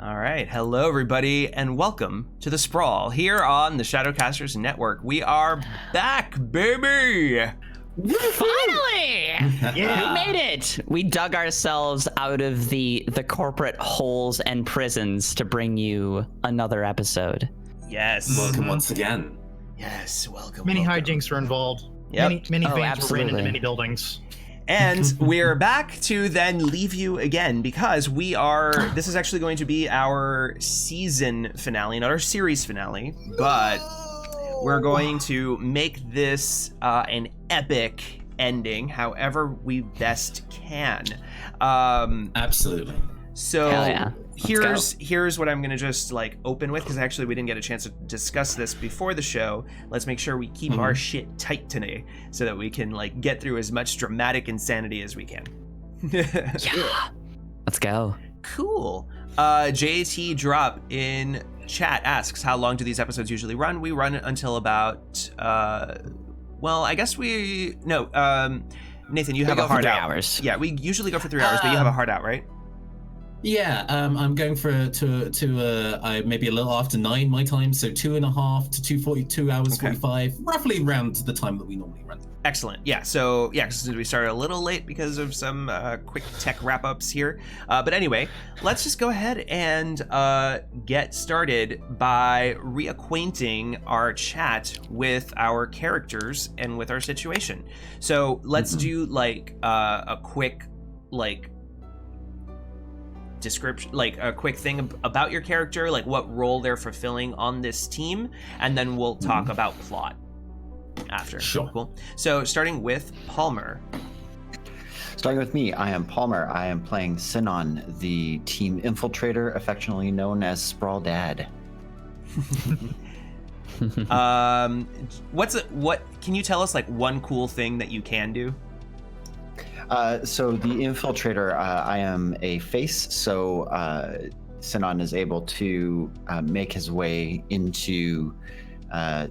All right, hello everybody, and welcome to the Sprawl here on the Shadowcasters Network. We are back, baby! Finally! Yeah. We made it! We dug ourselves out of the corporate holes and prisons to bring you another episode. Yes. Welcome once again. Yes, welcome. Many welcome. hijinks were involved. Yep. Many Oh, fans were ran into absolutely. many buildings. And we're back to then leave you again because this is actually going to be our season finale, not our series finale, but we're going to make this an epic ending however we best can. Absolutely. So Hell yeah. here's what I'm gonna just like open with, because actually we didn't get a chance to discuss this before the show. Let's make sure we keep our shit tight today so that we can like get through as much dramatic insanity as we can. Yeah. Let's go. Cool. JT Drop in chat asks, how long do these episodes usually run? We run until about well, I guess Nathan, you have a hard 3 out. hours. Yeah, we usually go for 3 hours, but you have a hard out, right? Yeah, I'm going for maybe a little after 9 my time, so 2.5 to 2 hours, Okay. 45, roughly around the time that we normally run. Excellent. Yeah, so since we started a little late because of some quick tech wrap-ups here. But anyway, let's just go ahead and get started by reacquainting our chat with our characters and with our situation. So let's do like a quick description, like a quick thing about your character, like what role they're fulfilling on this team, and then we'll talk about plot after. Sure. Cool. So starting with Palmer. Starting with me, I am Palmer. I am playing Sinon, the team infiltrator, affectionately known as Sprawl Dad. What can you tell us like one cool thing that you can do? So the infiltrator, I am a face, so Sinon is able to make his way into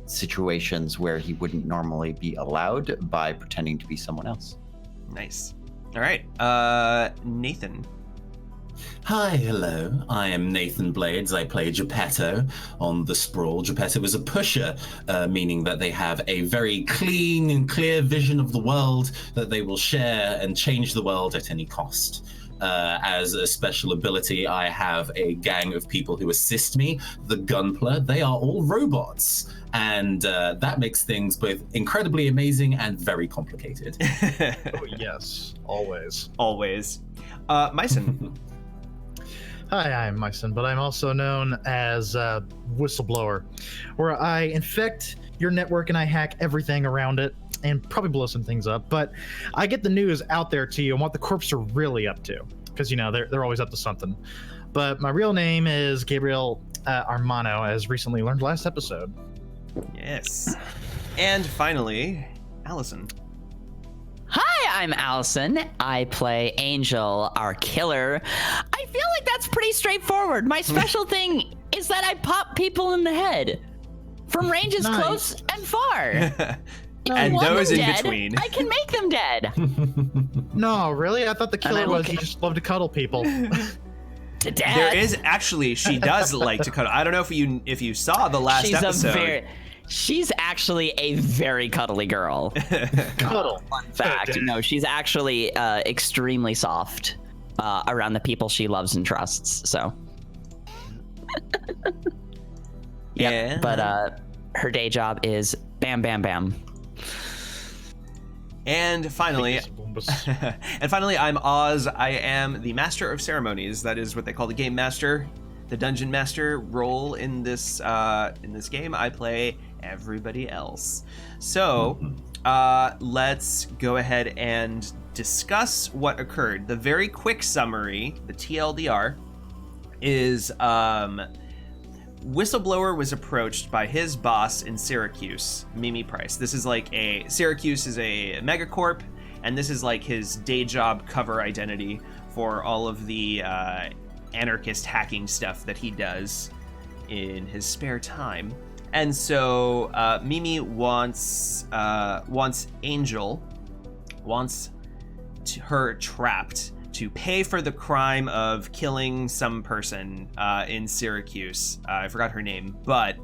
situations where he wouldn't normally be allowed by pretending to be someone else. Nice. All right. Nathan. Hi, hello. I am Nathan Blades. I play Geppetto on the Sprawl. Geppetto is a pusher, meaning that they have a very clean and clear vision of the world that they will share and change the world at any cost. As a special ability, I have a gang of people who assist me. The Gunpla, they are all robots. And that makes things both incredibly amazing and very complicated. Oh, yes. Always. Always. Myson. Hi, I'm Myson, but I'm also known as Whistleblower, where I infect your network and I hack everything around it and probably blow some things up. But I get the news out there to you and what the corps are really up to, because, you know, they're always up to something. But my real name is Gabriel Armano, as recently learned last episode. Yes. And finally, Allison. Hi, I'm Allison. I play Angel, our killer. I feel like that's pretty straightforward. My special thing is that I pop people in the head from ranges Nice. close and far. If And you want those them in dead, between. I can make them dead. No, really? I thought the killer I'm was okay. you just love to cuddle people. To death. There is actually, she does like to cuddle. I don't know if you saw the last episode. She's actually a very cuddly girl. Cuddle. Fun fact. No, she's actually extremely soft around the people she loves and trusts. So. Yeah. But her day job is bam, bam, bam. And finally, I'm Oz. I am the Master of Ceremonies. That is what they call the Game Master, the Dungeon Master role in this game. I play everybody else. So let's go ahead and discuss what occurred. The very quick summary, the TLDR, is Whistleblower was approached by his boss in Syracuse, Mimi Price. This is like Syracuse is a megacorp, and this is like his day job cover identity for all of the anarchist hacking stuff that he does in his spare time. And so Mimi wants Angel, her trapped to pay for the crime of killing some person in Syracuse. I forgot her name, but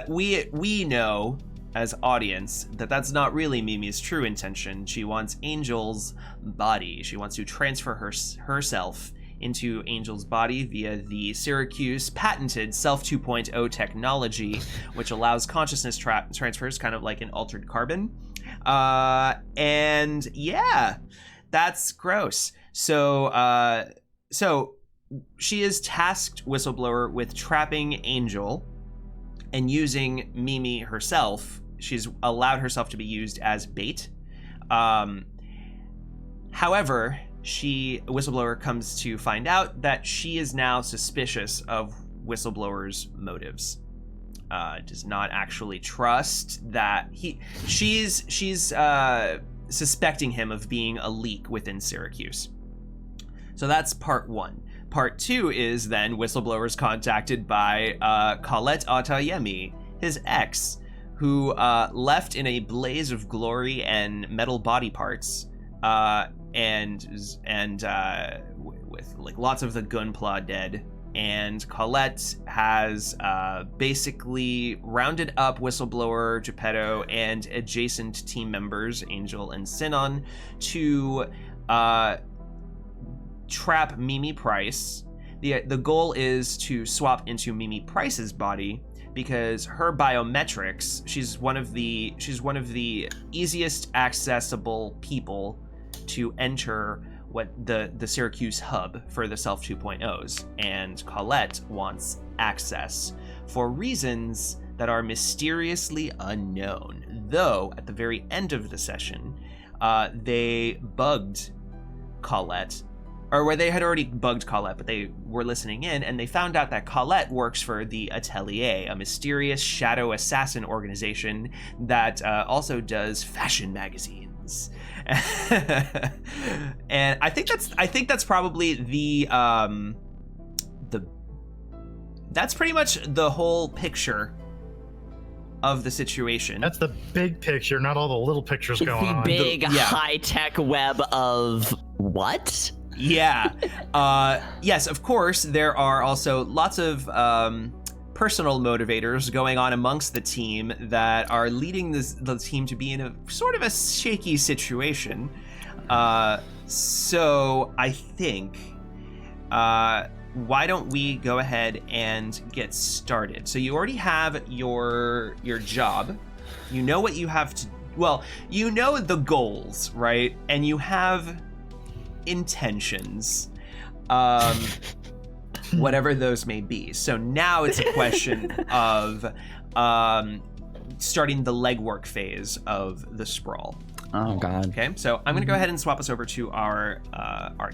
we know as audience that that's not really Mimi's true intention. She wants Angel's body. She wants to transfer herself into Angel's body via the Syracuse patented Self 2.0 technology, which allows consciousness transfers, kind of like an altered carbon. And yeah, that's gross. So she is tasked, Whistleblower, with trapping Angel and using Mimi herself. She's allowed herself to be used as bait. However, Whistleblower comes to find out that she is now suspicious of Whistleblower's motives. Does not actually trust that she's suspecting him of being a leak within Syracuse. So that's part one. Part two is then Whistleblower's contacted by Colette Atayemi, his ex, who left in a blaze of glory and metal body parts, and with like lots of the Gunpla dead. And Colette has basically rounded up Whistleblower, Geppetto, and adjacent team members, Angel and Sinon, to trap Mimi Price. The goal is to swap into Mimi Price's body because her biometrics, she's one of the easiest accessible people to enter what the Syracuse hub for the Self 2.0s, and Colette wants access for reasons that are mysteriously unknown. Though at the very end of the session, they bugged Colette, or where they had already bugged Colette, but they were listening in, and they found out that Colette works for the Atelier, a mysterious shadow assassin organization that also does fashion magazines. And I think that's probably that's pretty much the whole picture of the situation. That's the big picture, not all the little pictures going on. The big high-tech web of what? Yeah. Yes, of course, there are also lots of personal motivators going on amongst the team that are leading the team to be in a sort of a shaky situation. So I think, why don't we go ahead and get started? So you already have your job. You know what you have to, well, you know the goals, right? And you have intentions. Whatever those may be. So now it's a question of starting the legwork phase of the Sprawl. Oh God. Okay, so I'm gonna go ahead and swap us over to our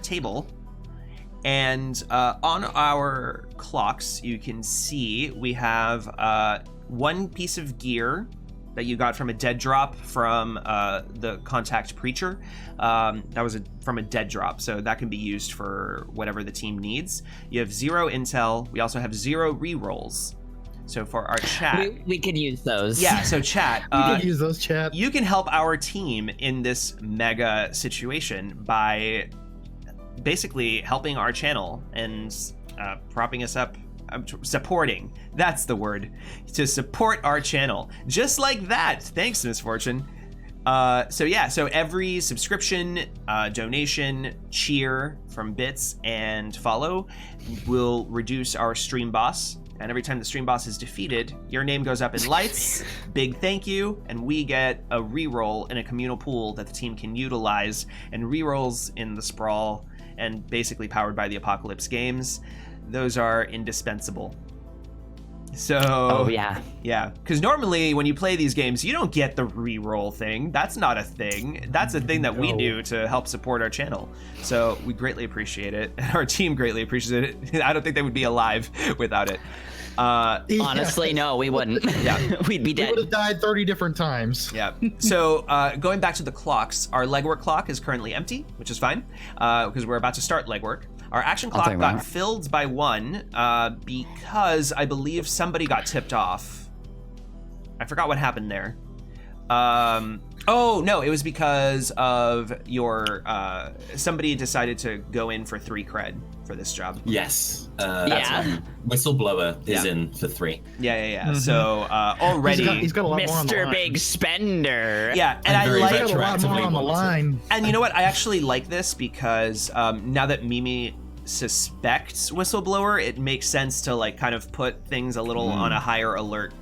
table. And on our clocks, you can see we have one piece of gear that you got from a dead drop from the Contact Preacher. That was from a dead drop, so that can be used for whatever the team needs. You have 0 intel. We also have 0 rerolls. So for our chat, we could use those. Yeah, so chat. We could use those, chat. You can help our team in this mega situation by basically helping our channel and propping us up. Supporting, that's the word, to support our channel, just like that. Thanks, Misfortune. So every subscription, donation, cheer from bits, and follow will reduce our stream boss. And every time the stream boss is defeated, your name goes up in lights. Big thank you, and we get a reroll in a communal pool that the team can utilize. And rerolls in the Sprawl, and basically powered by the Apocalypse games, those are indispensable. So yeah, because normally when you play these games, you don't get the reroll thing. That's not a thing. That's a thing that we do to help support our channel. So we greatly appreciate it, and our team greatly appreciates it. I don't think they would be alive without it. Honestly, no, we wouldn't. Yeah, we'd be dead. We would have died 30 different times. Yeah. So going back to the clocks, our legwork clock is currently empty, which is fine because we're about to start legwork. Our action clock got filled by 1 because I believe somebody got tipped off. I forgot what happened there. Oh no, it was because of your somebody decided to go in for 3 cred for this job. Yes. Yeah. Whistleblower is Yeah. in for 3. Yeah. So already He's got a lot more on the Mr. line. Big Spender. yeah, and And I very like He's got a lot more retroactively on the wanted. line. and you know what? I actually like this because now that Mimi suspects Whistleblower, it makes sense to like kind of put things a little on a higher alert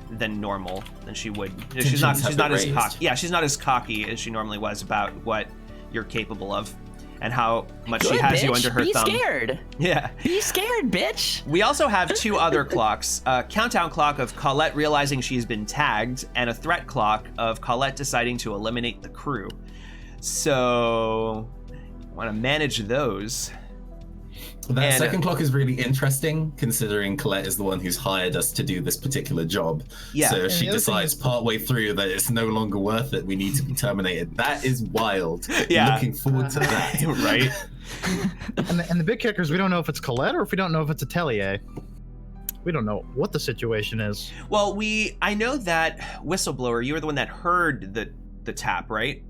than normal than she would. She's not Tensions have as been cocky. raised. Yeah, she's not as cocky as she normally was about what you're capable of and how much she Good, has you bitch. under her Be thumb. scared. Yeah. Be scared, bitch. We also have 2 other clocks, a countdown clock of Colette realizing she's been tagged, and a threat clock of Colette deciding to eliminate the crew. So, want to manage those. That And- second clock is really interesting, considering Colette is the one who's hired us to do this particular job. Yeah. So And she the other decides partway through that it's no longer worth it. We need to be terminated. That is wild. Yeah. Looking forward to that. Right? And the big kicker is we don't know if it's Colette or if we don't know if it's Atelier. We don't know what the situation is. Well, I know that Whistleblower, you were the one that heard the tap, right?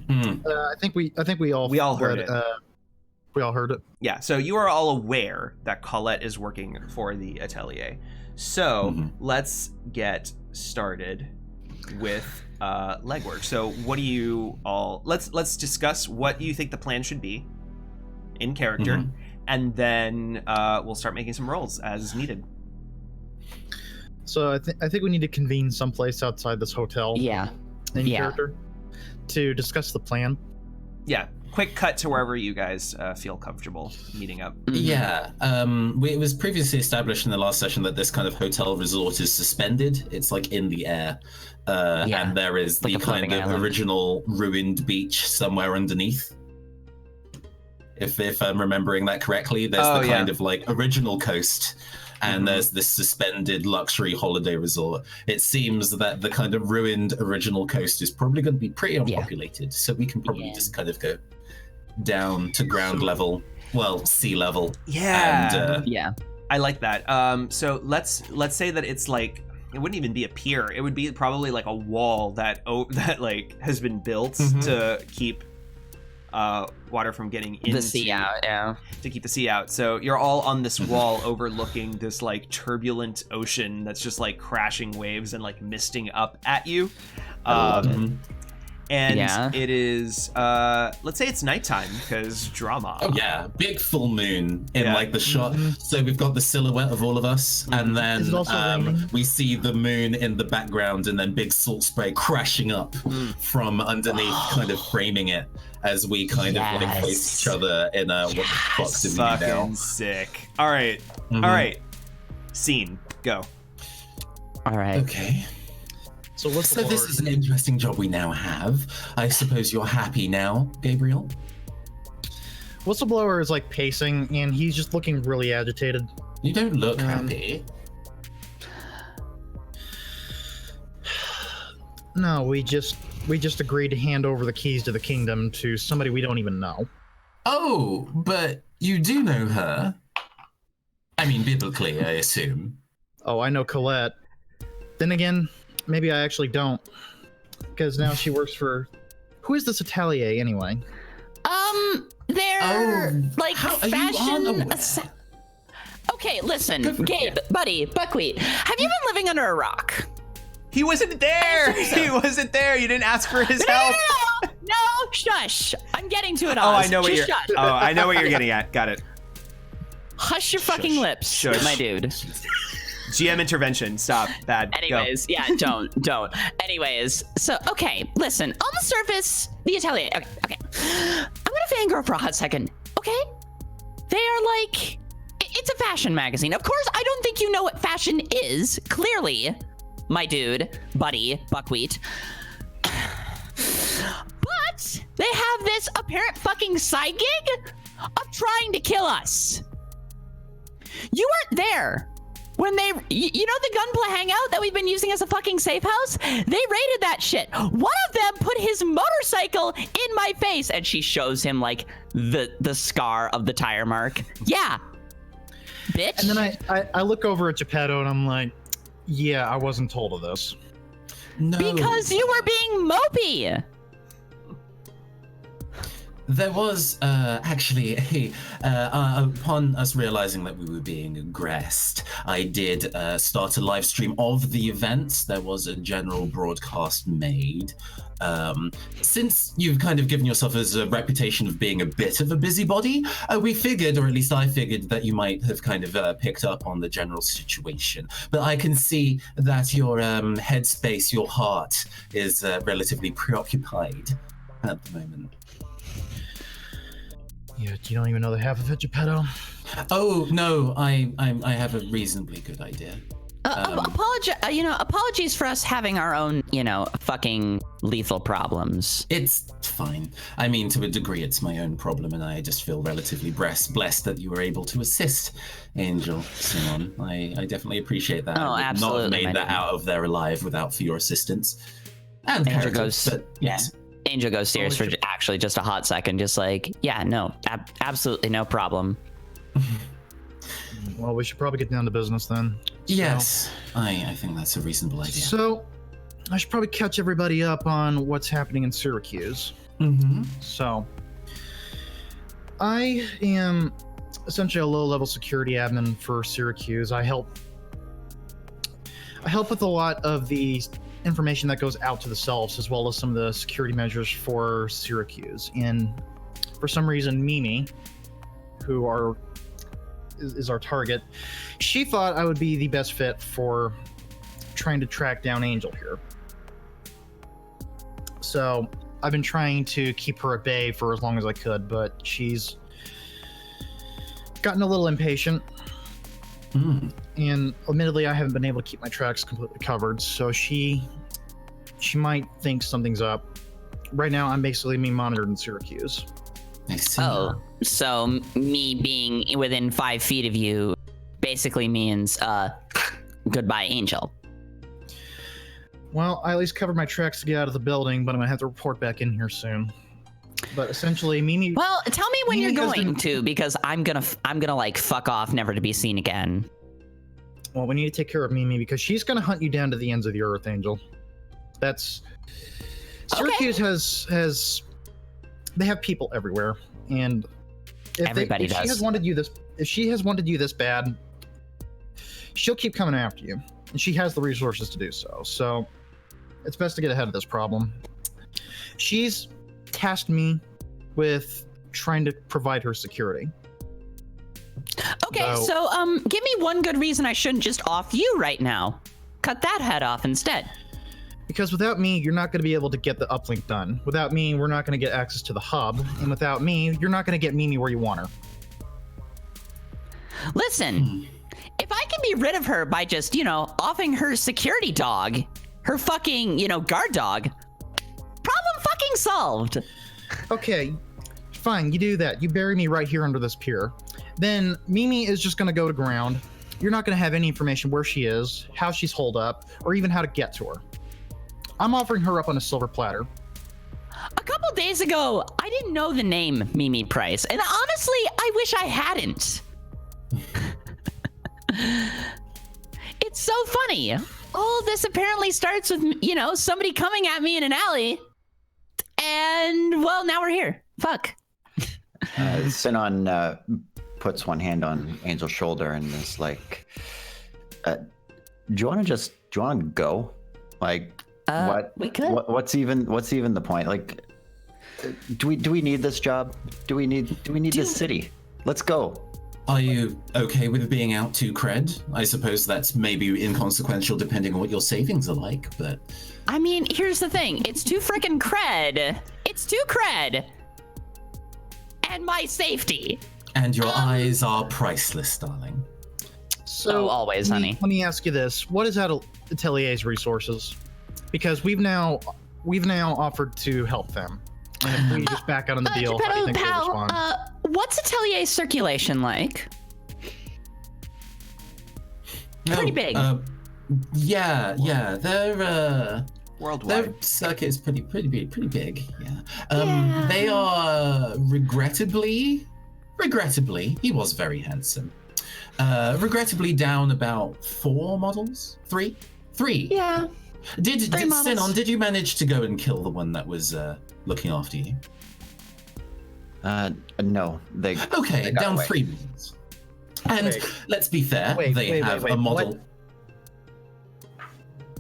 Hmm. I think we all heard it. We all heard it. Yeah, so you are all aware that Colette is working for the Atelier. So let's get started with legwork. So what do you all? Let's discuss what you think the plan should be in character, and then we'll start making some rolls as needed. So I think we need to convene someplace outside this hotel Yeah. in Yeah. character to discuss the plan. Yeah, quick cut to wherever you guys feel comfortable meeting up. Yeah, it was previously established in the last session that this kind of hotel resort is suspended. It's like in the air, and there is Like the a floating kind of island. original ruined beach somewhere underneath. If I'm remembering that correctly, there's Oh, the yeah. kind of like original coast, and there's this suspended luxury holiday resort. It seems that the kind of ruined original coast is probably going to be pretty unpopulated, so we can probably just kind of go down to ground level, well, sea level. Yeah. And, Yeah. I like that. So let's say that it's like it wouldn't even be a pier. It would be probably like a wall that like has been built to keep water from getting into The sea out. Yeah. to keep the sea out. So you're all on this wall overlooking this like turbulent ocean that's just like crashing waves and like misting up at you. And Yeah. it is let's say it's nighttime because drama. Oh yeah, big full moon in Yeah. like the shot. So we've got the silhouette of all of us, and then Is it also raining? we see the moon in the background, and then big salt spray crashing up from underneath, kind of framing it as we kind of like face Yes. each other in a what the fuck do we do now? Fucking sick. All right. All right. Scene. Go. All right. Okay. So what's So this is an interesting job we now have. I suppose you're happy now, Gabriel? Whistleblower is like pacing, and he's just looking really agitated. You don't look happy. No, we just agreed to hand over the keys to the kingdom to somebody we don't even know. Oh, but you do know her. I mean, biblically, I assume. Oh, I know Colette. Then again, maybe I actually don't, because now she works for. Who is this Atelier anyway? They're like how- are you fashion. unaware? Okay, listen, Good for Gabe, you. buddy, buckwheat. Have you been living under a rock? He wasn't there. He wasn't there. You didn't ask for his help. No, shush. I'm getting to it. Oh, Oz. I know what Just you're. shush. Oh, I know what you're getting at. Got it. Hush your fucking lips, Shush. my dude. GM intervention. Stop. Bad. Go. Anyways, yeah, don't. Anyways, so okay, listen. On the surface, the Atelier. Okay. I'm gonna fangirl for a hot second. Okay, they are like, it's a fashion magazine. Of course, I don't think you know what fashion is. Clearly, my dude, buddy, buckwheat. But they have this apparent fucking side gig of trying to kill us. You weren't there. When they, you know the Gunpla hangout that we've been using as a fucking safe house? They raided that shit. One of them put his motorcycle in my face, and she shows him like the scar of the tire mark. Yeah, bitch. And then I look over at Geppetto and I'm like, yeah, I wasn't told of this. No. Because you were being mopey. There was actually upon us realizing that we were being aggressed, I did start a live stream of the events. There was a general broadcast made. Since you've kind of given yourself as a reputation of being a bit of a busybody, we figured, or at least I figured, that you might have kind of picked up on the general situation. But I can see that your headspace, your heart, is relatively preoccupied at the moment. Yeah, you don't even know the half of it, Geppetto. Oh no, I have a reasonably good idea. Apologies for us having our own, fucking lethal problems. It's fine. I mean, to a degree, it's my own problem, and I just feel relatively blessed that you were able to assist Angel Simon. I definitely appreciate that. Oh, I would absolutely, not have made that out of there alive without for your assistance. And Angel characters, goes, but yes. Angel goes serious for actually just a hot second, just like, yeah, no, absolutely no problem. Well, we should probably get down to business then. Yes, I think that's a reasonable idea. So, I should probably catch everybody up on what's happening in Syracuse. Mm-hmm. So, I am essentially a low-level security admin for Syracuse. I help with a lot of the information that goes out to the selves, as well as some of the security measures for Syracuse. And for some reason, Mimi, who is our target, she thought I would be the best fit for trying to track down Angel here. So I've been trying to keep her at bay for as long as I could, but she's gotten a little impatient. And admittedly, I haven't been able to keep my tracks completely covered, so she might think something's up. Right now, I'm basically being monitored in Syracuse. I see. Oh, so me being within 5 feet of you basically means goodbye, Angel. Well, I at least covered my tracks to get out of the building, but I'm gonna have to report back in here soon. But essentially, Mimi. Well, tell me when Mimi you're has going been- to, because I'm gonna like fuck off, never to be seen again. Well, we need to take care of Mimi because she's gonna hunt you down to the ends of the earth, Angel. That's Syracuse has they have people everywhere, and if Everybody if does. she has wanted you this bad, she'll keep coming after you, and she has the resources to do so. So it's best to get ahead of this problem. She's tasked me with trying to provide her security. Okay, so give me one good reason I shouldn't just off you right now. Cut that head off instead. Because without me, you're not going to be able to get the uplink done. Without me, we're not going to get access to the hub. And without me, you're not going to get Mimi where you want her. Listen, if I can be rid of her by just, offing her security dog, her fucking, guard dog, problem fucking solved. Okay, fine, you do that. You bury me right here under this pier. Then Mimi is just going to go to ground. You're not going to have any information where she is, how she's holed up, or even how to get to her. I'm offering her up on a silver platter. A couple days ago, I didn't know the name Mimi Price, and honestly, I wish I hadn't. It's so funny. All this apparently starts with, somebody coming at me in an alley, and, well, now we're here. Fuck. Sinon puts one hand on Angel's shoulder and is like, do you want to go? Like, what? We could. What's even the point? Like, do we need this job? Do we need this city? Let's go. Are you okay with being out to cred? I suppose that's maybe inconsequential depending on what your savings are like, but... I mean, here's the thing. It's too frickin' cred. It's too cred. And my safety. And your eyes are priceless, darling. So always, honey. Let me ask you this: what is Atelier's resources? Because we've now offered to help them, and if we just back out on the deal, how do you think they'll respond? What's Atelier's circulation like? Pretty big. Yeah. They're Worldwide. their circuit is pretty big. Yeah. They are regrettably, he was very handsome. Regrettably down about 4 models, 3. Yeah. Sinon, did you manage to go and kill the one that was looking after you? No. They got down away. 3 minutes. And let's be fair, they have a model. What?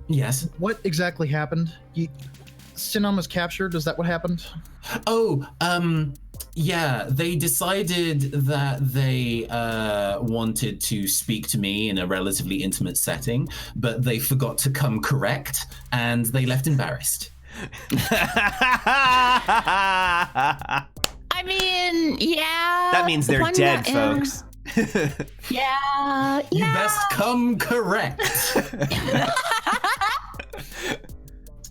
Yes. What exactly happened? Sinon was captured. Is that what happened? Oh, yeah, they decided that they wanted to speak to me in a relatively intimate setting, but they forgot to come correct, and they left embarrassed. I mean, yeah. That means they're dead, folks. Yeah. You best come correct.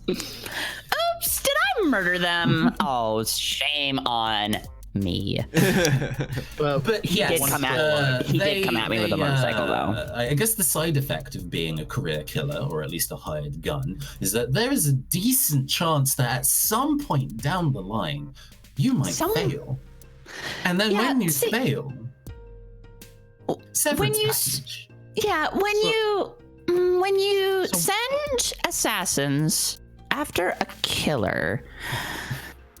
Oops, did I murder them? Oh, shame on me. But He did come at me with a motorcycle, though. I guess the side effect of being a career killer, or at least a hired gun, is that there is a decent chance that at some point down the line, you might fail. And then when you fail, severance package. When you send assassins after a killer,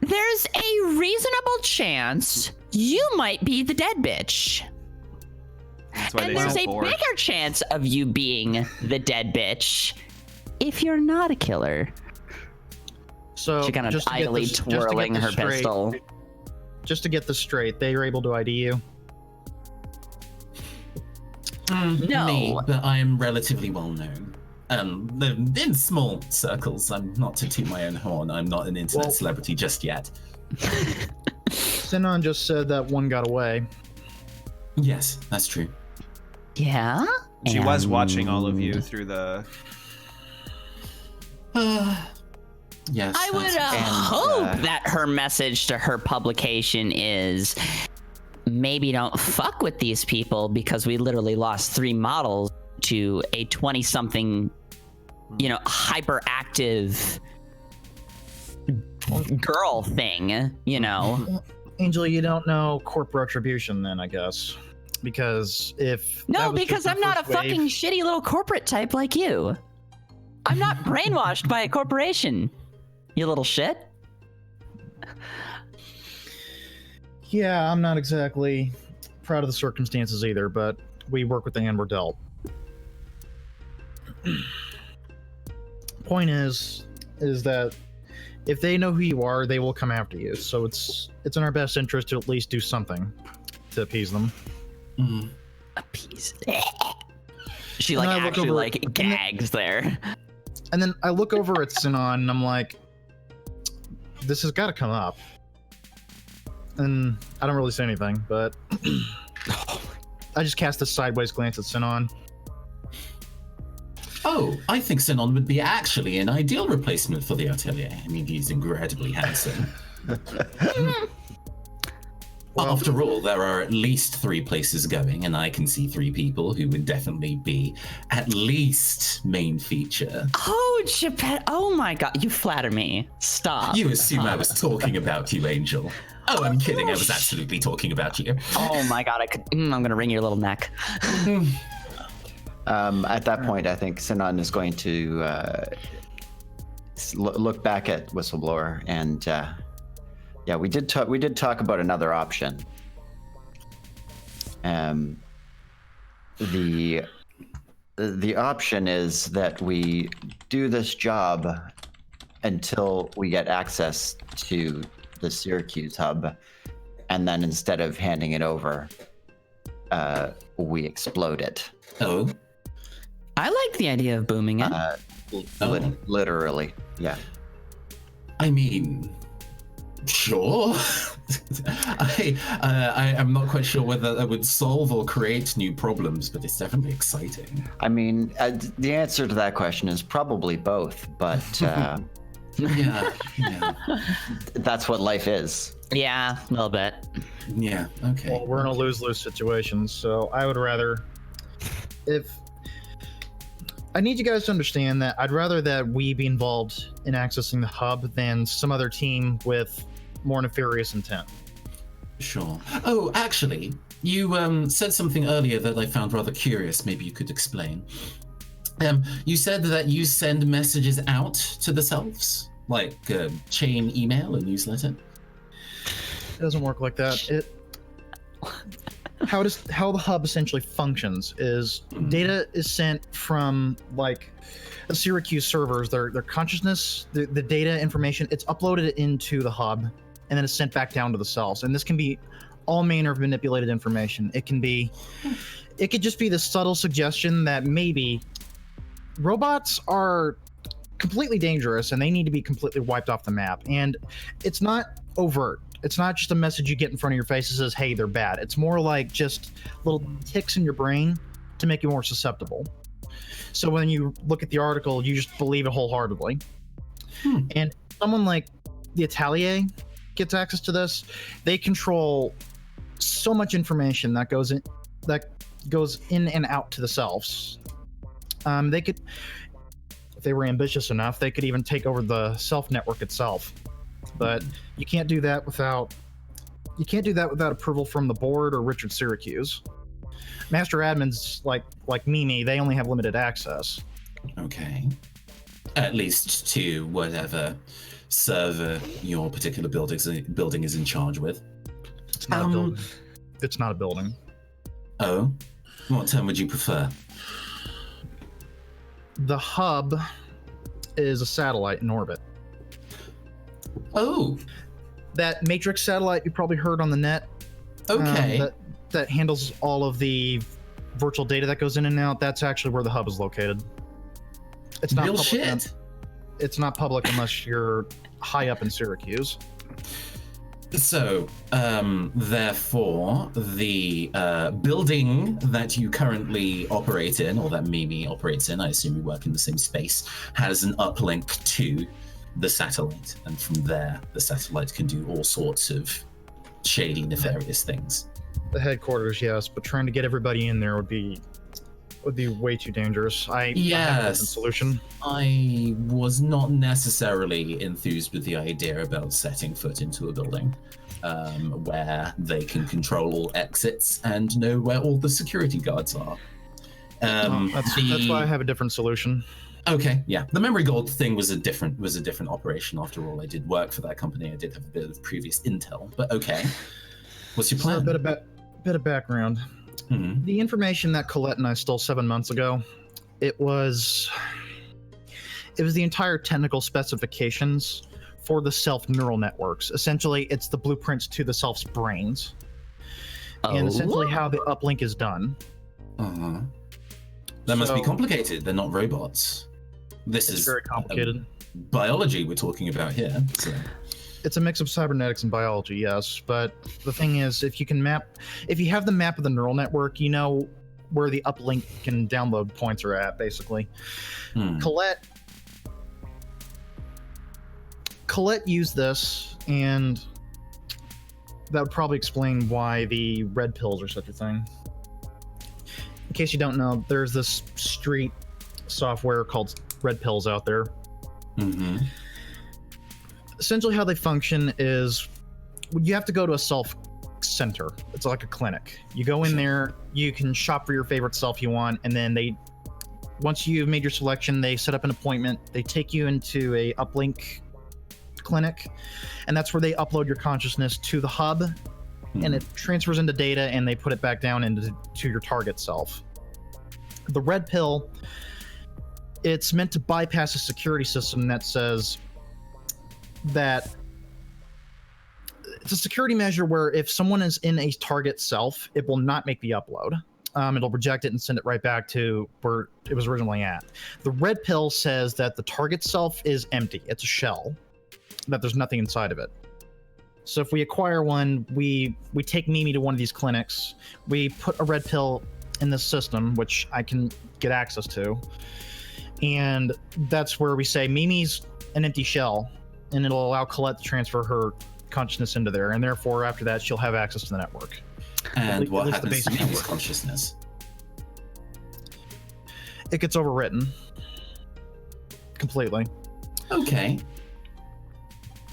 there's a reasonable chance you might be the dead bitch. And there's a bigger chance of you being the dead bitch if you're not a killer. So she kind of idly twirling her pistol. Just to get this straight, they were able to ID you? No. Me, but I am relatively well known. In small circles. I'm not to toot my own horn. I'm not an internet celebrity just yet. Sinon just said that one got away. Yes, that's true. Yeah? She was watching all of you through the... Yes. I would hope that her message to her publication is maybe don't fuck with these people because we literally lost 3 models to a 20-something, hyperactive girl thing, Angel, you don't know corporate retribution then, I guess. Because if... No, because I'm not a fucking shitty little corporate type like you. I'm not brainwashed by a corporation, you little shit. Yeah, I'm not exactly proud of the circumstances either, but we work with the hand we're dealt. Point is that if they know who you are, they will come after you. So it's in our best interest to at least do something to appease them. Appease. She actually gags there. And then I look over at Sinon and I'm like, this has got to come up. And I don't really say anything, but I just cast a sideways glance at Sinon. Oh, I think Sinon would be actually an ideal replacement for the Atelier. I mean, he's incredibly handsome. After all, there are at least 3 places going, and I can see 3 people who would definitely be at least main feature. Oh, Geppetto. Oh my god, you flatter me. Stop. You assume I was talking about you, Angel. Oh, I'm kidding. I was absolutely talking about you. Oh my god, I'm gonna wring your little neck. At that point, I think Sinon is going to look back at Whistleblower, and yeah, we did talk about another option. The option is that we do this job until we get access to the Syracuse hub, and then instead of handing it over, we explode it. Oh. I like the idea of booming it. Literally, yeah. I mean, sure. I'm not quite sure whether that would solve or create new problems, but it's definitely exciting. I mean, the answer to that question is probably both, but yeah. That's what life is. Yeah, a little bit. Yeah, okay. Well, we're in a lose-lose situation, so I would rather... I need you guys to understand that I'd rather that we be involved in accessing the hub than some other team with more nefarious intent. Sure. Oh, actually, you said something earlier that I found rather curious. Maybe you could explain. You said that you send messages out to the selves, like chain email and newsletter. It doesn't work like that. How the hub essentially functions is data is sent from like the Syracuse servers, their consciousness, the data information, it's uploaded into the hub and then it's sent back down to the selves. And this can be all manner of manipulated information. It could just be the subtle suggestion that maybe robots are completely dangerous and they need to be completely wiped off the map. And it's not overt. It's not just a message you get in front of your face that says, hey, they're bad. It's more like just little ticks in your brain to make you more susceptible. So when you look at the article, you just believe it wholeheartedly. And someone like the Atelier gets access to this. They control so much information that goes in and out to the selves. They could, if they were ambitious enough, they could even take over the self network itself. But you can't do that without approval from the board or Richard Syracuse. Master admins like Mimi, they only have limited access. Okay. At least to whatever server your particular building is in charge with. It's not a building. It's not a building. Oh? What term would you prefer? The hub is a satellite in orbit. Oh. That Matrix satellite you probably heard on the net. Okay. That handles all of the virtual data that goes in and out. That's actually where the hub is located. It's not real public. shit. It's not public unless you're high up in Syracuse. So, therefore, the building that you currently operate in, or that Mimi operates in, I assume you work in the same space, has an uplink to the satellite, and from there, the satellite can do all sorts of shady, nefarious things. The headquarters, yes, but trying to get everybody in there would be way too dangerous. I have a different solution. I was not necessarily enthused with the idea about setting foot into a building where they can control all exits and know where all the security guards are. That's why I have a different solution. Okay, yeah. The memory gold thing was a different operation. After all, I did work for that company. I did have a bit of previous intel, but okay. What's your plan? So a bit of background. Mm-hmm. The information that Colette and I stole 7 months ago, it was the entire technical specifications for the self neural networks. Essentially, it's the blueprints to the self's brains. And essentially how the uplink is done. Uh-huh. That must be complicated. They're not robots. This is very complicated. Biology we're talking about here. So. It's a mix of cybernetics and biology, yes. But the thing is, if you have the map of the neural network, you know where the uplink and download points are at, basically. Colette used this, and that would probably explain why the red pills are such a thing. In case you don't know, there's this street software called red pills out there. Mm-hmm. Essentially how they function is you have to go to a self center. It's like a clinic. You go in there, you can shop for your favorite self you want, and then once you've made your selection, they set up an appointment. They take you into a uplink clinic, and that's where they upload your consciousness to the hub, and it transfers into data, and they put it back down into your target self. The red pill, it's meant to bypass a security system that says that it's a security measure where if someone is in a target self, it will not make the upload. It'll reject it and send it right back to where it was originally at. The red pill says that the target self is empty. It's a shell, that there's nothing inside of it. So if we acquire one, we take Mimi to one of these clinics, we put a red pill in this system, which I can get access to, and that's where we say Mimi's an empty shell, and it'll allow Colette to transfer her consciousness into there, and therefore after that she'll have access to the network. And what happens to Mimi's consciousness? It gets overwritten completely. Okay.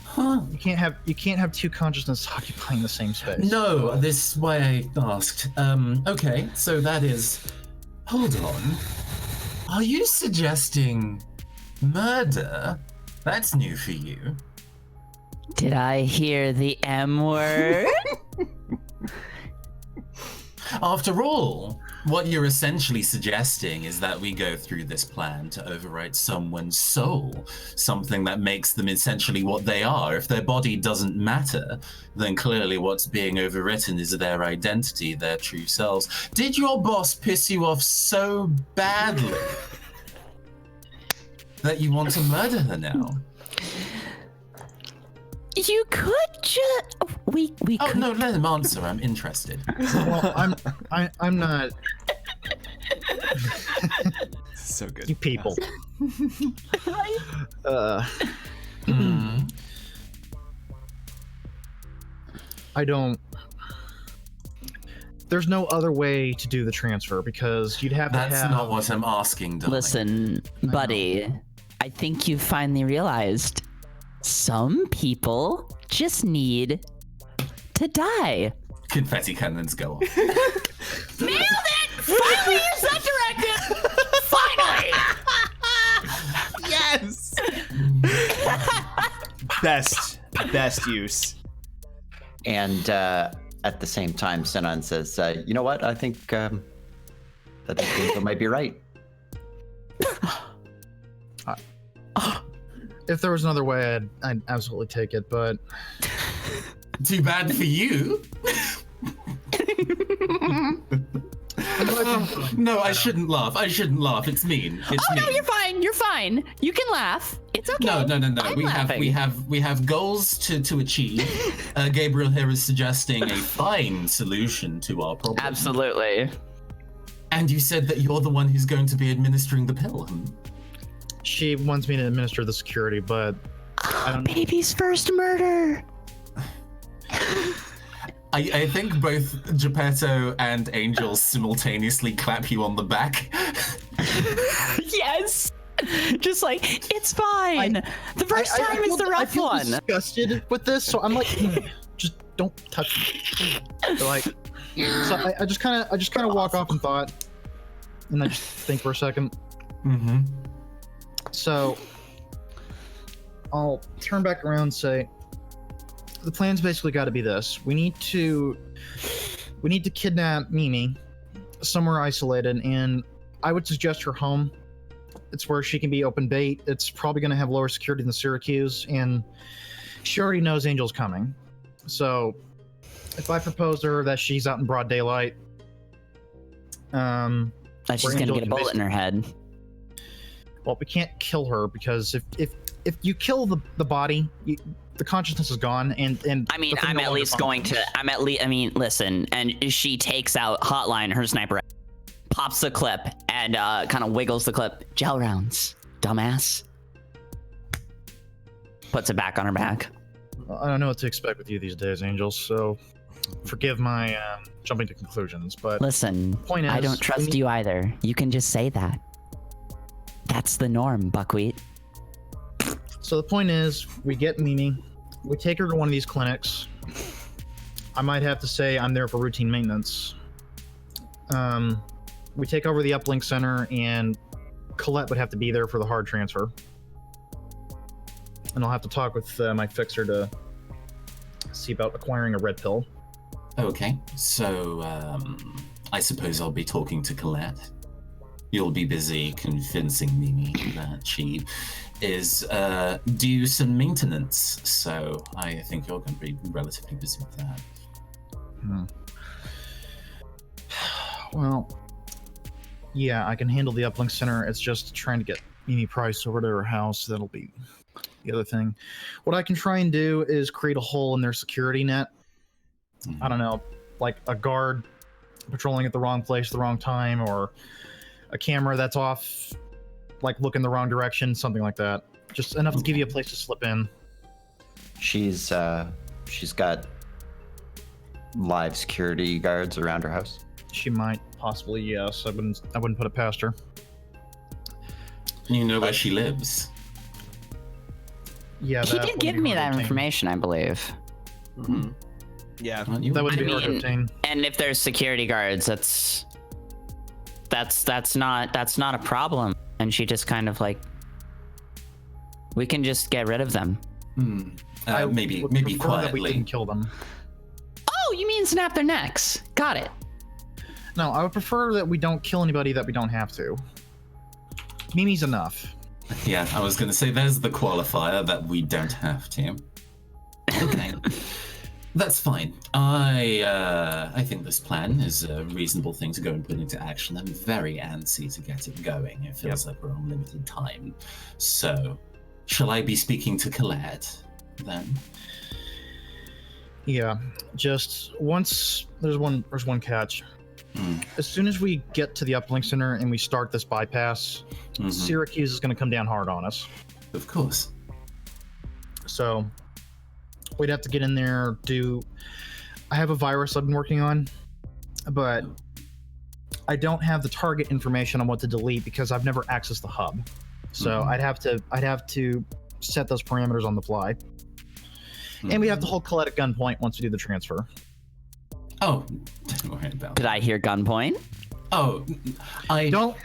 Huh. You can't have two consciousness occupying the same space. No, this is why I asked. Okay, so that is. Hold on. Are you suggesting murder? That's new for you. Did I hear the M word? After all, what you're essentially suggesting is that we go through this plan to overwrite someone's soul, something that makes them essentially what they are. If their body doesn't matter, then clearly what's being overwritten is their identity, their true selves. Did your boss piss you off so badly that you want to murder her now? You could just we Oh could. no, let him answer. I'm interested. Well, I'm not. So good. You people. I don't. There's no other way to do the transfer because you'd have to That's have. not what I'm asking, darling. Listen, buddy, I think you finally realized some people just need to die. Confetti cannons go off. Nailed it! Finally use that directive! Finally! Yes. Best use. And at the same time, Sinan says, "You know what? I think that Angel might be right." If there was another way, I'd absolutely take it. But Too bad for you. No, I shouldn't laugh. I shouldn't laugh. It's mean. It's Oh mean. no, you're fine. You're fine. You can laugh. It's okay. No. I'm We have goals to achieve. Gabriel here is suggesting a fine solution to our problem. Absolutely. And you said that you're the one who's going to be administering the pill. she wants me to administer the security. But I don't. Baby's first murder. I think both Geppetto and Angel simultaneously clap you on the back. Yes. Just like, it's fine. The first time is the rough I one. feel disgusted with this, so I'm like, just don't touch me. So like, so I just kind of walk off in thought, and I just think for a second. Mm-hmm. So I'll turn back around and say, the plan's basically got to be this: we need to kidnap Mimi somewhere isolated, and I would suggest her home. It's where she can be open bait. It's probably going to have lower security than Syracuse, and she already knows Angel's coming. So if I propose to her that she's out in broad daylight, That she's gonna get a bullet in her head. well, we can't kill her because if you kill the body, the consciousness is gone, and I mean, the thing I'm no at longer least going to. functions. I'm at least. I mean, listen, and she takes out Hotline, her sniper, pops the clip, and kind of wiggles the clip. Gel rounds, dumbass. Puts it back on her back. I don't know what to expect with you these days, Angel. So forgive my jumping to conclusions, but Listen, point is, I don't we trust need- you either. You can just say that. That's the norm, Buckwheat. So the point is, we get Mimi, we take her to one of these clinics. I might have to say I'm there for routine maintenance. We take over the uplink center, and Colette would have to be there for the hard transfer. And I'll have to talk with my fixer to see about acquiring a red pill. Okay, so I suppose I'll be talking to Colette. You'll be busy convincing Mimi that she is due some maintenance, so I think you're going to be relatively busy with that. Well, yeah, I can handle the uplink center. It's just trying to get Mimi Price over to her house. That'll be the other thing. What I can try and do is create a hole in their security net. I don't know, like a guard patrolling at the wrong place at the wrong time, or a camera that's off, like looking the wrong direction, something like that. Just enough to give you a place to slip in. She's got live security guards around her house. She might possibly, yes. I wouldn't put it past her. You know where she lives? Yeah, He that did would give be me hard to that obtain. information, I believe. Mm-hmm. Yeah. Aren't you? That would I be hard to mean- obtain. And if there's security guards, that's that's not a problem. And she just kind of like, we can just get rid of them. Maybe That we quietly. didn't kill them. Oh, you mean snap their necks? Got it. No, I would prefer that we don't kill anybody that we don't have to. Mimi's enough. Yeah, I was going to say there's the qualifier that we don't have to. Okay. That's fine. I think this plan is a reasonable thing to go and put into action. I'm very antsy to get it going. It feels like we're on limited time. So, shall I be speaking to Colette then? Yeah, just once there's one catch. As soon as we get to the uplink center and we start this bypass, Syracuse is going to come down hard on us. Of course. So we'd have to get in there, I have a virus I've been working on, but I don't have the target information on what to delete because I've never accessed the hub. So I'd have to set those parameters on the fly. And we have to hold Colette at gunpoint once we do the transfer. Oh, don't worry about Did I hear gunpoint? Oh, I Don't.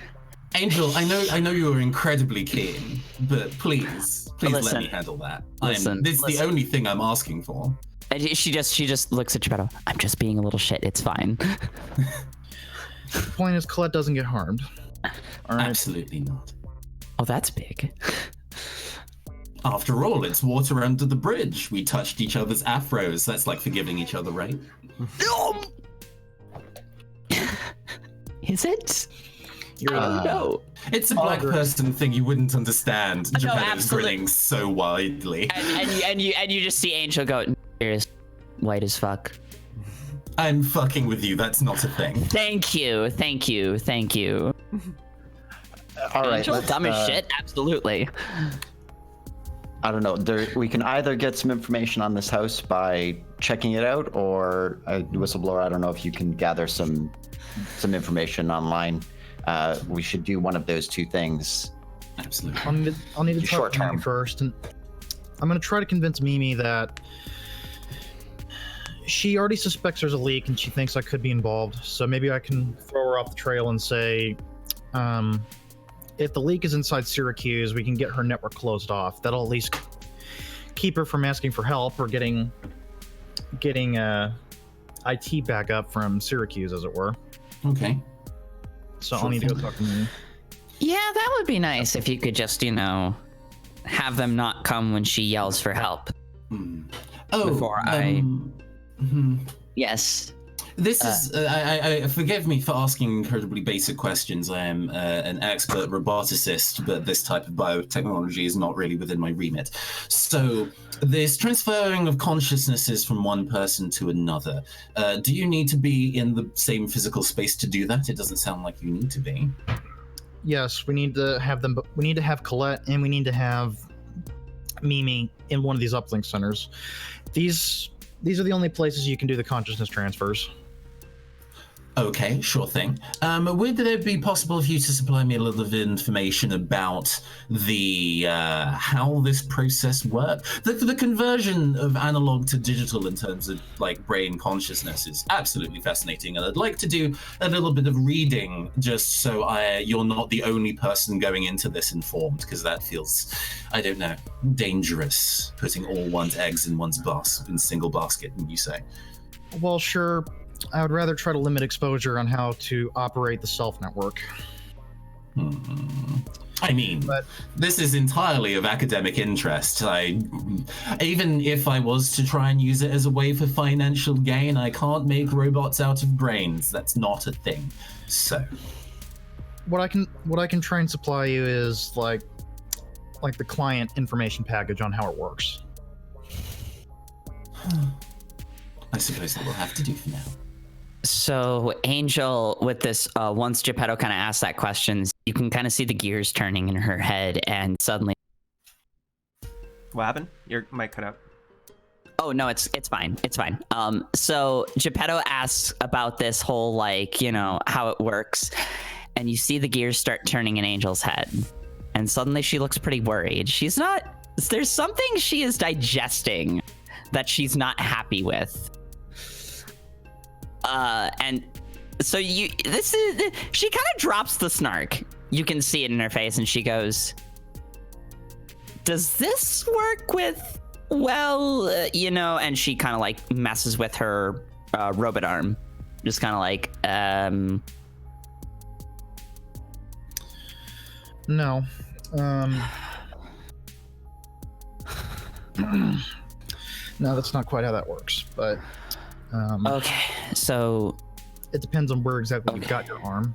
Angel, I know you are incredibly keen, but please Listen. let me handle that. Listen. This is the only thing I'm asking for. And she just looks at Geppetto. I'm just being a little shit. It's fine. The point is, Colette doesn't get harmed. All right. Absolutely not. Oh, that's big. After all, it's water under the bridge. We touched each other's afros. That's like forgiving each other, right? Is it? You're I don't know. It's a black Augur. person thing you wouldn't understand. No, Geppetto's absolutely. grinning so widely. And you just see Angel go, "Here's white as fuck." I'm fucking with you. That's not a thing. Thank you. All right, Angel, let's, dumb as shit. Absolutely. I don't know. We can either get some information on this house by checking it out, or whistleblower. I don't know if you can gather some information online. We should do one of those two things. Absolutely. I'll need to talk Short to Mimi term. first, and I'm gonna try to convince Mimi that she already suspects there's a leak and she thinks I could be involved. So maybe I can throw her off the trail and say, if the leak is inside Syracuse, we can get her network closed off. That'll at least keep her from asking for help or getting IT backup from Syracuse, as it were. Okay. So Sure I'll need to go thing. talk to Mimi. Yeah, that would be nice if you could just, have them not come when she yells for help. Oh, Before Yes. This is. I forgive me for asking incredibly basic questions. I am an expert roboticist, but this type of biotechnology is not really within my remit. So, this transferring of consciousnesses from one person to another. Do you need to be in the same physical space to do that? It doesn't sound like you need to be. Yes, we need to have them. We need to have Colette, and we need to have Mimi in one of these uplink centers. These are the only places you can do the consciousness transfers. Okay, sure thing. Would it be possible for you to supply me a little bit of information about the how this process works? The conversion of analog to digital in terms of like brain consciousness is absolutely fascinating, and I'd like to do a little bit of reading just so you're not the only person going into this informed, because that feels, I don't know, dangerous. Putting all one's eggs in one's single basket, would you say? Well, sure. I would rather try to limit exposure on how to operate the Self network. I mean, But- this is entirely of academic interest. Even if I was to try and use it as a way for financial gain, I can't make robots out of brains. That's not a thing. So, What I can try and supply you is like the client information package on how it works. I suppose that will have to do for now. So Angel, with this, once Geppetto kind of asks that question, you can kind of see the gears turning in her head, and suddenly, What happened? Your mic cut out. oh no, it's fine, it's fine. So Geppetto asks about this whole how it works, and you see the gears start turning in Angel's head, and suddenly she looks pretty worried. There's something she is digesting that she's not happy with. And So she kind of drops the snark. You can see it in her face, and she goes, "Does this work with, and she kind of like messes with her robot arm, just kind of like, No. No, that's not quite how that works, but okay, so it depends on where exactly you got your arm.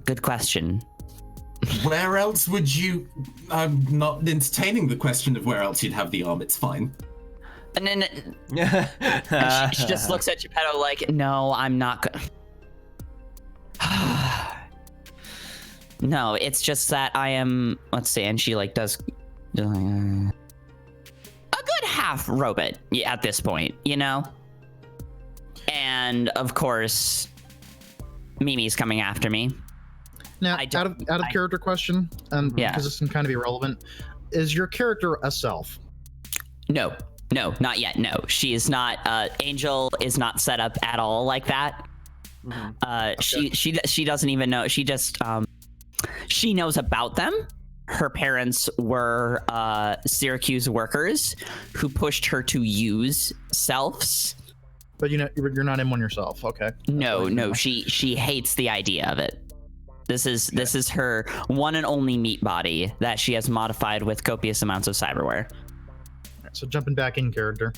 good question. Where else would you? I'm not entertaining the question of where else you'd have the arm. It's fine. And then and she just looks at Geppetto like, no, I'm not No, it's just that I am, let's see, and she like does a good half robot at this point, And of course, Mimi's coming after me. Now, out of character question, because this can kind of be relevant, is your character a self? No, not yet. No, she is not. Angel is not set up at all like that. Okay. She doesn't even know. She just she knows about them. Her parents were Syracuse workers who pushed her to use selves. But you're not in one yourself. Okay. No. She hates the idea of it. This is her one and only meat body that she has modified with copious amounts of cyberware. So jumping back in character.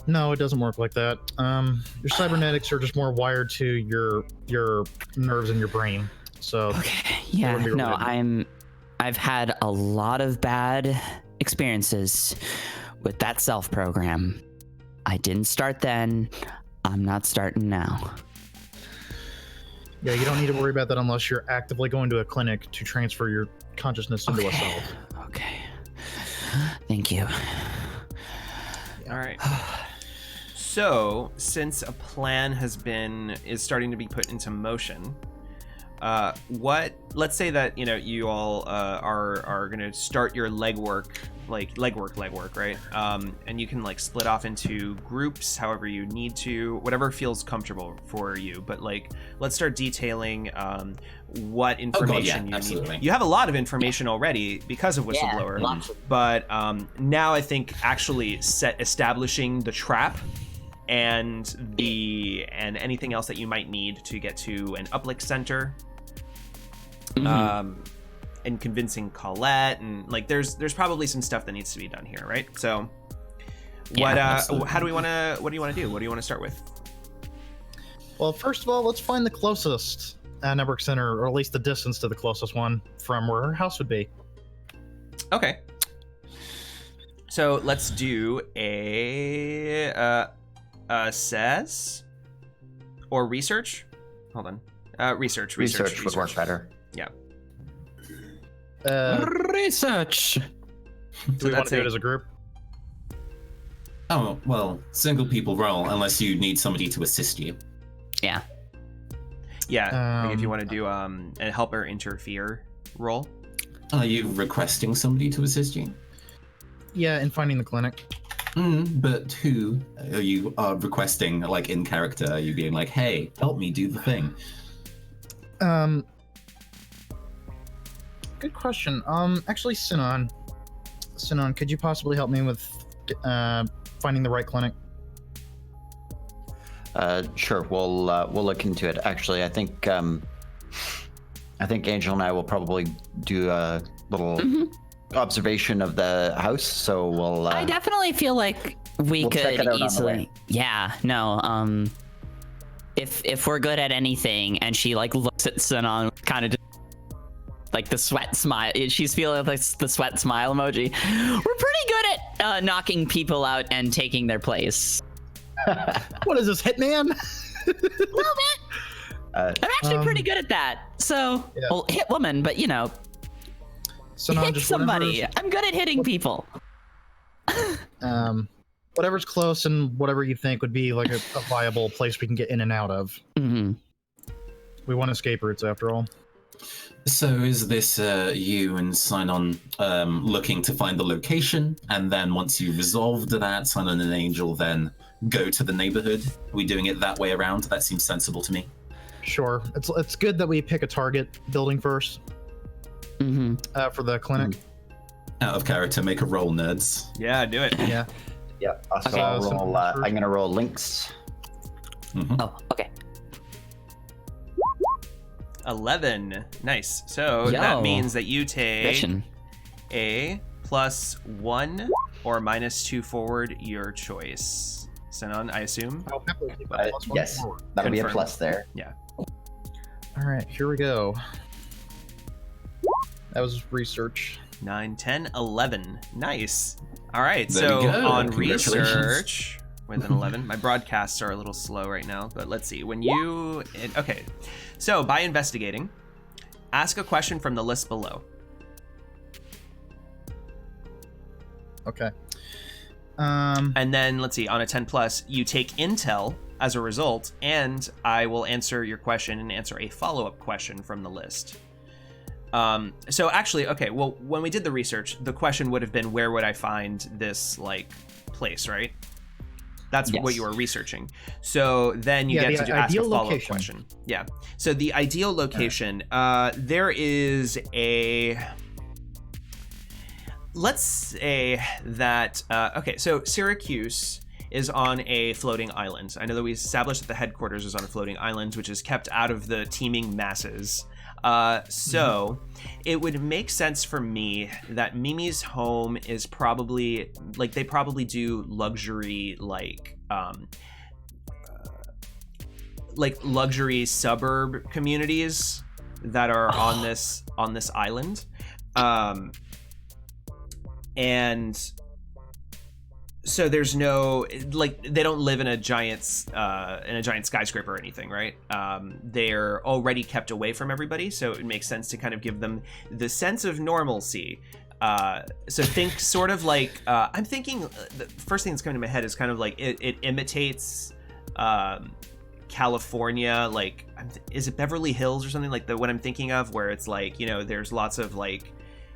No, it doesn't work like that. Your cybernetics are just more wired to your nerves in your brain. So okay, yeah, no, I've had a lot of bad experiences with that self program. I didn't start then. I'm not starting now. Yeah, you don't need to worry about that unless you're actively going to a clinic to transfer your consciousness into a self. Okay. Thank you. All right. So, since a plan is starting to be put into motion, let's say that you all are gonna start your legwork, right? And you can like split off into groups however you need to, whatever feels comfortable for you. But like, let's start detailing what information you absolutely. need. You have a lot of information already because of Whistleblower, but now I think actually establishing the trap and anything else that you might need to get to an uplink center. And convincing Colette, and like there's probably some stuff that needs to be done here, right? So what do you want to do? What do you want to start with? Well, first of all, let's find the closest network center, or at least the distance to the closest one from where her house would be. Okay, so let's do a says or research. Hold on. Research would work better. Yeah. Research. Do we want to do it as a group? Oh, well, single people roll unless you need somebody to assist you. Yeah. Yeah, like if you want to do a helper interfere roll. Are you requesting somebody to assist you? Yeah, in finding the clinic. But who are you requesting, like in character? Are you being like, hey, help me do the thing? Good question. Actually, Sinan, could you possibly help me with finding the right clinic? Sure. We'll look into it. Actually, I think Angel and I will probably do a little observation of the house. So we'll. I definitely feel like we'll could easily. Yeah. No. If we're good at anything, and she like looks at Sinan, kind of. Like the sweat smile. She's feeling like the sweat smile emoji. We're pretty good at knocking people out and taking their place. What is this, Hitman? A little bit. I'm actually pretty good at that. So, well, hit woman, but so hit somebody. I'm good at hitting people. Whatever's close and whatever you think would be like a viable place we can get in and out of. Mm-hmm. We want escape routes after all. So is this you and Sign-On looking to find the location, and then once you've resolved that, Sign-On and Angel then go to the neighborhood? Are we doing it that way around? That seems sensible to me. Sure. It's good that we pick a target building first for the clinic. Out of character, make a roll, nerds. Yeah, do it. Yeah. Yeah. So Okay. I'll roll. I'm gonna roll links. Oh, okay. 11. Nice. So Yo. that means that you take Mission. a +1 or -2 forward, your choice. Sinon, I assume. I'll happily take that +1 Yes, forward. that'll be a Confirm. plus there. Yeah. All right, here we go. That was research. 9, 10, 11. Nice. All right. There So you go. on Congratulations. research with an 11, my broadcasts are a little slow right now, but let's see. When you okay, so by investigating, ask a question from the list below. Okay. And then let's see, on a 10 plus, you take intel as a result, and I will answer your question and answer a follow-up question from the list. So actually, okay, well, when we did the research, the question would have been, where would I find this, like, place, right? That's Yes. what you were researching. So then you Yeah, get the to ask a ideal follow-up location. question. Yeah. So the ideal location, there is a... Let's say that, okay, so Syracuse is on a floating island. I know that we established that the headquarters is on a floating island, which is kept out of the teeming masses. So it would make sense for me that Mimi's home is probably, like, they probably do luxury, like luxury suburb communities that are on this island. And so there's no, like, they don't live in a giant skyscraper or anything, right? They're already kept away from everybody, so it makes sense to kind of give them the sense of normalcy. So think sort of like, I'm thinking the first thing that's coming to my head is kind of like it imitates California, like, is it Beverly Hills or something like what I'm thinking of, where it's like, you know, there's lots of like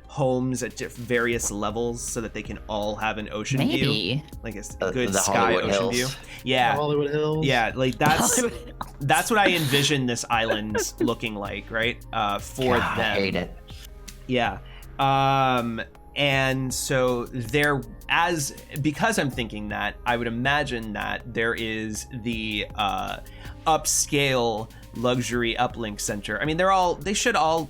homes at various levels so that they can all have an ocean view, Maybe. like a good the sky Hollywood ocean Hills. view. Yeah, Hollywood Hills. yeah, like that's what I envision this island looking like, right? For God, them. I hate it. Yeah. And so because I'm thinking that, I would imagine that there is the upscale luxury uplink center. I mean, they should all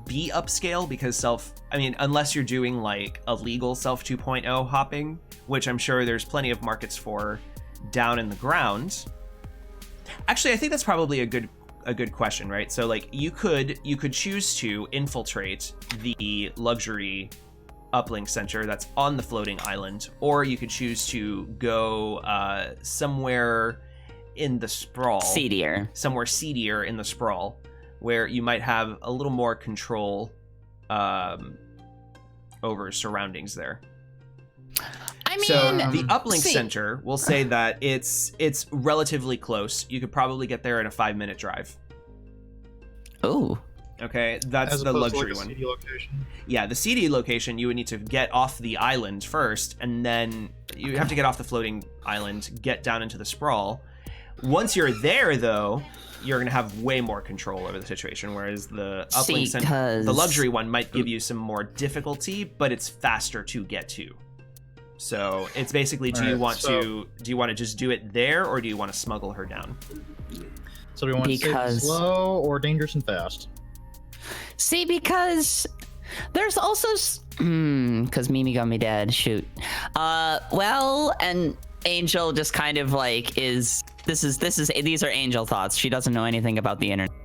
be upscale because unless you're doing like illegal Self 2.0 hopping, which I'm sure there's plenty of markets for down in the ground. Actually, I think that's probably a good question, right? So like you could choose to infiltrate the luxury uplink center that's on the floating island, or you could choose to go somewhere in the Sprawl, somewhere seedier in the Sprawl, where you might have a little more control over surroundings there. I mean, So the uplink see. center will say that it's relatively close. You could probably get there in a 5-minute drive. Oh, Okay, that's As the opposed to, luxury like, a one. CD location. Yeah, the CD location, you would need to get off the island first, and then you have to get off the floating island, get down into the Sprawl. Once you're there, though, you're going to have way more control over the situation, whereas the uplink center, the luxury one, might give you some more difficulty, but it's faster to get to. So it's basically, do you want to just do it there, or do you want to smuggle her down? So do we want Because- safe and slow or dangerous and fast? see, because there's also because Mimi got me dead. Shoot. Well, and Angel just kind of like these are Angel thoughts. She doesn't know anything about the internet.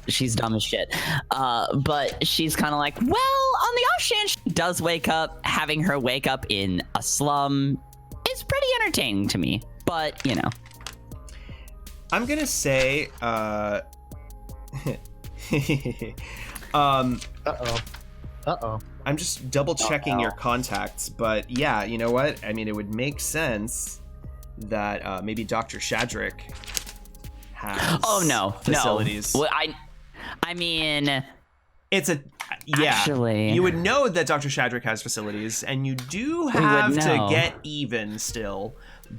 She's dumb as shit. But she's kind of like, well, on the off chance she does wake up, having her wake up in a slum is pretty entertaining to me. But, you know. I'm going to say, Uh-oh. I'm just double checking your contacts, but yeah, you know what? I mean, it would make sense that maybe Dr. Shadrick has Oh no, facilities. no. Well, I mean, It's a yeah. Actually, you would know that Dr. Shadrack has facilities, and you do have to know. get even still,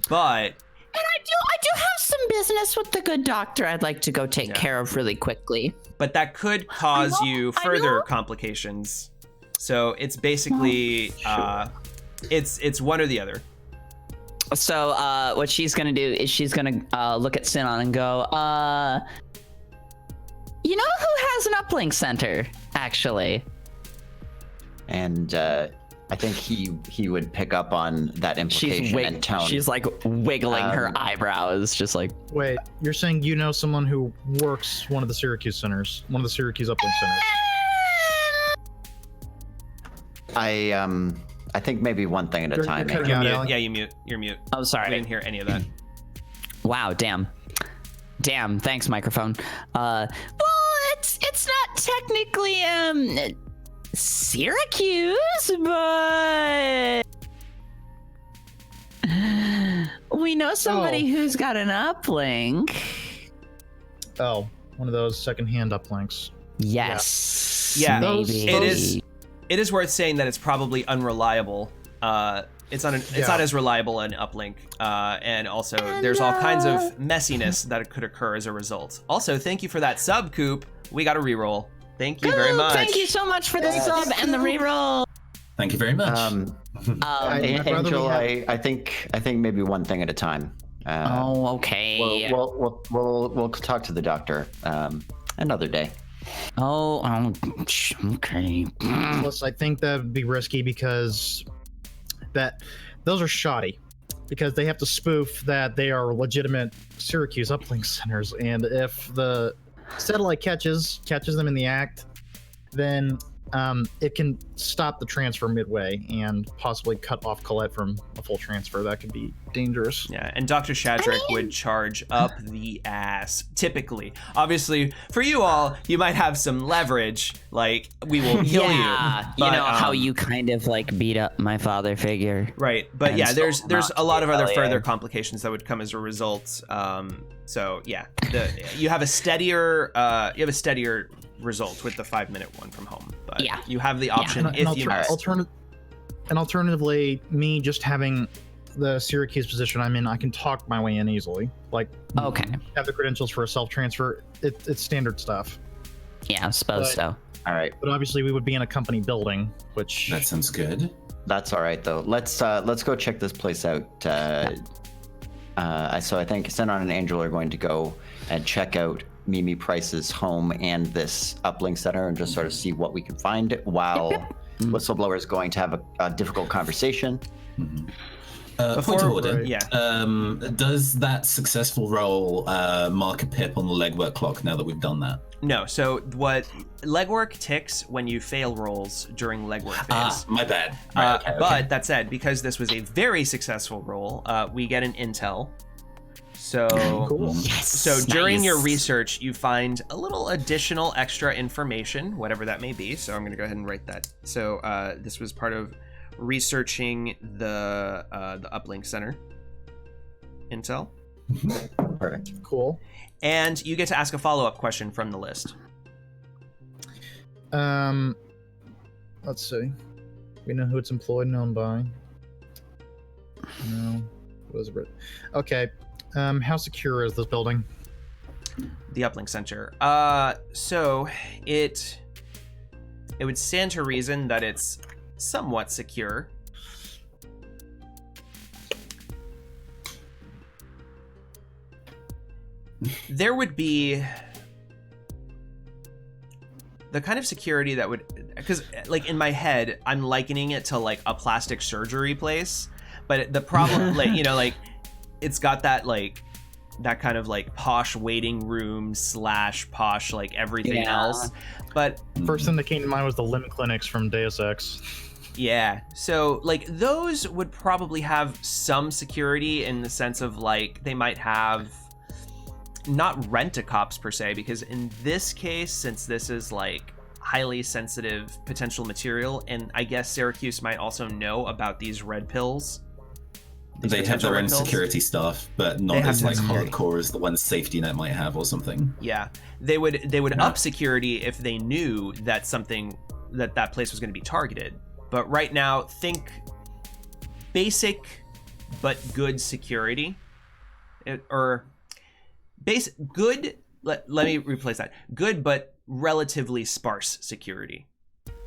but. And I do have some business with the good doctor I'd like to go take care of really quickly. But that could cause you I further know. complications. So it's basically it's one or the other. So what she's gonna do is she's gonna look at Sinon and go, you know who has an uplink center, actually? And I think he would pick up on that implication and tone. She's like wiggling her eyebrows, just like. Wait, you're saying you know someone who works one of the Syracuse centers, one of the Syracuse uplink centers? I think maybe one thing at a You're time. cutting maybe. out, Mute. Alec. Yeah, you mute. You're mute. Oh, I sorry. didn't hear any of that. Wow, damn. Thanks, microphone. Well, it's not technically Syracuse, but we know somebody who's got an uplink. Oh, one of those secondhand uplinks. Yes. Yeah, maybe. It is worth saying that it's probably unreliable. It's not as reliable an uplink, and also there's all kinds of messiness that could occur as a result. Also, thank you for that sub, Coop. We got a reroll. Thank you very much. Thank you so much for the sub and the reroll. Thank you very much. I'd rather Angel, we I think maybe one thing at a time. Okay. We'll talk to the doctor another day. Okay. Plus, I think that would be risky because those are shoddy. Because they have to spoof that they are legitimate Syracuse uplink centers, and if the satellite catches them in the act, then it can stop the transfer midway and possibly cut off Colette from a full transfer. That could be dangerous. Yeah, and Dr. Shadrack would charge up the ass, typically. Obviously, for you all, you might have some leverage, like, we will kill you. Yeah, But, you know how you kind of like beat up my father figure. Right, but And yeah, so there's not a lot of other rebellion. further complications that would come as a result. So yeah, you have a steadier result with the 5-minute one from home. But Yeah. you have the option if you must. Alternatively, me just having the Syracuse position I'm in, I can talk my way in easily. Like, Okay. have the credentials for a self-transfer. It's standard stuff. Yeah, I suppose But- so. All right, But obviously, we would be in a company building, which That sounds good. that's all right though. Let's go check this place out. So I think Senon and Angel are going to go and check out Mimi Price's home and this uplink center and just sort of see what we can find while Whistleblower is going to have a difficult conversation. Point of order. Yeah. Does that successful roll mark a pip on the legwork clock now that we've done that? No, so what legwork ticks when you fail rolls during legwork phase. My bad. Right, okay, But that said, because this was a very successful roll, we get an intel. So, cool. so Yes, during your nice. research, you find a little additional extra information, whatever that may be. So I'm going to go ahead and write that. So this was part of researching the uplink center intel. Perfect. Cool. And you get to ask a follow-up question from the list. Let's see. We know who it's employed and owned by. No. Elizabeth. Okay. How secure is this building? The uplink center. So it would stand to reason that it's somewhat secure. There would be the kind of security that would, because like in my head, I'm likening it to like a plastic surgery place, but the problem, like, you know, like it's got that like that kind of like posh waiting room / posh like everything else. But First thing that came to mind was the limb clinics from Deus Ex. yeah, so like those would probably have some security in the sense of like they might have not rent-a-cops per se, because in this case, since this is like highly sensitive potential material, and I guess Syracuse might also know about these red pills, They have potential their own red pills. security staff, but not have as like security. hardcore as the ones Safety Net might have or something. Yeah, they would up security if they knew that that place was going to be targeted. But right now, think basic but good security, or good. Let me replace that. Good but relatively sparse security.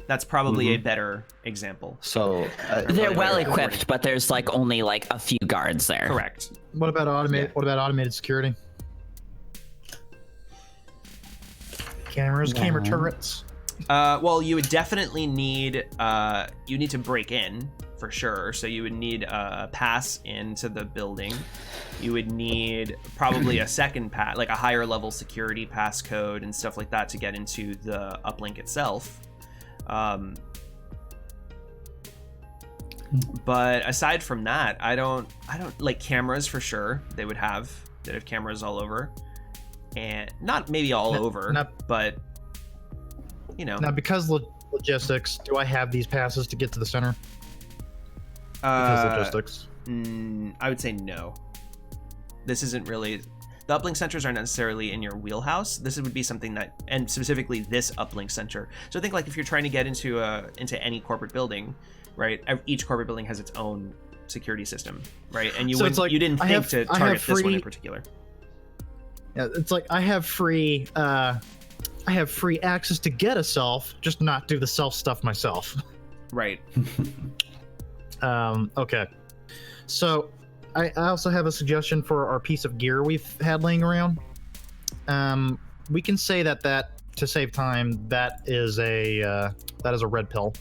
That's probably a better example. So They're well equipped, but there's like only like a few guards there. Correct. What about automated? What about automated security? Cameras, camera turrets. Well, you would definitely need you need to break in for sure. So you would need a pass into the building. You would need probably a second pass, like a higher level security pass code and stuff like that to get into the uplink itself. But aside from that, I don't like cameras for sure. They'd have cameras all over, and not maybe all over, but you know. Now, because logistics, do I have these passes to get to the center? Because logistics. I would say no. This isn't really. The uplink centers aren't necessarily in your wheelhouse. This would be something that, and specifically this uplink center. So I think like if you're trying to get into any corporate building, right? Each corporate building has its own security system, right? And you you didn't think to target this one in particular. Yeah, it's like I have free access to get a self, just not do the self stuff myself. Right. Okay. So I also have a suggestion for our piece of gear we've had laying around. We can say that to save time, that is a red pill.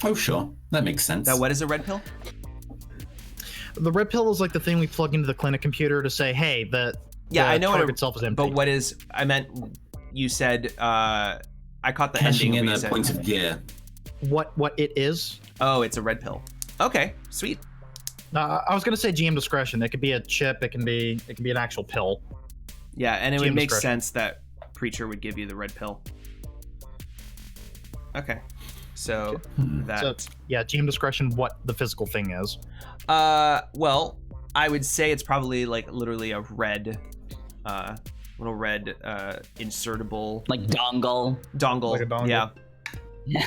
Oh, sure. That makes sense. Now, what is a red pill? The red pill is like the thing we plug into the clinic computer to say, hey, I know target itself is empty. But what is? I meant you said. I caught the Cashing ending. in a point of gear. What it is? Oh, it's a red pill. Okay, sweet. I was gonna say GM discretion. It could be a chip. It can be an actual pill. Yeah, and it GM would make discretion. sense that Preacher would give you the red pill. Okay, so that. So yeah, GM discretion. What the physical thing is? Well, I would say it's probably like literally a red, little red, insertable Like dongle. dongle. Like a dongle. Yeah.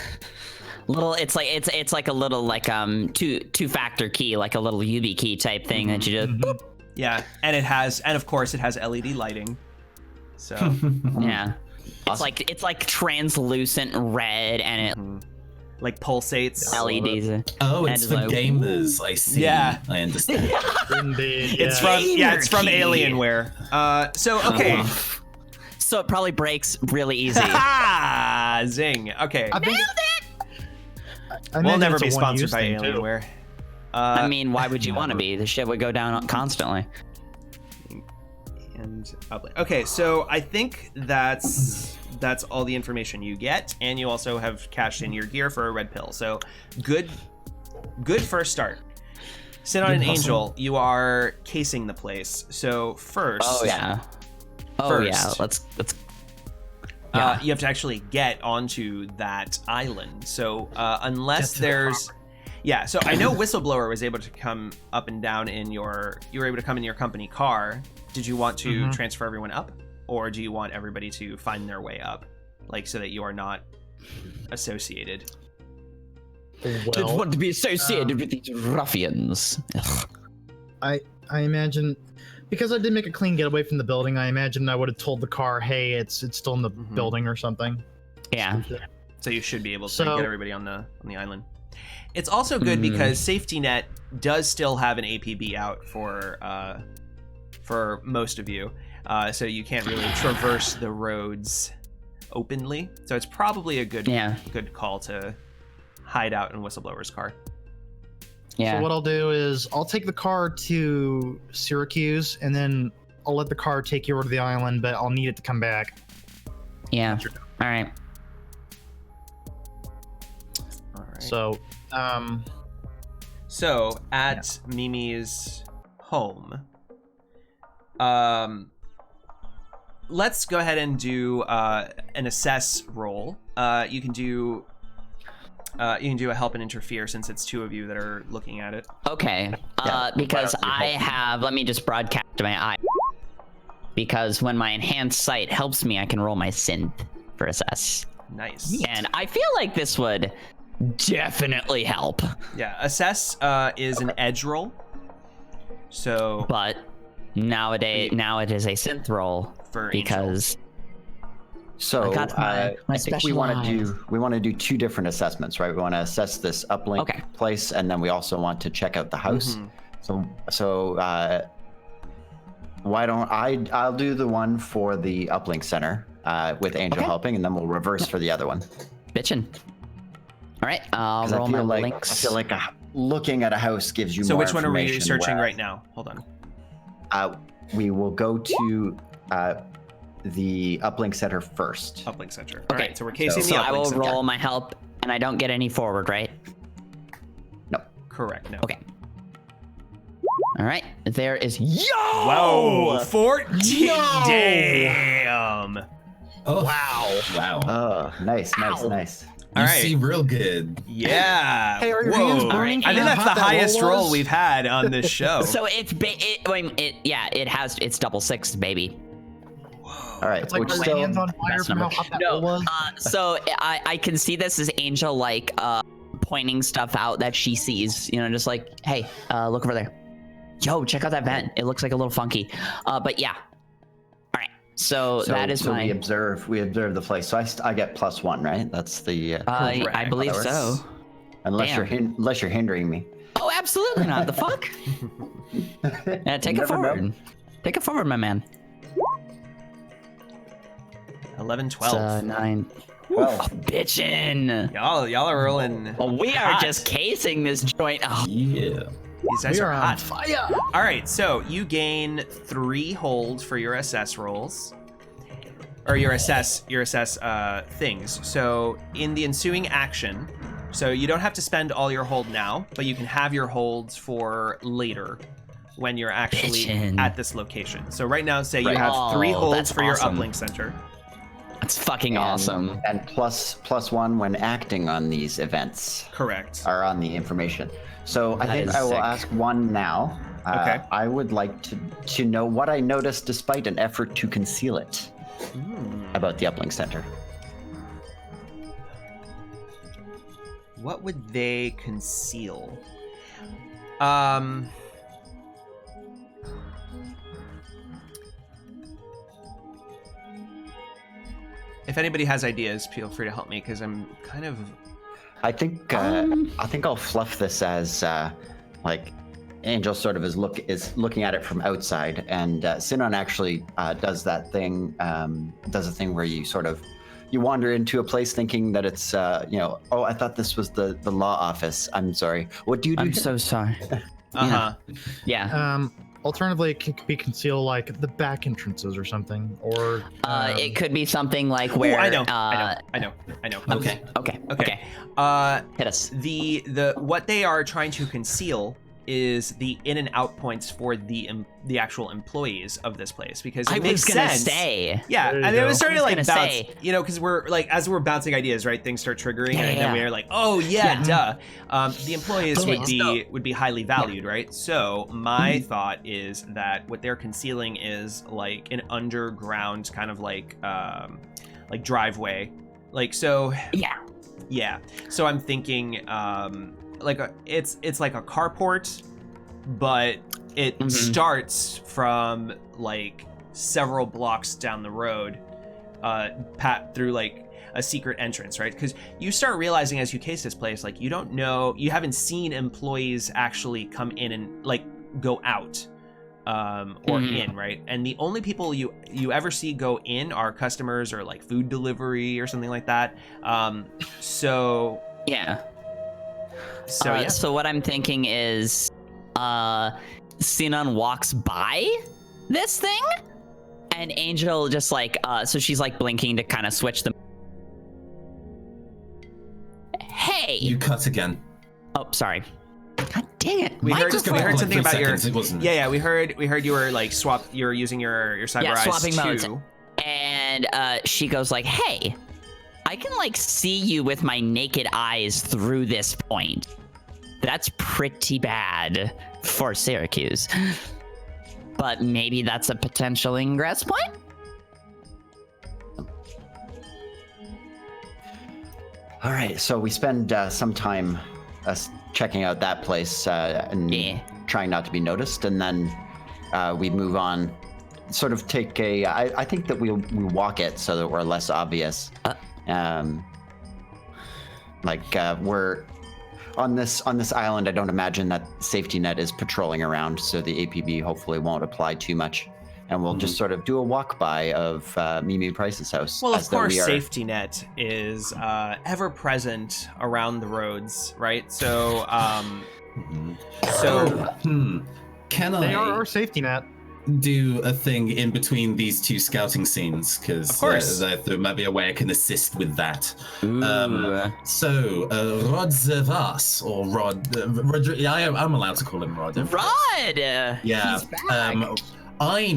Little, it's like a little like two-factor key, like a little UV key type thing that you just boop. Yeah, and of course it has LED lighting. So Yeah. It's like translucent red and it like pulsates. LEDs. Oh, And it's it's for like, gamers. I see. Yeah. I understand. Indeed. It's yeah. from key. Alienware. So okay. So it probably breaks really easy. Ah, zing. Okay. I think I We'll imagine never it's a be sponsored one-use by thing, too. Alienware. I mean, why would you want to be? The shit would go down constantly. And okay, so I think that's all the information you get, and you also have cashed in your gear for a red pill. So good first start. Synon and Angel, you are casing the place. So first, Oh yeah. Let's. you have to actually get onto that island. So unless Get to the there's, yeah. So I know Whistleblower was able to come up and down you were able to come in your company car. Did you want to transfer everyone up, or do you want everybody to find their way up, like so that you are not associated? Well, want to be associated with these ruffians. I imagine, because I did make a clean getaway from the building, I imagine I would have told the car, hey, it's still in the building or something. Yeah. So you should be able to So- get everybody on the island. It's also good because Safety Net does still have an APB out for most of you, so you can't really traverse the roads openly. So it's probably a good call to hide out in Whistleblower's car. Yeah. So what I'll do is I'll take the car to Syracuse, and then I'll let the car take you over to the island, but I'll need it to come back. Yeah. All right. All right. So, So at Mimi's home, let's go ahead and do an assess roll. You can do You can do a help and interfere since it's 2 of you that are looking at it. Okay. Because I have. Let me just broadcast my eye. Because when my enhanced sight helps me, I can roll my synth for assess. Nice. And I feel like this would definitely help. Yeah, assess is an edge roll. So, But now it is a synth roll For because So I got my I think we want to do 2 different assessments, right? We want to assess this uplink place, and then we also want to check out the house. So why don't I'll do the one for the uplink center with Angel helping, and then we'll reverse for the other one. bitchin'. All right, I'll roll my links. I feel like looking at a house gives you more so which one are we information, searching whereas, right now? Hold on. We will go to the uplink center first. Uplink center. Okay, All right, so we're casing the so uplink I will center. roll my help, and I don't get any forward, right? No. Correct. No. Okay. All right, there is Whoa! 14. Damn. Oh, Wow. wow. Oh, nice. You All right. see real good. Yeah. Hey, are your Whoa. hands burning? I think How that's hot the that roll highest roll was? we've had on this show. So it's it's double 6, baby. All right. It's like which my still, hands on fire best from how number. hot that No, roll was. So I can see this as Angel like pointing stuff out that she sees, just like, hey, look over there. Yo, check out that vent. It looks like a little funky. But yeah. All right. So that is my. we observe the place. So I get +1, right? That's the. I believe so. Unless you're hindering me. Oh, absolutely not. The fuck? Yeah, take it Never forward. know. Take it forward, my man. 11, 12. 9. Well, Bitchin'. Y'all are rolling. We are hot. just casing this joint. Oh, Yeah. These guys We are are on hot. fire. All right, so you gain 3 holds for your assess rolls, or your assess things. So in the ensuing action, so you don't have to spend all your hold now, but you can have your holds for later when you're actually Bitchin'. at this location. So right now, say you Right. have 3 Oh, holds that's for your awesome. uplink center. that's fucking awesome. And +1 when acting on these events Correct. or on the information. So I That think is I will sick. ask one now. Okay. I would like to know what I noticed despite an effort to conceal it about the uplink center. What would they conceal? If anybody has ideas, feel free to help me because I'm kind of. I think I'll fluff this as like Angel sort of is looking at it from outside, and Sinon actually does a thing where you sort of wander into a place thinking that it's oh, I thought this was the law office. I'm sorry. What do you do? I'm here? so sorry. Yeah. Alternatively, it could be concealed like the back entrances or something, or It could be something like Ooh, where. I know. Okay. Okay. Hit us. The what they are trying to conceal is the in and out points for the actual employees of this place because it I makes was gonna sense. say. Yeah, There you and it go. was starting to like I was bounce, gonna say. because we're like as we're bouncing ideas, right? Things start triggering, Yeah, and then yeah. we're like, oh yeah, duh. The employees Okay, would be highly valued, right? So my thought is that what they're concealing is like an underground kind of like driveway, like so. Yeah. Yeah. So I'm thinking it's like a carport, but it starts from like several blocks down the road, through like a secret entrance, right? Because you start realizing as you case this place, like you haven't seen employees actually come in and like go out or in, right? And the only people you ever see go in are customers or like food delivery or something like that. So Yeah. yeah. So what I'm thinking is, Sinon walks by this thing, and Angel just like, so she's like blinking to kind of switch them. Hey. You cut again. Oh, sorry. God dang it. We heard Just go back like something 3 about your. seconds, it wasn't- Yeah, we heard you were like you were using your cyber eyes swapping modes. too. And she goes like, hey, I can like see you with my naked eyes through this point. That's pretty bad for Syracuse. But maybe that's a potential ingress point? All right, so we spend some time checking out that place and trying not to be noticed, and then we move on. Sort of take a. I think that we walk it so that we're less obvious. We're on this island. I don't imagine that safety net is patrolling around, so the APB hopefully won't apply too much. And we'll just sort of do a walk by of Mimi Price's house. Well, of course, safety net is ever present around the roads, right? So, Can They are I our safety net. do a thing in between these two scouting scenes? Because Of course. there might be a way I can assist with that. Ooh. Rod Zervas, or Rod, I'm allowed to call him Rod. Rod! Yeah. He's back. I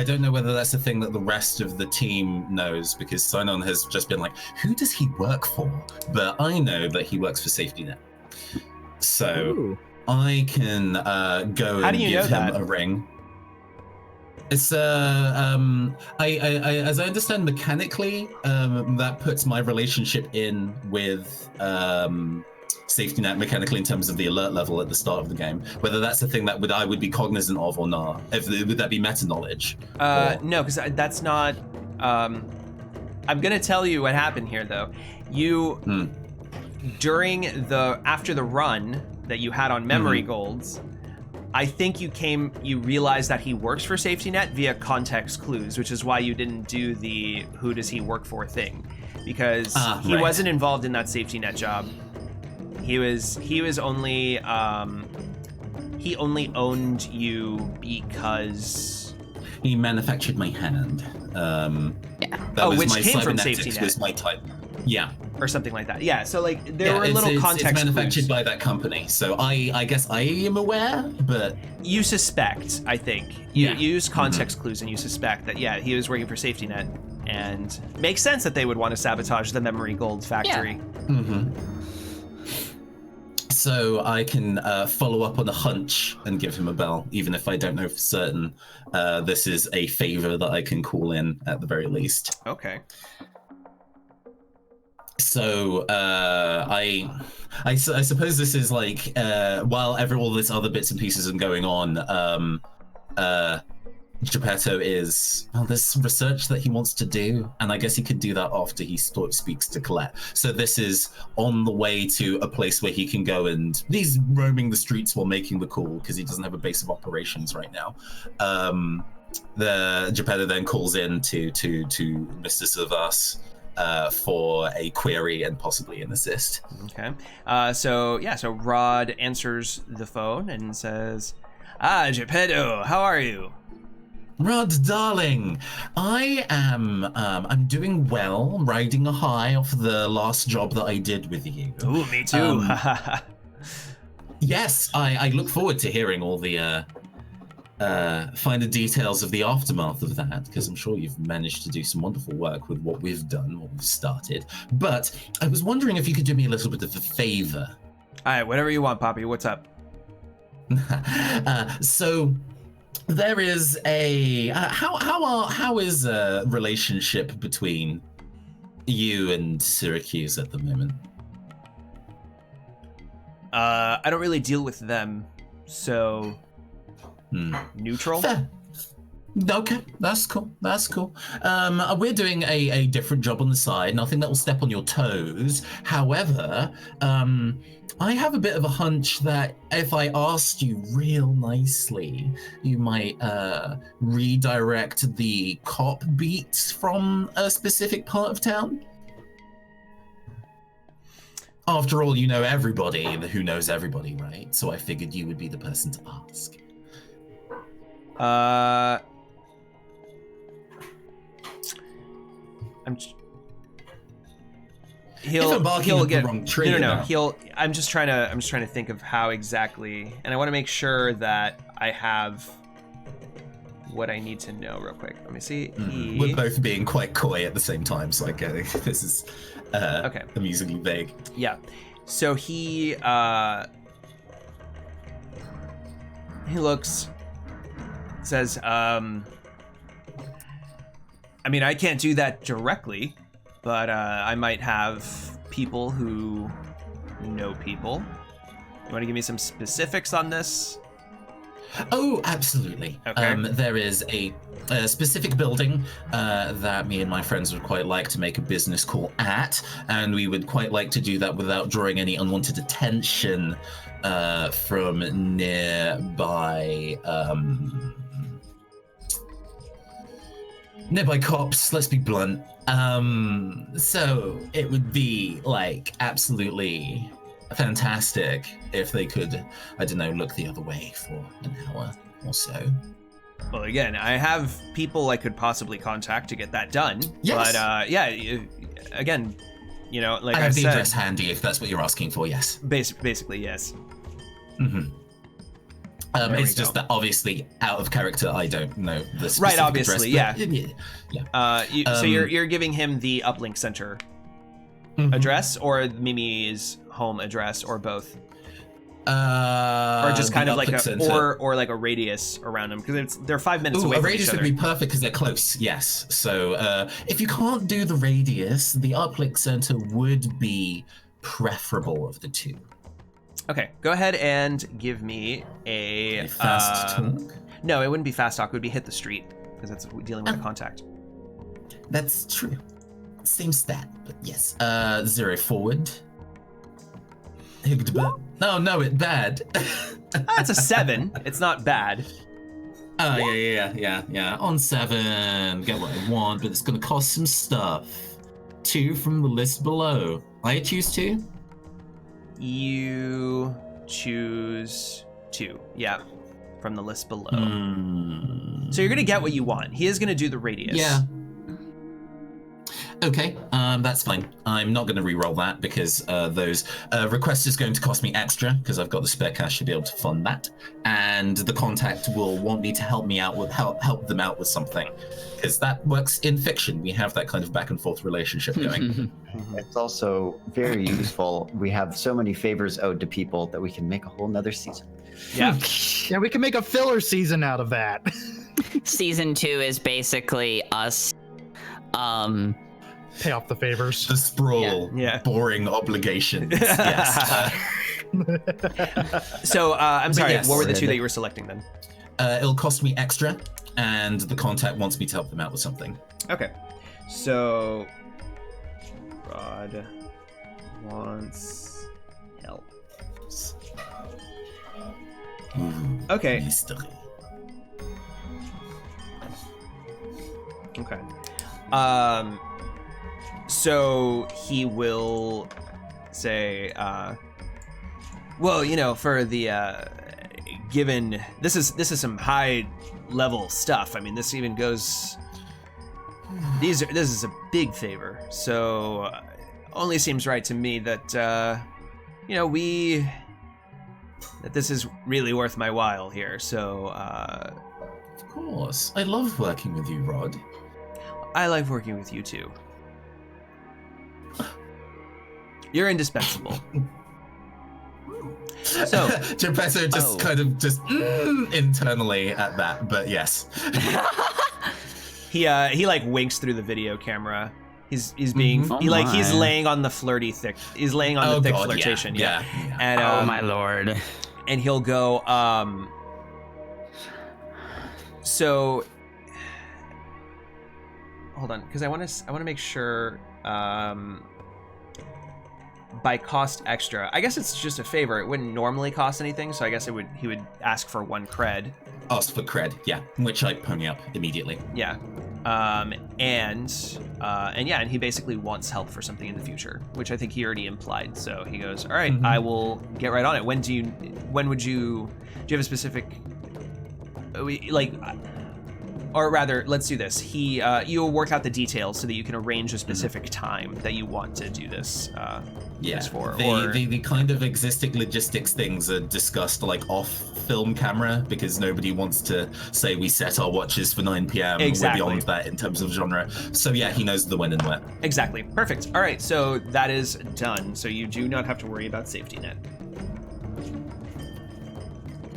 don't know whether that's a thing that the rest of the team knows, because Sinon has just been like, who does he work for? But I know that he works for Safety Net. So Ooh. I can go How and do you give know him that? a ring. It's I as I understand mechanically, that puts my relationship in with Safety Net mechanically in terms of the alert level at the start of the game. Whether that's a thing that I would be cognizant of or not. Would that be meta knowledge? No, because that's not. I'm gonna tell you what happened here, though. You after the run that you had on memory golds, I think you realized that he works for Safety Net via context clues, which is why you didn't do the who does he work for thing, because he right. wasn't involved in that Safety Net job. He was only he only owned you because he manufactured my hand. which came from Safety Net. Was my type. Yeah. Or something like that. Yeah, so like there were little context It's manufactured clues. by that company, so I guess I am aware, but You suspect, I think. You use context clues and you suspect that, yeah, he was working for Safety Net, and makes sense that they would want to sabotage the memory gold factory. So I can follow up on a hunch and give him a bell, even if I don't know for certain. This is a favor that I can call in at the very least. Okay. So I suppose this is like while all this other bits and pieces are going on, Geppetto there's research that he wants to do, and I guess he could do that after he speaks to Colette. So this is on the way to a place where he can go, and he's roaming the streets while making the call because he doesn't have a base of operations right now. The Geppetto then calls in to Mr. Silvas for a query and possibly an assist. Okay. So Rod answers the phone and says, Geppetto, how are you? Rod, darling, I am. I'm doing well, riding a high off the last job that I did with you. Ooh, me too. Yes, I look forward to hearing all the finer details of the aftermath of that, because I'm sure you've managed to do some wonderful work with what we've done, what we've started. But I was wondering if you could do me a little bit of a favor. All right, whatever you want, Poppy. What's up? So there is a how is a relationship between you and Syracuse at the moment? I don't really deal with them, so neutral. Fair. Okay, that's cool. We're doing a different job on the side, nothing that will step on your toes. However, I have a bit of a hunch that if I asked you real nicely, you might redirect the cop beats from a specific part of town. After all, you know everybody who knows everybody, right? So I figured you would be the person to ask. He'll get wrong tree. No. I'm just trying to think of how exactly, and I want to make sure that I have what I need to know real quick. Let me see. We're both being quite coy at the same time, so I get it. This is Okay. amusingly vague. Yeah. So he looks, says, I mean, I can't do that directly, but I might have people who know people. You want to give me some specifics on this? Oh, absolutely. Okay. There is a specific building that me and my friends would quite like to make a business call at, and we would quite like to do that without drawing any unwanted attention from nearby cops. Let's be blunt. So it would be like absolutely fantastic if they could, I don't know, look the other way for an hour or so. Well, again, I have people I could possibly contact to get that done. Yes. But again, you know, like I have the said, address handy if that's what you're asking for. Yes. basically, yes. Mm-hmm. There it's we just go. that obviously out of character, I don't know the specific Right, obviously, address, yeah. yeah. So you're giving him the uplink center address, or Mimi's home address, or both, or just kind of like or like a radius around them, because they're 5 minutes away a from radius each other. would be perfect because they're close. Yes. So if you can't do the radius, the uplink center would be preferable of the two. Okay, go ahead and give me a Fast talk. No, it wouldn't be fast talk. It would be hit the street, because that's dealing with a contact. That's true. Same stat, but yes. 0 forward. No, it's bad. That's a 7. It's not bad. Oh, yeah. On 7, get what I want, but it's gonna cost some stuff. 2 from the list below. I choose 2? You choose 2. Yeah, from the list below. So you're gonna get what you want. He is gonna do the radius. Yeah. Okay, that's fine. I'm not going to re-roll that because those requests is going to cost me extra because I've got the spare cash to be able to fund that, and the contact will want me to help them out with something, because that works in fiction. We have that kind of back and forth relationship going. It's also very useful. We have so many favors owed to people that we can make a whole nother season. Yeah. Yeah, we can make a filler season out of that. Season 2 is basically us. Pay off the favors. The Sprawl, Yeah. boring obligations. Yes. So I'm sorry. yes. What were the 2 that you were selecting then? It'll cost me extra, and the contact wants me to help them out with something. Okay. So Rod wants help. Okay. Mystery. Okay. So he will say, well, you know, for the given this is some high level stuff. I mean, this even goes. This is a big favor. So only seems right to me that you know, that this is really worth my while here. So Of course. I love working with you, Rod. I like working with you too. You're indispensable. So Geppetto just kind of just internally at that, but yes. he like winks through the video camera. He's being he's laying on the he's laying on the thick flirtation. Yeah. And Oh my lord. and he'll go so hold on, because I want to make sure by cost extra. I guess it's just a favor. It wouldn't normally cost anything, so I guess he would ask for 1 cred. Ask for cred, yeah, which I pony up immediately. Yeah. And he basically wants help for something in the future, which I think he already implied. So he goes, all right, I will get right on it. Do you have a specific, like, or rather, let's do this. You'll work out the details so that you can arrange a specific time that you want to do this. This for. The kind of existing logistics things are discussed like off film camera because nobody wants to say we set our watches for 9 p.m. Exactly. We're beyond that in terms of genre. So yeah, he knows the when and where. Exactly. Perfect. All right, so that is done. So you do not have to worry about safety net.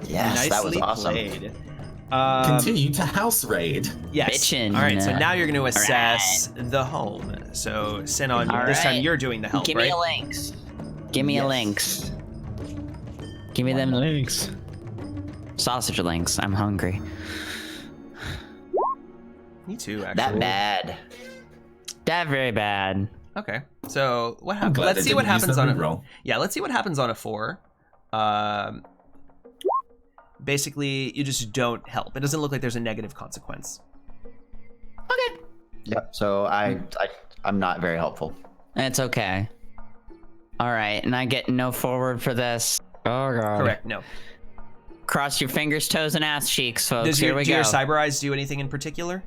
Yes, that was Nicely awesome. played. Continue to house raid. Yes. Bitchin'. All right, so now you're going to assess the home. So, Sinon, All this time right. you're doing the help, Give right? me a links. Give me a links. Give me them links. Sausage links. I'm hungry. Me too, actually. That bad. That very bad. Okay. So, what I'm happens? glad Let's they see what didn't use happens that on a reroll. Yeah, let's see what happens on a 4. Basically, you just don't help. It doesn't look like there's a negative consequence. Okay. Yep. So I'm not very helpful. It's okay. All right, and I get no forward for this. Oh god. Correct. No. Cross your fingers, toes, and ass cheeks, folks. Do Here we your go. cyber eyes do anything in particular?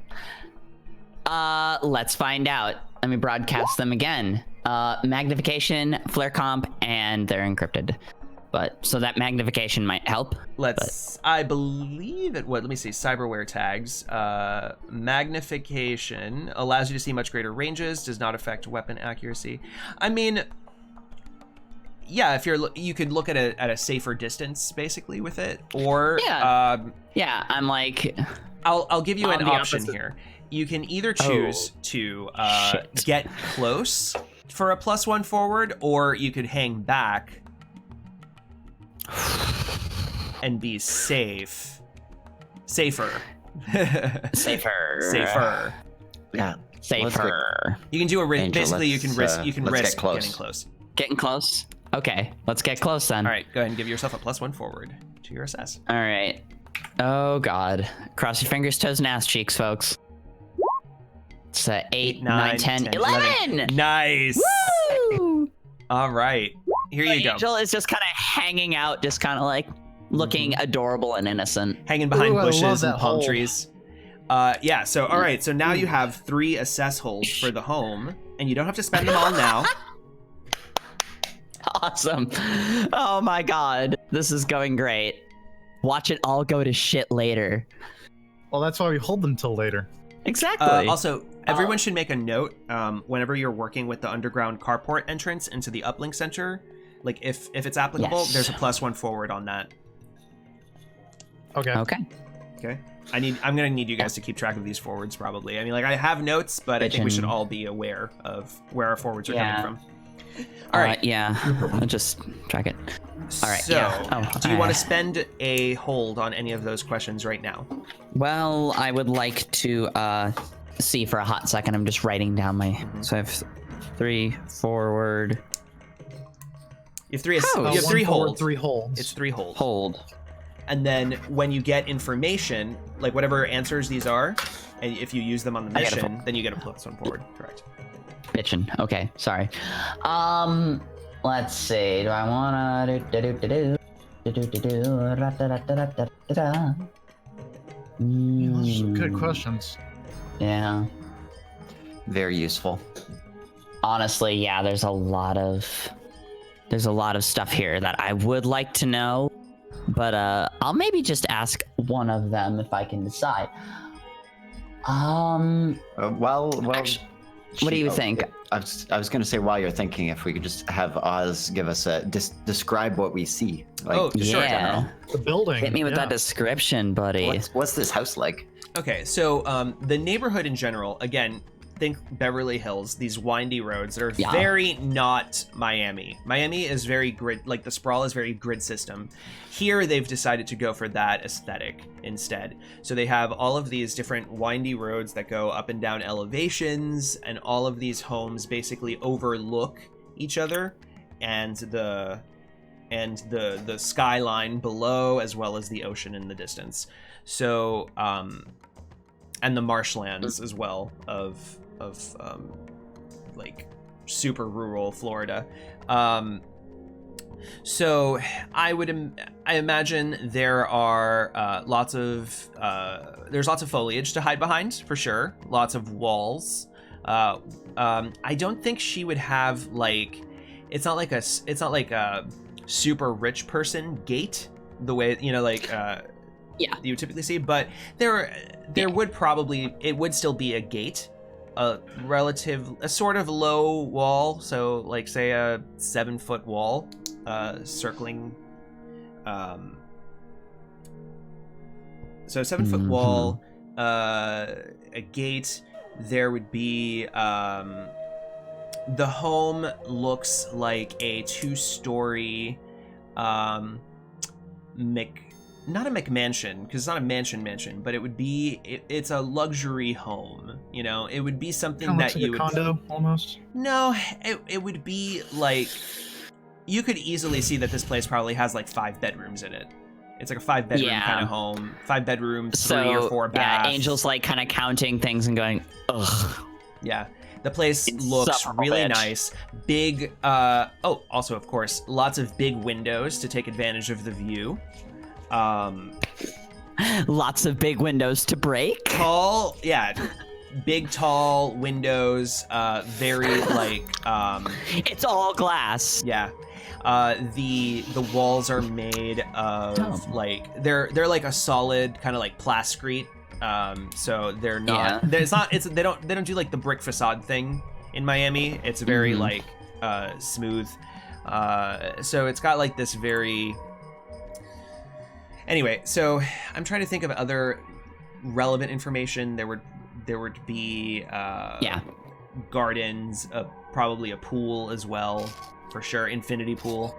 Let's find out. Let me broadcast them again. Magnification, flare comp, and they're encrypted. But so that magnification might help. I believe it would. Let me see. Cyberware tags. Magnification allows you to see much greater ranges. Does not affect weapon accuracy. I mean, yeah. If you could look at a safer distance, basically, with it. Or Yeah. Yeah, I'm like. I'll give you On an the option opposite. here. You can either choose to Shit. get close for a +1 forward, or you could hang back and be safer. Safer. Safer. Yeah. Safer. You can do a risk. Angel, Basically, you can let's, risk. You can let's risk get close. getting close. Getting close? Okay, let's get close then. All right, go ahead and give yourself a +1 forward to your assess. All right. Oh god. Cross your fingers, toes, and ass cheeks, folks. It's 8, 9, 10, 11. Nice. Woo! All right, here you go. Angel is just kind of hanging out, just kind of like looking adorable and innocent. Hanging behind Ooh, I love bushes and that palm hole. trees. Yeah. So all right. So now you have 3 assess holds for the home, and you don't have to spend them all now. Awesome. Oh my god. This is going great. Watch it all go to shit later. Well, that's why we hold them till later. Exactly. Also, everyone should make a note whenever you're working with the underground carport entrance into the uplink center. Like if it's applicable, Yes. there's a +1 forward on that. Okay. Okay. Okay. I'm gonna need you guys to keep track of these forwards probably. I mean, like I have notes, but I think we should Bitchin'. all be aware of where our forwards are Yeah. coming from. All right. Yeah. I'll just track it. All right. So, yeah. Oh, do you want I- to spend a hold on any of those questions right now? Well, I would like to see for a hot second. I'm just writing down my. So I have 3 forward. You have 3. Oh, You have One 3 forward, holds. 3 holds. It's 3 holds. Hold. And then when you get information, like whatever answers these are, and if you use them on the I get a mission, then you get a +1 forward. Correct. Bitchin'. Okay. Sorry. Let's see. Do I wanna Those are good questions. Yeah. Very useful. Honestly, yeah, there's a lot of stuff here that I would like to know, but I'll maybe just ask one of them if I can decide. Well. Actually, what do you think? I was going to say, while you're thinking, if we could just have Oz give us a describe what we see. Like, Oh, sure. Yeah. The building. Hit me with yeah. that description, buddy. what's this house like? Okay, so the neighborhood in general, again, think Beverly Hills, these windy roads that are Yeah. very not Miami. Miami is very grid, like the Sprawl is very grid system. Here, they've decided to go for that aesthetic instead. So they have all of these different windy roads that go up and down elevations, and all of these homes basically overlook each other and the skyline below, as well as the ocean in the distance. So and the marshlands as well of like super rural Florida. So I imagine there are there's lots of foliage to hide behind for sure. Lots of walls. I don't think she would have like, it's not like a super rich person gate the way, you know, like you typically see, but there would probably, it would still be a gate, a sort of low wall. So like say a 7-foot wall, circling, so 7-foot wall, a gate. There would be, the home looks like a 2-story, not a McMansion, because it's not a mansion, but it would be, it's a luxury home, you know? It would be something Kinda that looks you like a condo, almost. No, it would be like, you could easily see that this place probably has like 5 bedrooms in it. It's like a 5-bedroom kind of home. 5 bedrooms, 3 or 4 baths. Yeah, Angel's like kind of counting things and going, ugh. Yeah. The place looks really nice. Big, also, of course, lots of big windows to take advantage of the view. Lots of big windows to break. Tall, big, tall windows, very, like, It's all glass. Yeah. The walls are made of, like, they're like a solid kind of like plascrete. So they're not, they don't do like the brick facade thing in Miami. It's very like smooth. So it's got like this very, anyway, so I'm trying to think of other relevant information. There would be gardens, probably a pool as well, for sure, infinity pool.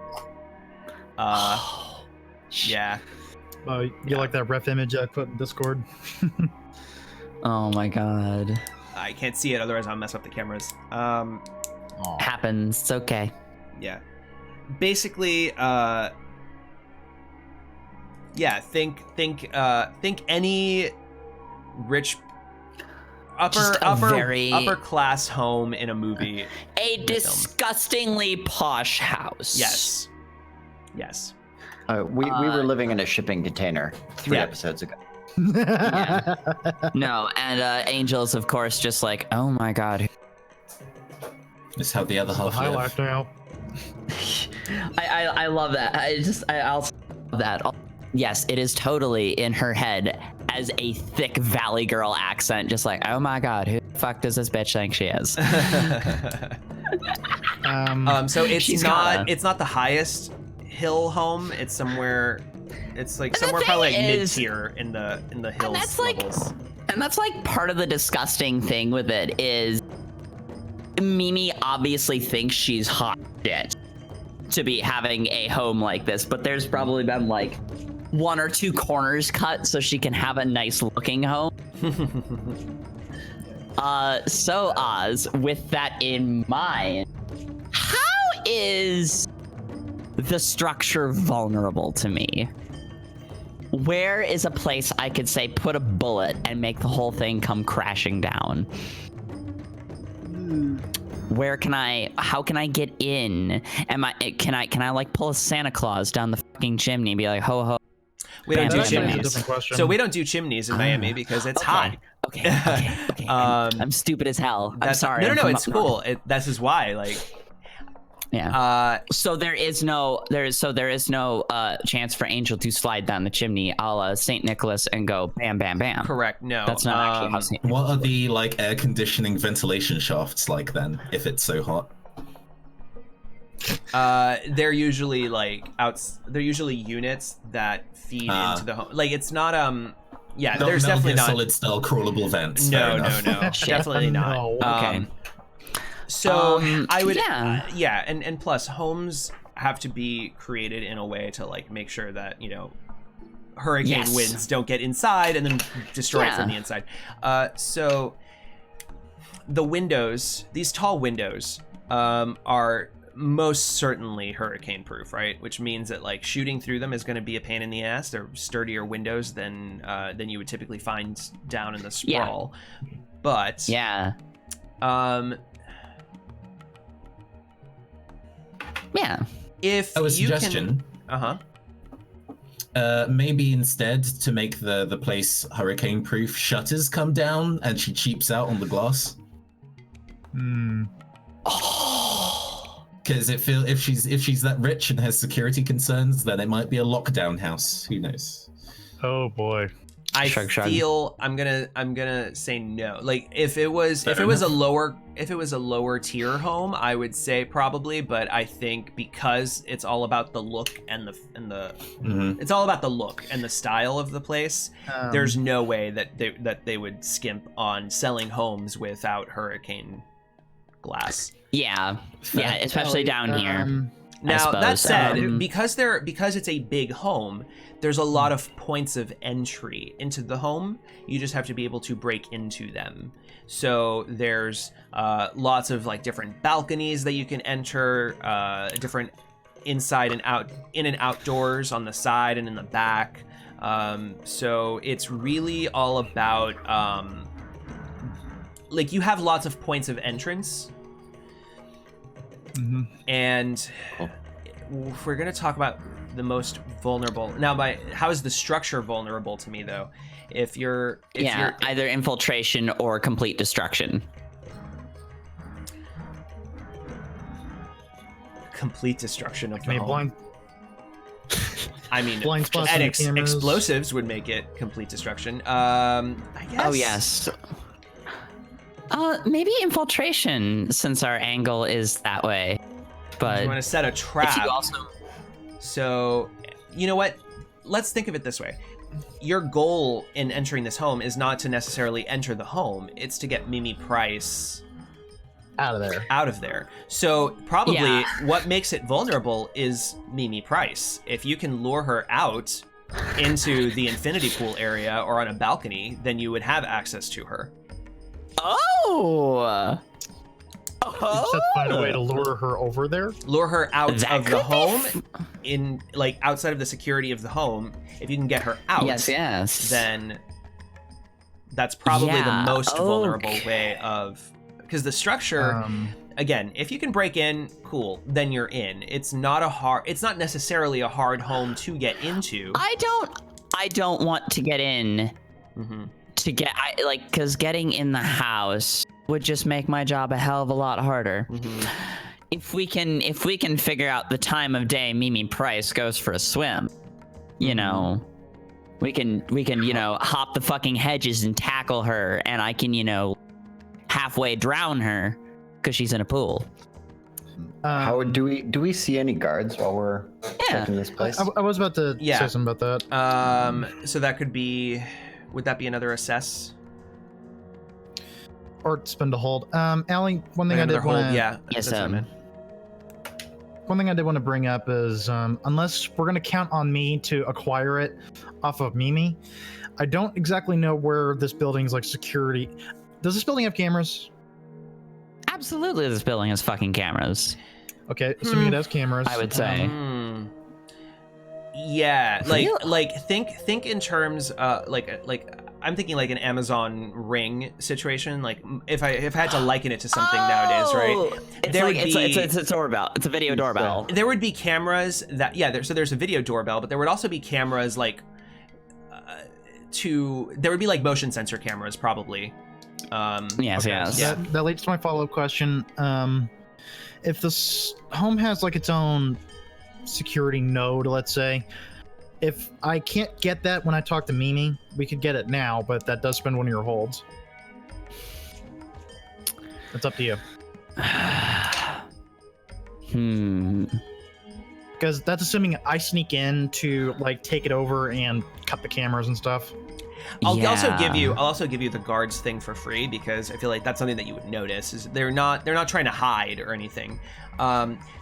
Yeah. You like that ref image I put in Discord? Oh my god. I can't see it, otherwise I'll mess up the cameras. Happens. It's okay. Yeah. Basically, think any rich upper class home in a movie. A disgustingly posh house. Yes. We were living in a shipping container 3 episodes ago. Yeah. No, and Angel's of course just like, oh my god. It's how the other half highlight now. I love that. I'll love that. Yes, it is totally in her head as a thick Valley Girl accent, just like, oh my god, who the fuck does this bitch think she is? So it's not the highest hill home. It's somewhere, it's like somewhere probably like mid-tier in the hills levels. And that's like part of the disgusting thing with it is Mimi obviously thinks she's hot shit to be having a home like this, but there's probably been like 1 or 2 corners cut so she can have a nice looking home. So Oz, with that in mind, how is the structure vulnerable to me? Where is a place I could say put a bullet and make the whole thing come crashing down? How can I get in? Can I like pull a Santa Claus down the fucking chimney and be like, ho ho? We don't do That's a chimneys. different question. So we don't do chimneys in Miami because it's hot. Okay. I'm stupid as hell. I'm sorry. No, it's cool. This is why, like. Yeah. So there is no chance for Angel to slide down the chimney, a la Saint Nicholas, and go bam, bam, bam. Correct. No, that's not actually how Saint. What are the like air conditioning ventilation shafts like then? If it's so hot. They're usually like they're usually units that feed into the home. Like it's not there's definitely not solid style crawlable vents. No, definitely not. No. Okay. So I would and plus homes have to be created in a way to like make sure that, you know, hurricane winds don't get inside and then destroy it from the inside. So the windows, these tall windows, are most certainly hurricane proof, right? Which means that like shooting through them is going to be a pain in the ass. They're sturdier windows than you would typically find down in the sprawl. But If Oh, a you suggestion. can, Maybe instead, to make the place hurricane-proof, shutters come down and she cheaps out on the glass. Because if she's that rich and has security concerns, then it might be a lockdown house. Who knows? Oh boy. I Shrug, shrug. feel I'm gonna say no. Like if it was a lower tier home, I would say probably, but I think because it's all about the look and the it's all about the look and the style of the place, there's no way that they would skimp on selling homes without hurricane glass. Yeah, especially down here. Now that suppose. said, because it's a big home, there's a lot of points of entry into the home. You just have to be able to break into them. So there's lots of like different balconies that you can enter, different inside and out, in and outdoors on the side and in the back. So it's really all about like you have lots of points of entrance. And if we're gonna talk about the most vulnerable now, how is the structure vulnerable to me though? If you're either infiltration or complete destruction. Complete destruction of the home. Blind. I mean, Blind spots and on the cameras. explosives would make it complete destruction. I guess. Oh yes. Maybe infiltration, since our angle is that way. But You want to set a trap. if you also So, you know what? Let's think of it this way. Your goal in entering this home is not to necessarily enter the home. It's to get Mimi Price Out of there. So probably Yeah. what makes it vulnerable is Mimi Price. If you can lure her out into the infinity pool area or on a balcony, then you would have access to her. Oh. You just have to find a way to lure her over there. Lure her out That of the could be home, in like outside of the security of the home. If you can get her out, Yes. then that's probably Yeah, the most vulnerable okay. way of, because the structure, again, if you can break in, cool, then you're in. It's not necessarily a hard home to get into. I don't want to get in because getting in the house would just make my job a hell of a lot harder. If we can figure out the time of day Mimi Price goes for a swim, you know, we can hop the fucking hedges and tackle her, and I can halfway drown her because she's in a pool. Howard, do we see any guards while we're checking this place? I was about to say something about that. So that could be, would that be another assess? Or spend a hold. Allie, one thing I did want to Yes, one thing I did want to bring up is unless we're going to count on me to acquire it off of Mimi, I don't exactly know where this building's like security. Does this building have cameras? Absolutely, this building has fucking cameras. Okay, assuming it has cameras. I would say. Yeah, like think in terms like I'm thinking like an Amazon Ring situation. Like if I had to liken it to something nowadays, right? It's a doorbell. It's a video doorbell. There would be cameras that so there's a video doorbell, but there would also be cameras like there would be like motion sensor cameras probably. Yes. That leads to my follow-up question. If this home has like its own security node, let's say, if I can't get that when I talk to Mimi, we could get it now, but that does spend one of your holds. It's up to you. Because that's assuming I sneak in to like take it over and cut the cameras and stuff. I'll also give you the guards thing for free, because I feel like that's something that you would notice. Is they're not trying to hide or anything.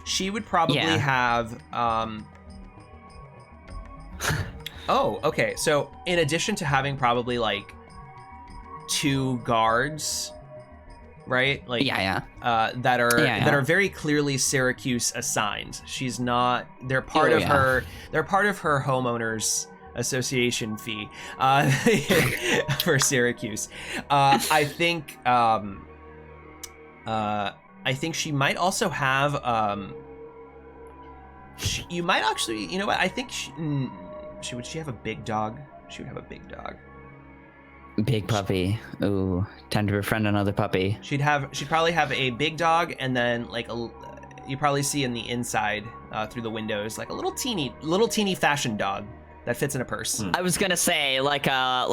She would probably have. Oh, okay. So in addition to having probably like 2 guards, right? Like that are very clearly Syracuse assigned. She's not. They're part of her. They're part of her homeowners association fee for Syracuse. I think she might also have You might actually, you know what? I think would she have a big dog? She would have a big dog. Big puppy. Ooh, time to befriend another puppy. She'd probably have a big dog, and then like you probably see in the inside through the windows like a little teeny fashion dog that fits in a purse. I was gonna say like a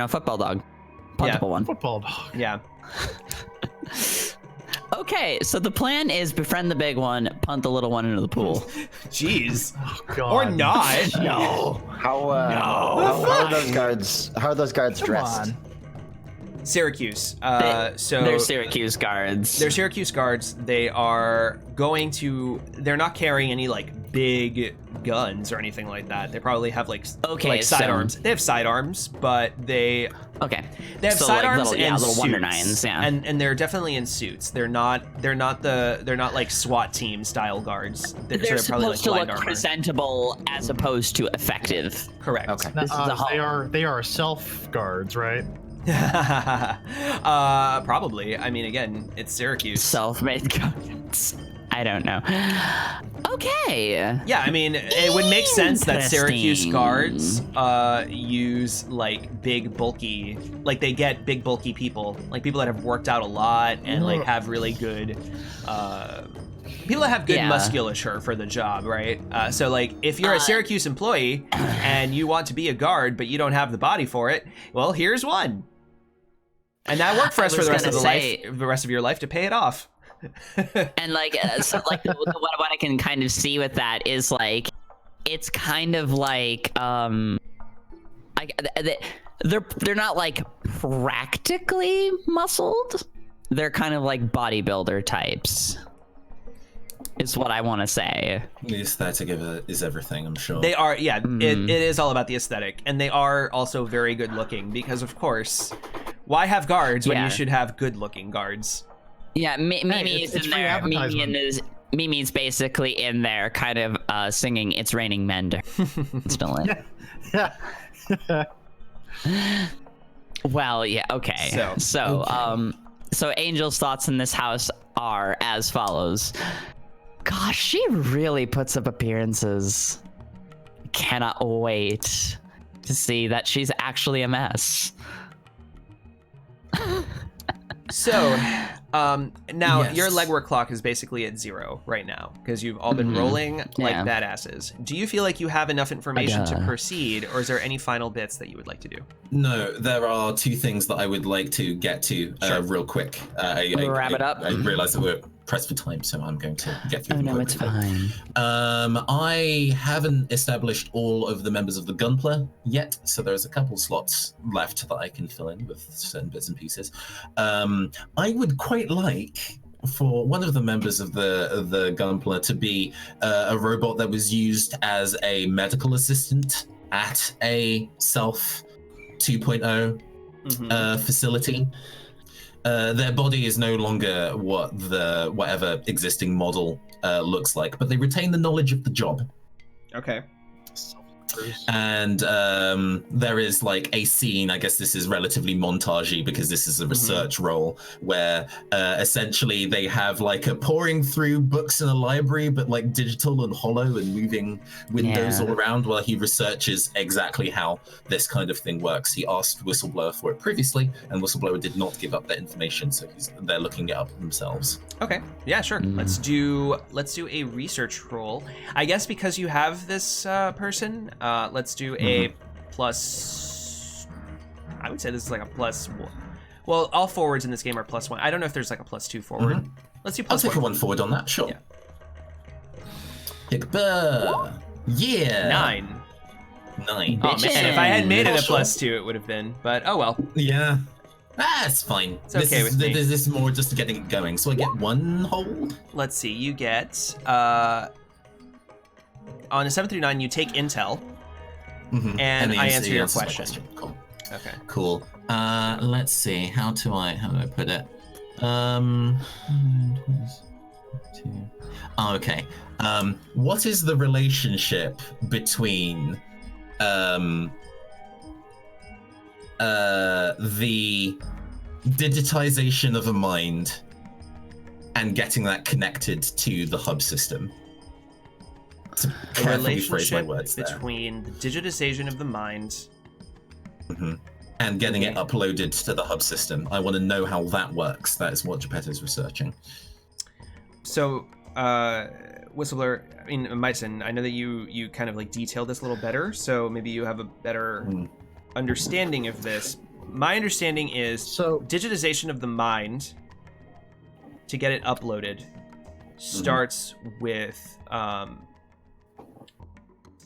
football dog, puntable one. Football dog. Yeah. Okay, so the plan is befriend the big one, punt the little one into the pool. Jeez. Oh, God. Or not. No. How are those guards? How are those guards dressed? On. Syracuse. So They're Syracuse guards. They're Syracuse guards. They're not carrying any like big guns or anything like that. They probably have like sidearms. They have sidearms, but they have sidearms and little suits. Wonder Nines, yeah. And they're definitely in suits. They're not like SWAT team style guards. They're probably supposed to look armor. presentable as opposed to effective. Correct. Okay. They are self guards, right? Probably. I mean, again, it's Syracuse. Self-made guards. I don't know. Okay. Yeah, I mean, it would make sense that Syracuse guards use like big, bulky, like they get big, bulky people, like people that have worked out a lot and like have really good, people that have good musculature for the job, right? So like if you're a Syracuse employee and you want to be a guard, but you don't have the body for it, well, here's one. And that worked for us for the rest of your life to pay it off. And like, what I can kind of see with that is like, it's kind of like, they're not like practically muscled. They're kind of like bodybuilder types. Is what I want to say. The aesthetic of it is everything, I'm sure. They are, yeah. It is all about the aesthetic, and they are also very good looking because, of course, why have guards when you should have good looking guards? Yeah, Mimi's in there. Mimi's basically in there, kind of singing "It's Raining Men." Yeah. Well, yeah, okay. So Angel's thoughts in this house are as follows. Gosh, she really puts up appearances. Cannot wait to see that she's actually a mess. So, now Yes. your legwork clock is basically at 0 right now because you've all been rolling like badasses. Do you feel like you have enough information to proceed, or is there any final bits that you would like to do? No, there are two things that I would like to get to real quick. Wrap it up. I realize that we're pressed for time, so I'm going to get through them no, it's quickly. fine. I haven't established all of the members of the Gunpla yet, so there's a couple slots left that I can fill in with certain bits and pieces. I would quite like for one of the members of the Gunpla to be a robot that was used as a medical assistant at a Self 2.0 facility. Their body is no longer what the whatever existing model looks like, but they retain the knowledge of the job. Okay. And there is like a scene, I guess this is relatively montagey because this is a research role, where essentially they have like a pouring through books in a library, but like digital and hollow and moving windows all around while he researches exactly how this kind of thing works. He asked Whistleblower for it previously, and Whistleblower did not give up that information, so they're looking it up themselves. Okay. Yeah, sure. Let's do a research roll. I guess because you have this person, let's do a plus. I would say this is like a plus. Well, all forwards in this game are +1. I don't know if there's like a +2 forward. Let's do I'll +1. take a 1 forward on that, sure. Yeah. Yeah. 9. 9. Oh man, if I had made it a +2, it would have been. But oh well. Yeah. That's fine. It's okay with me. This is more just getting it going. So I get 1 hold? Let's see. You get on a 7 through 9, you take intel, and I answer your question. Cool. Okay. Cool. Let's see. How do I put it? Okay. What is the relationship between the digitization of a mind and getting that connected to the hub system. To A carefully phrase my relationship words there. between the digitization of the mind And getting it Okay. uploaded to the hub system. I want to know how that works. That is what Geppetto is researching. So, Whistleblower, I mean, Myson, I know that you kind of like detailed this a little better, so maybe you have a better understanding of this. My understanding is So digitization of the mind to get it uploaded starts with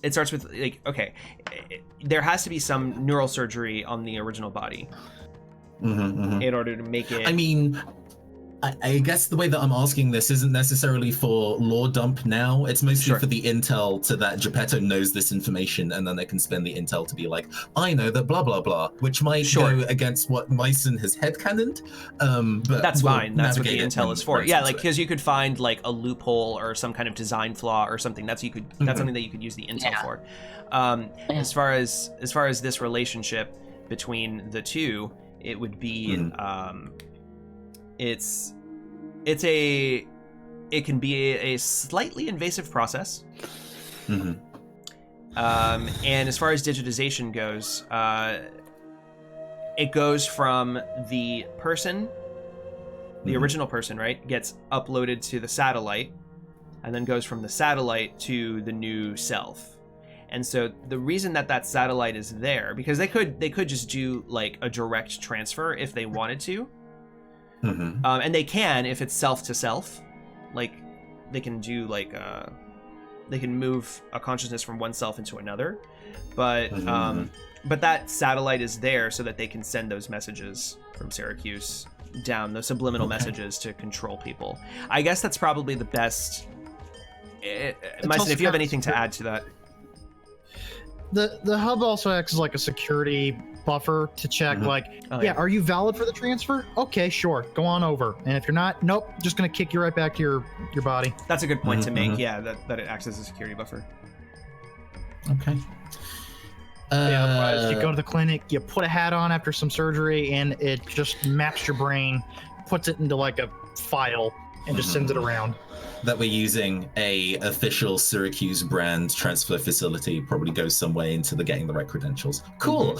it starts with like, okay, there has to be some neural surgery on the original body in order to make it. I mean, I guess the way that I'm asking this isn't necessarily for lore dump now. It's mostly Sure. for the intel to that Geppetto knows this information, and then they can spend the intel to be like, I know that blah, blah, blah, which might Sure. go against what Myson has headcanoned. But That's we'll fine. That's what the navigate it intel and is for. race Yeah, into like it. because you could find like a loophole or some kind of design flaw or something. That's something that you could use the intel Yeah. for. As far as this relationship between the two, it would be it can be a slightly invasive process. And as far as digitization goes, it goes from the person, the original person, right, gets uploaded to the satellite, and then goes from the satellite to the new self. And so the reason that satellite is there, because they could just do like a direct transfer if they wanted to. And they can if it's self to self, like they can do like they can move a consciousness from one self into another, but that satellite is there so that they can send those messages from Syracuse down, those subliminal messages to control people. I guess that's probably the best. Myson, if you have anything to add to that. the hub also acts as like a security buffer to check like, yeah. are you valid for the transfer? Okay, sure, go on over. And if you're not, nope, just gonna kick you right back to your body. That's a good point to make. Yeah, that it acts as a security buffer. Okay. Yeah, otherwise you go to the clinic, you put a hat on after some surgery, and it just maps your brain, puts it into like a file, and just sends it around. That we're using a official Syracuse brand transfer facility probably goes some way into the getting the right credentials. Cool.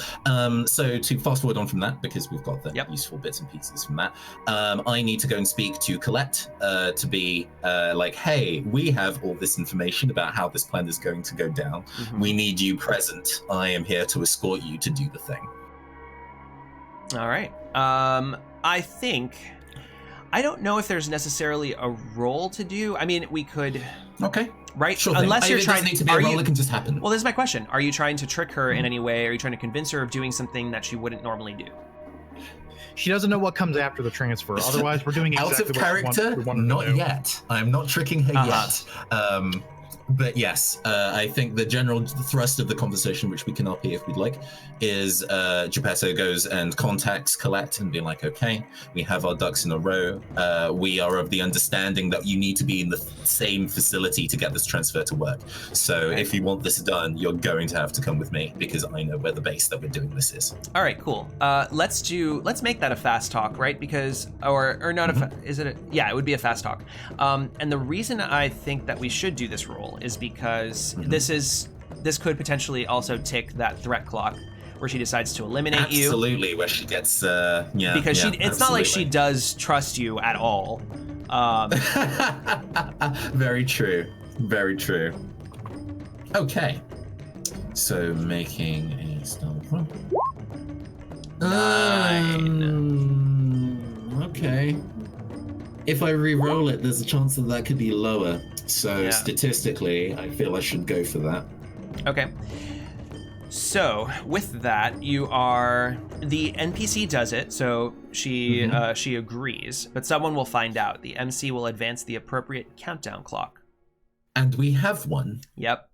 So to fast forward on from that, because we've got the useful bits and pieces from that, I need to go and speak to Colette to be like, hey, we have all this information about how this plan is going to go down. We need you present. I am here to escort you to do the thing. All right. I don't know if there's necessarily a role to do. I mean, we could. Okay. Right? Sure. Unless you're it trying doesn't need to be a role, it can just happen. Well, this is my question. Are you trying to trick her in any way? Are you trying to convince her of doing something that she wouldn't normally do? She doesn't know what comes after the transfer. Otherwise, we're doing exactly Out of character, we want not to do. yet. I'm not tricking her yet. But yes, I think the general thrust of the conversation, which we can RP if we'd like, is Geppetto goes and contacts Colette and be like, okay, we have our ducks in a row. We are of the understanding that you need to be in the same facility to get this transfer to work. So if you want this done, you're going to have to come with me because I know where the base that we're doing this is. All right, cool. Let's make that a fast talk, right? Because or not it would be a fast talk. And the reason I think that we should do this role is because this could potentially also tick that threat clock where she decides to eliminate you. Absolutely, where she gets because it's not like she does trust you at all. Very true. Very true. Okay. So making a stealth roll. 9. Okay. If I re-roll it, there's a chance that could be lower. So statistically, I feel I should go for that. Okay. So with that, the NPC does it, so she agrees, but someone will find out. The MC will advance the appropriate countdown clock. And we have one. Yep.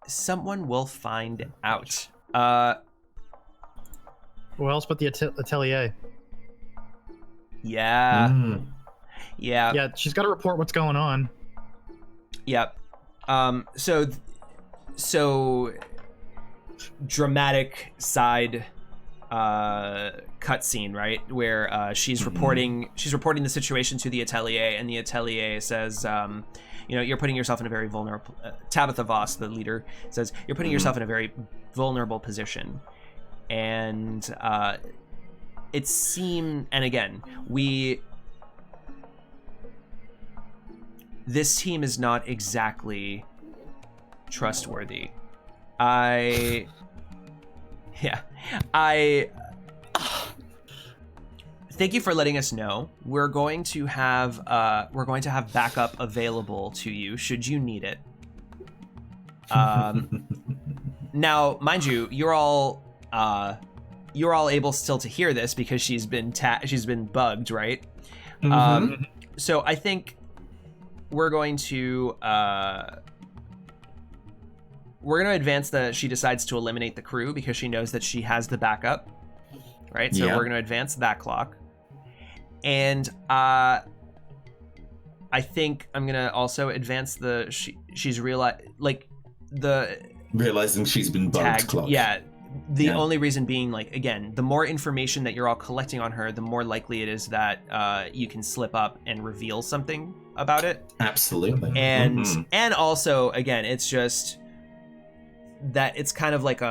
Someone will find out. Who else but the atelier? Yeah. Yeah, she's got to report what's going on. Yep. So dramatic side cutscene, right, where she's reporting the situation to the Atelier, and the Atelier says, you're putting yourself in a very vulnerable. Tabitha Voss, the leader, says you're putting yourself in a very vulnerable position, and it seemed. And again, this team is not exactly trustworthy. Thank you for letting us know. We're going to have backup available to you should you need it. Now, mind you, you're all able still to hear this because she's been bugged, right? So I think we're going to advance she decides to eliminate the crew because she knows that she has the backup, right? So we're going to advance that clock. And I think I'm going to also advance she's realizing she's been bugged clock. Yeah. The only reason being, again, the more information that you're all collecting on her, the more likely it is that you can slip up and reveal something about it. Absolutely. And also, again, it's just that it's kind of like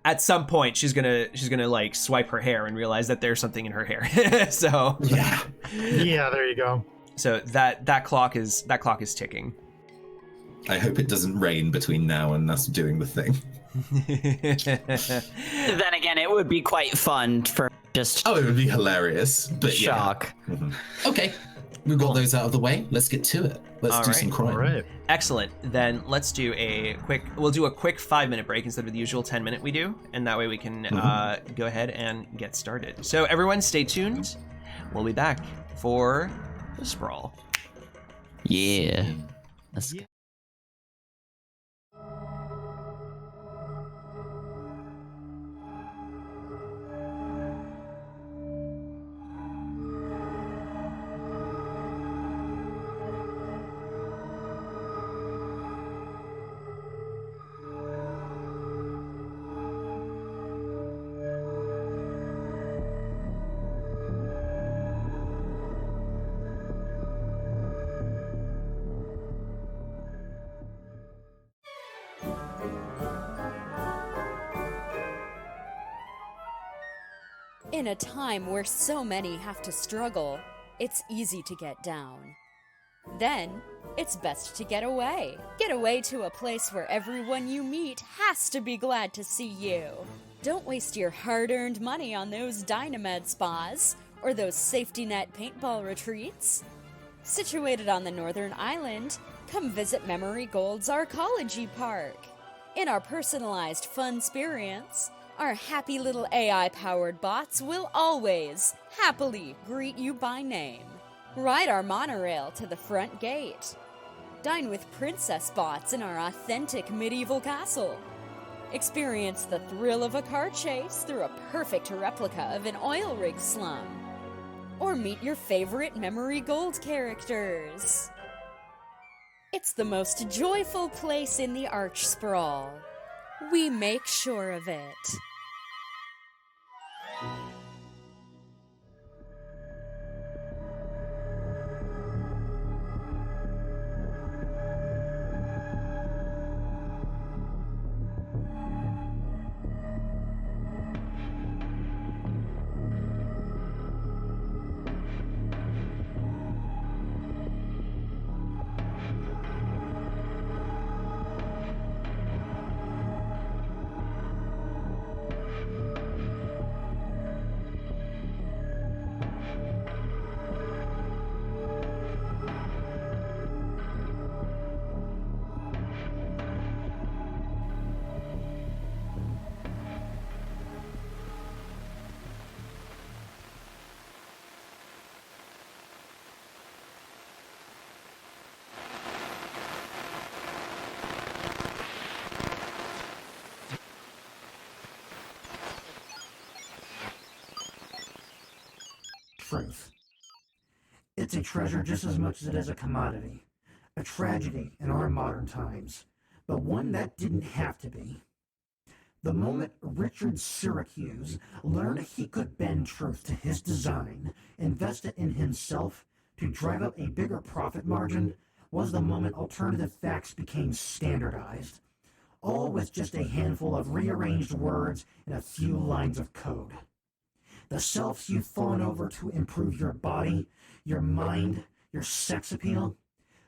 at some point she's gonna swipe her hair and realize that there's something in her hair. So yeah, there you go. So that clock is ticking. I hope it doesn't rain between now and us doing the thing. Then again, it would be quite fun for just. Oh, it would be hilarious. But shock. Yeah. Okay, we've got those out of the way. Let's get to it. Let's do some crime. All right. Excellent. Then let's do we'll do a quick 5-minute break instead of the usual 10-minute we do, and that way we can go ahead and get started. So everyone, stay tuned. We'll be back for the Sprawl. Yeah. Let's go. In a time where so many have to struggle, it's easy to get down. Then, it's best to get away. Get away to a place where everyone you meet has to be glad to see you. Don't waste your hard-earned money on those Dynamed spas or those safety net paintball retreats. Situated on the northern island, come visit Memory Gold's Arcology Park. In our personalized fun experience, our happy little AI-powered bots will always happily greet you by name. Ride our monorail to the front gate. Dine with princess bots in our authentic medieval castle. Experience the thrill of a car chase through a perfect replica of an oil rig slum. Or meet your favorite Memory Gold characters. It's the most joyful place in the Arch Sprawl. We make sure of it. Truth. It's a treasure just as much as it is a commodity. A tragedy in our modern times, but one that didn't have to be. The moment Richard Syracuse learned he could bend truth to his design, invest it in himself to drive up a bigger profit margin, was the moment alternative facts became standardized. All with just a handful of rearranged words and a few lines of code. The selves you've fallen over to improve your body, your mind, your sex appeal,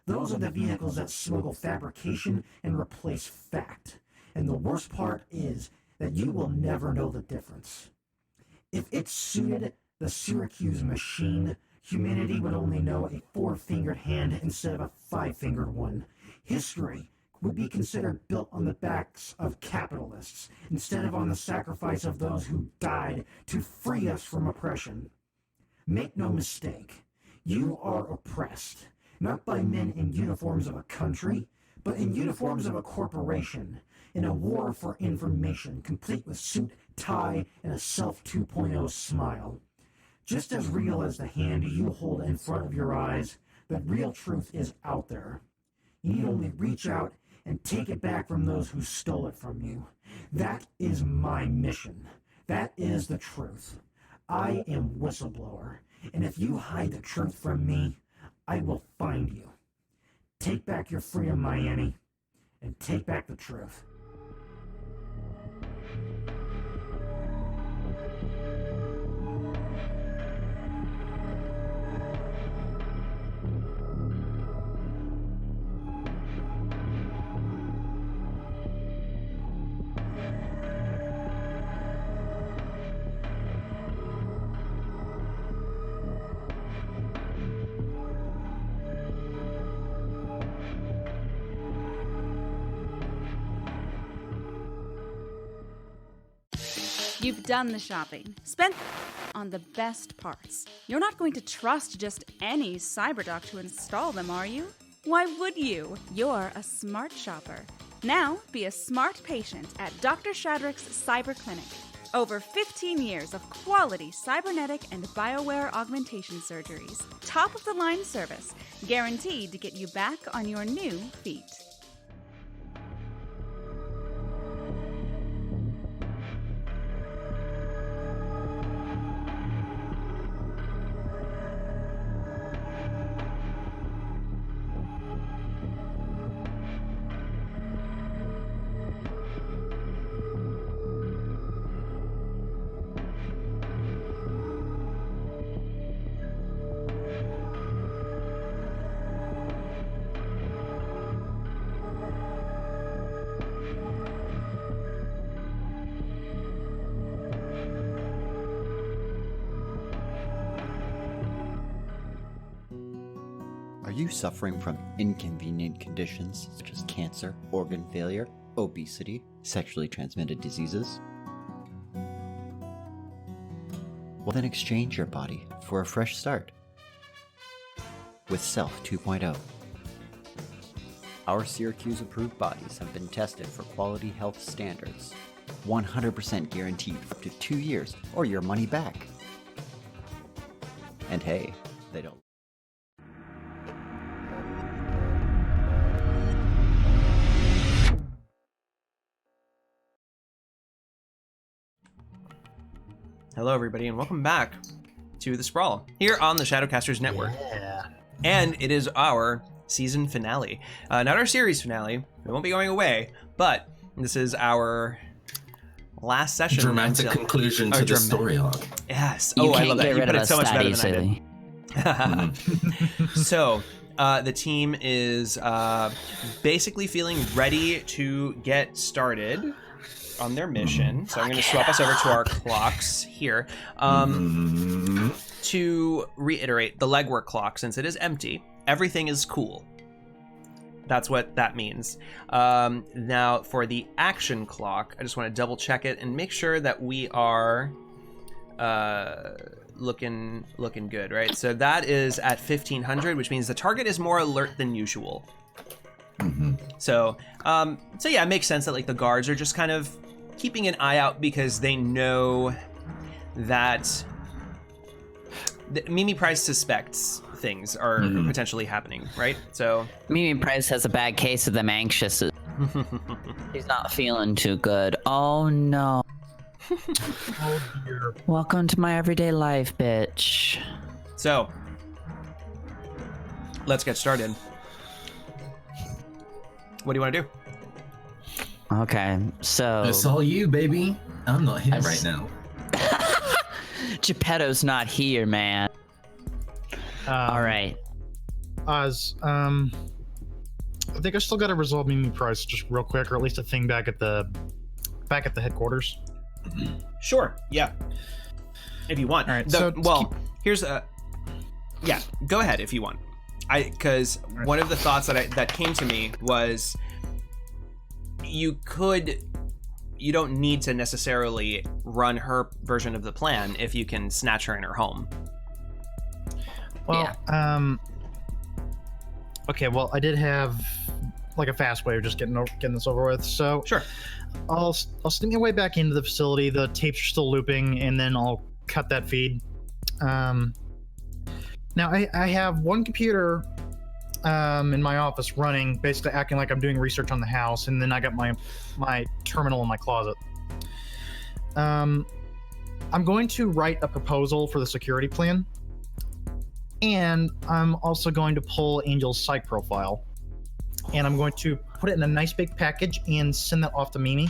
those are the vehicles that smuggle fabrication and replace fact. And the worst part is that you will never know the difference. If it suited the Syracuse machine, humanity would only know a 4-fingered hand instead of a 5-fingered one. History would be considered built on the backs of capitalists instead of on the sacrifice of those who died to free us from oppression. Make no mistake, you are oppressed, not by men in uniforms of a country, but in uniforms of a corporation, in a war for information, complete with suit, tie, and a Self 2.0 smile. Just as real as the hand you hold in front of your eyes, the real truth is out there. You need only reach out and take it back from those who stole it from you. That is my mission. That is the truth. I am Whistleblower, and if you hide the truth from me, I will find you. Take back your freedom, Miami, and take back the truth. You've done the shopping, spent on the best parts. You're not going to trust just any cyberdoc to install them, are you? Why would you? You're a smart shopper. Now be a smart patient at Dr. Shadrack's Cyber Clinic. Over 15 years of quality cybernetic and BioWare augmentation surgeries. Top-of-the-line service, guaranteed to get you back on your new feet. Are you suffering from inconvenient conditions such as cancer, organ failure, obesity, sexually transmitted diseases? Well, then exchange your body for a fresh start with Self 2.0. Our Syracuse-approved bodies have been tested for quality health standards. 100% guaranteed for up to 2 years or your money back. And hey, they don't. Hello, everybody, and welcome back to the Sprawl here on the Shadowcasters Network. Yeah. And it is our season finale. Not our series finale. We won't be going away, but this is our last session. Dramatic conclusion to the story arc. Yes. You I can't love get that. You rid put of it so us much that better than I easily. did. So, the team is basically feeling ready to get started on their mission. So I'm going to swap us over to our clocks here. To reiterate, the legwork clock, since it is empty, everything is cool. That's what that means. Now, for the action clock, I just want to double check it and make sure that we are looking good, right? So that is at 1500, which means the target is more alert than usual. So yeah, it makes sense that like the guards are just kind of keeping an eye out because they know that Mimi Price suspects things are potentially happening, right? So Mimi Price has a bad case of them anxious. He's not feeling too good. Oh no. Oh dear. Welcome to my everyday life, bitch. So, let's get started. What do you want to do? Okay, so It's all you, baby. I'm not here right now. Geppetto's not here, man. All right. Oz, I think I still got to resolve Mimi Price just real quick, or at least a thing back at the headquarters. Sure. Yeah. If you want. All right. Here's a. Yeah. Go ahead if you want. Because one of the thoughts that came to me was, you don't need to necessarily run her version of the plan if you can snatch her in her home. Well, okay. Well, I did have like a fast way of just getting this over with. So Sure. I'll sneak my way back into the facility. The tapes are still looping, and then I'll cut that feed. Now I have one computer in my office running, basically acting like I'm doing research on the house, and then I got my terminal in my closet. I'm going to write a proposal for the security plan, and I'm also going to pull Angel's psych profile, and I'm going to put it in a nice big package and send that off to Mimi.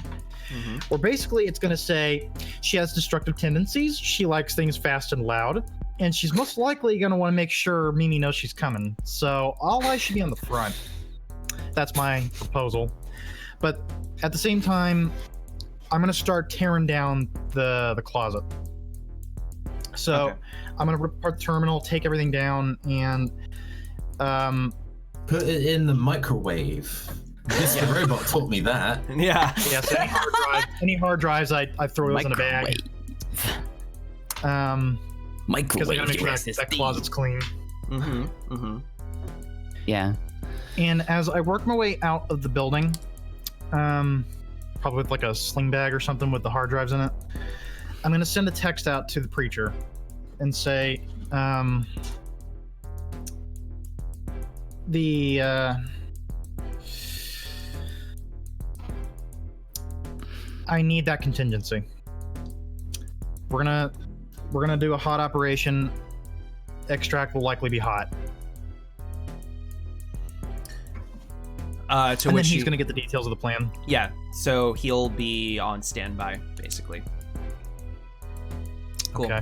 Mm-hmm. Where basically it's going to say she has destructive tendencies, she likes things fast and loud, and she's most likely going to want to make sure Mimi knows she's coming. So all eyes should be on the front. That's my proposal. But at the same time, I'm going to start tearing down the closet. So Okay. I'm going to rip apart the terminal, take everything down, and Put it in the microwave. Mr. Robot taught me that. Yeah. yes, any hard drives, I throw those in a bag. Because I Microwave. gotta make sure that closet's clean. Mm-hmm. Mm-hmm. Yeah. And as I work my way out of the building, probably with like a sling bag or something with the hard drives in it, I'm gonna send a text out to the preacher and say, I need that contingency. We're gonna do a hot operation. Extract will likely be hot. To And then which he's gonna get the details of the plan. Yeah. So he'll be on standby, basically. Cool. Okay.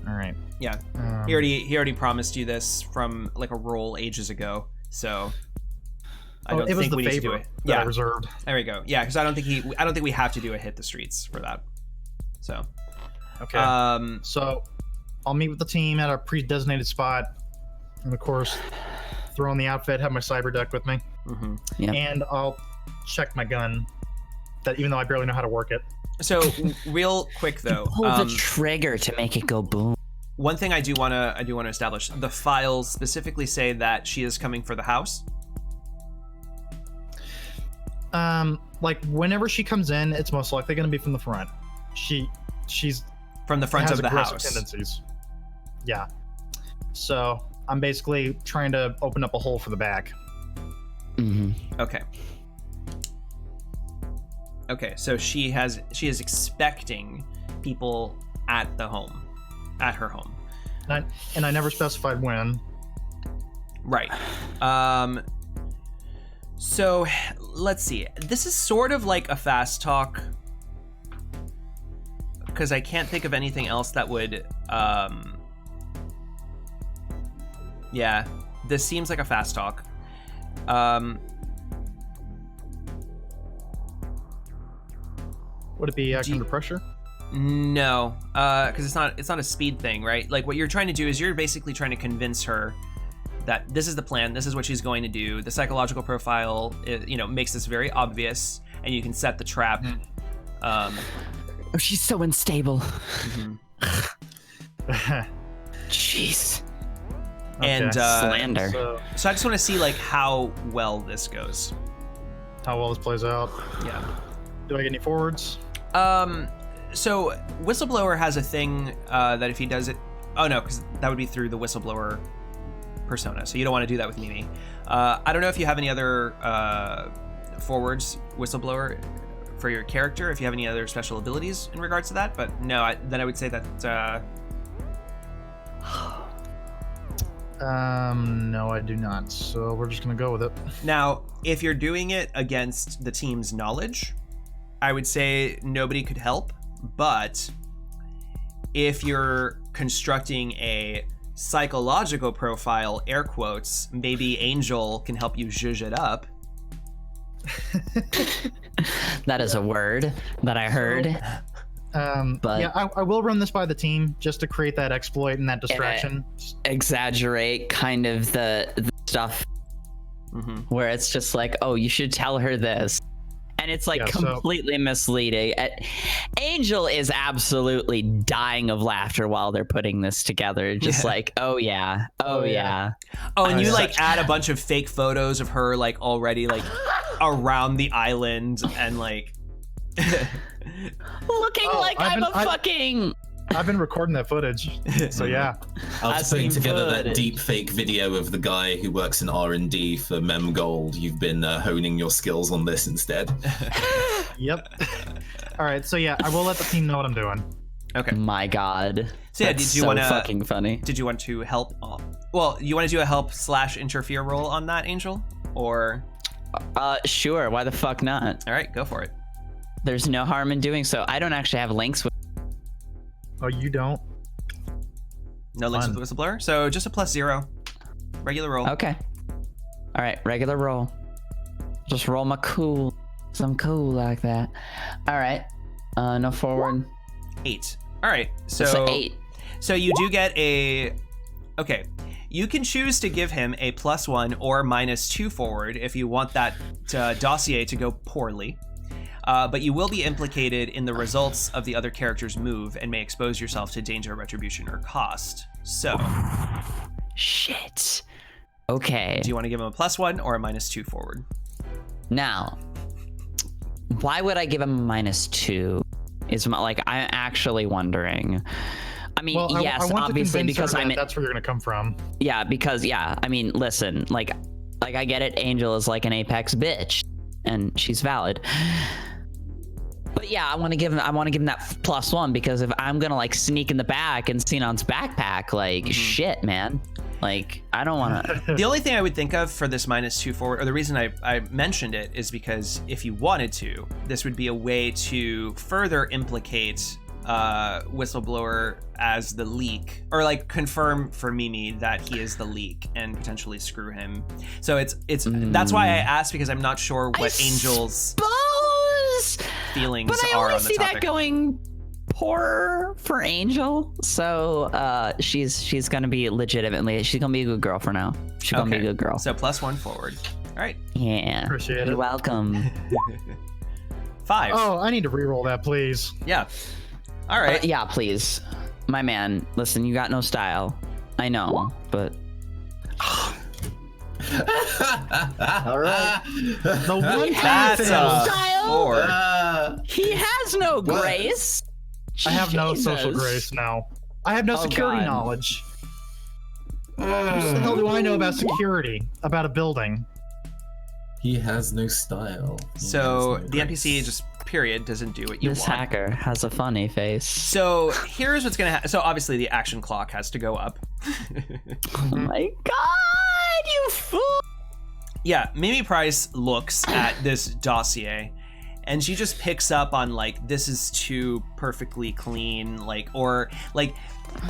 All right. Yeah. He already promised you this from like a roll ages ago. So I don't it was think the we need to do favor it. that I Yeah. reserved. There we go. Yeah, because I don't think we have to do a hit the streets for that. So. Okay. Um. So I'll meet with the team at a pre-designated spot, and of course, throw on the outfit, have my cyber duck with me, Mm-hmm. Yep. and I'll check my gun. That even though I barely know how to work it. So real quick though, Pull the trigger to make it go boom. one thing I do want to establish: the files specifically say that she is coming for the house. Like whenever she comes in, it's most likely going to be from the front. She's From the front has of the aggressive house. tendencies. Yeah. So I'm basically trying to open up a hole for the back. Mm-hmm. Okay. Okay, so she is expecting people at her home. And I never specified when. Right. So let's see. This is sort of like a fast talk because I can't think of anything else that would. Yeah, this seems like a fast talk. Would it be action under pressure? No, because it's not a speed thing, right? Like what you're trying to do is you're basically trying to convince her that this is the plan, this is what she's going to do. The psychological profile, makes this very obvious, and you can set the trap. Oh, she's so unstable. Jeez. And Slander. so I just want to see like how well this goes. How well this plays out. Yeah. Do I get any forwards? So Whistleblower has a thing that if he does it, oh no, because that would be through the Whistleblower persona. So you don't want to do that with Mimi. I don't know if you have any other forwards, Whistleblower, for your character, if you have any other special abilities in regards to that, but no, then I would say that... No, I do not. So we're just gonna go with it. Now, if you're doing it against the team's knowledge, I would say nobody could help, but if you're constructing a psychological profile, air quotes, maybe Angel can help you zhuzh it up. That is a word that I heard. But yeah, I will run this by the team just to create that exploit and that distraction. Exaggerate kind of the stuff where it's just like, oh, you should tell her this. And it's like completely misleading. Angel is absolutely dying of laughter while they're putting this together. Just like, oh yeah. Oh, and you like add a bunch of fake photos of her like already like around the island and like looking like I've been recording that footage, so yeah. After putting together that deep fake video of the guy who works in R&D for MemGold, you've been honing your skills on this instead. Yep. All right, so yeah, I will let the team know what I'm doing. Okay. My God. So yeah, did you want to fucking funny? Did you want to help? Well, you want to do a help/interfere roll on that, Angel, or? Sure. Why the fuck not? All right, go for it. There's no harm in doing so. I don't actually have links with. Oh, you don't? No links with Whistleblower? So just a +0. Regular roll. Okay. All right, regular roll. Just roll my cool. Some cool like that. All right. No forward. 8. All right. So it's 8. So you do get a... Okay. You can choose to give him a +1 or -2 forward if you want that dossier to go poorly. But you will be implicated in the results of the other character's move and may expose yourself to danger, retribution, or cost. So... Shit. Okay. Do you want to give him a +1 or a -2 forward? Now, why would I give him a -2? Is my, like, I'm actually wondering. I mean, well, yes, I want obviously, to because I'm... That's where you're going to come from. Yeah, because, yeah, I mean, listen, like I get it, Angel is like an apex bitch, and she's valid. But yeah, I want to give him that +1 because if I'm gonna like sneak in the back and Sinon's backpack, like shit, man. Like I don't want to. The only thing I would think of for this -2 forward, or the reason I mentioned it, is because if you wanted to, this would be a way to further implicate Whistleblower as the leak, or like confirm for Mimi that he is the leak and potentially screw him. So it's that's why I asked, because I'm not sure what Angel's feelings but I are only on the see topic. that going poor for Angel, so she's gonna be legitimately, she's gonna be a good girl for now. She's gonna be a good girl. So +1 forward. All right. Yeah. Appreciate it. You're welcome. 5. Oh, I need to re-roll that, please. Yeah. All right. Yeah, please, my man. Listen, you got no style. I know, but. All right. The one That's a style. 4. He has no grace. I have no Jesus. social grace now. I have no security God. knowledge. What the hell do I know about security? About a building? He has no style. So the NPC just period doesn't do what you This want. hacker has a funny face. So here's what's gonna happen. So obviously the action clock has to go up. Oh my God, you fool! Yeah, Mimi Price looks at this dossier and she just picks up on like, this is too perfectly clean, like, or like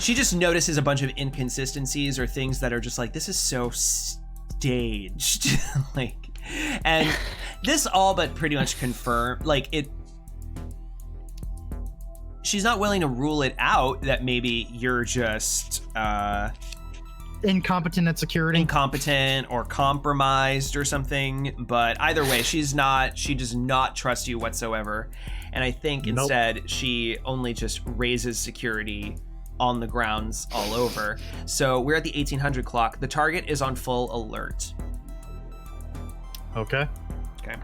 she just notices a bunch of inconsistencies or things that are just like, this is so staged. Like, and this all but pretty much confirmed, like it, she's not willing to rule it out that maybe you're just Incompetent at security? incompetent or compromised or something, but either way, she does not trust you whatsoever. And I think instead she only just raises security on the grounds all over. So we're at the 1800 clock. The target is on full alert. Okay. Okay.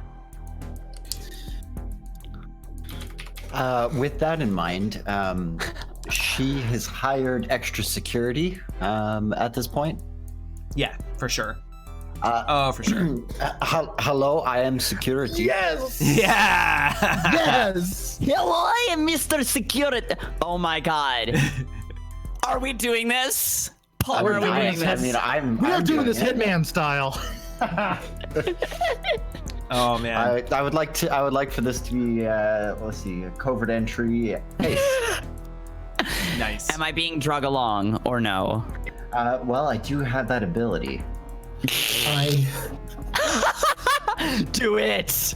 With that in mind, she has hired extra security at this point. Yeah, for sure. Oh, for sure. Hello, I am security. Yes. Yeah. Yes. Hello, I am Mr. Security. Oh my god. Are we doing this? Paul, are we doing this? I mean, We're I'm doing this it. Hitman style. Oh man. I would like for this to be let's see, a covert entry. Hey. Nice. Am I being drug along or no? Well, I do have that ability. Do it.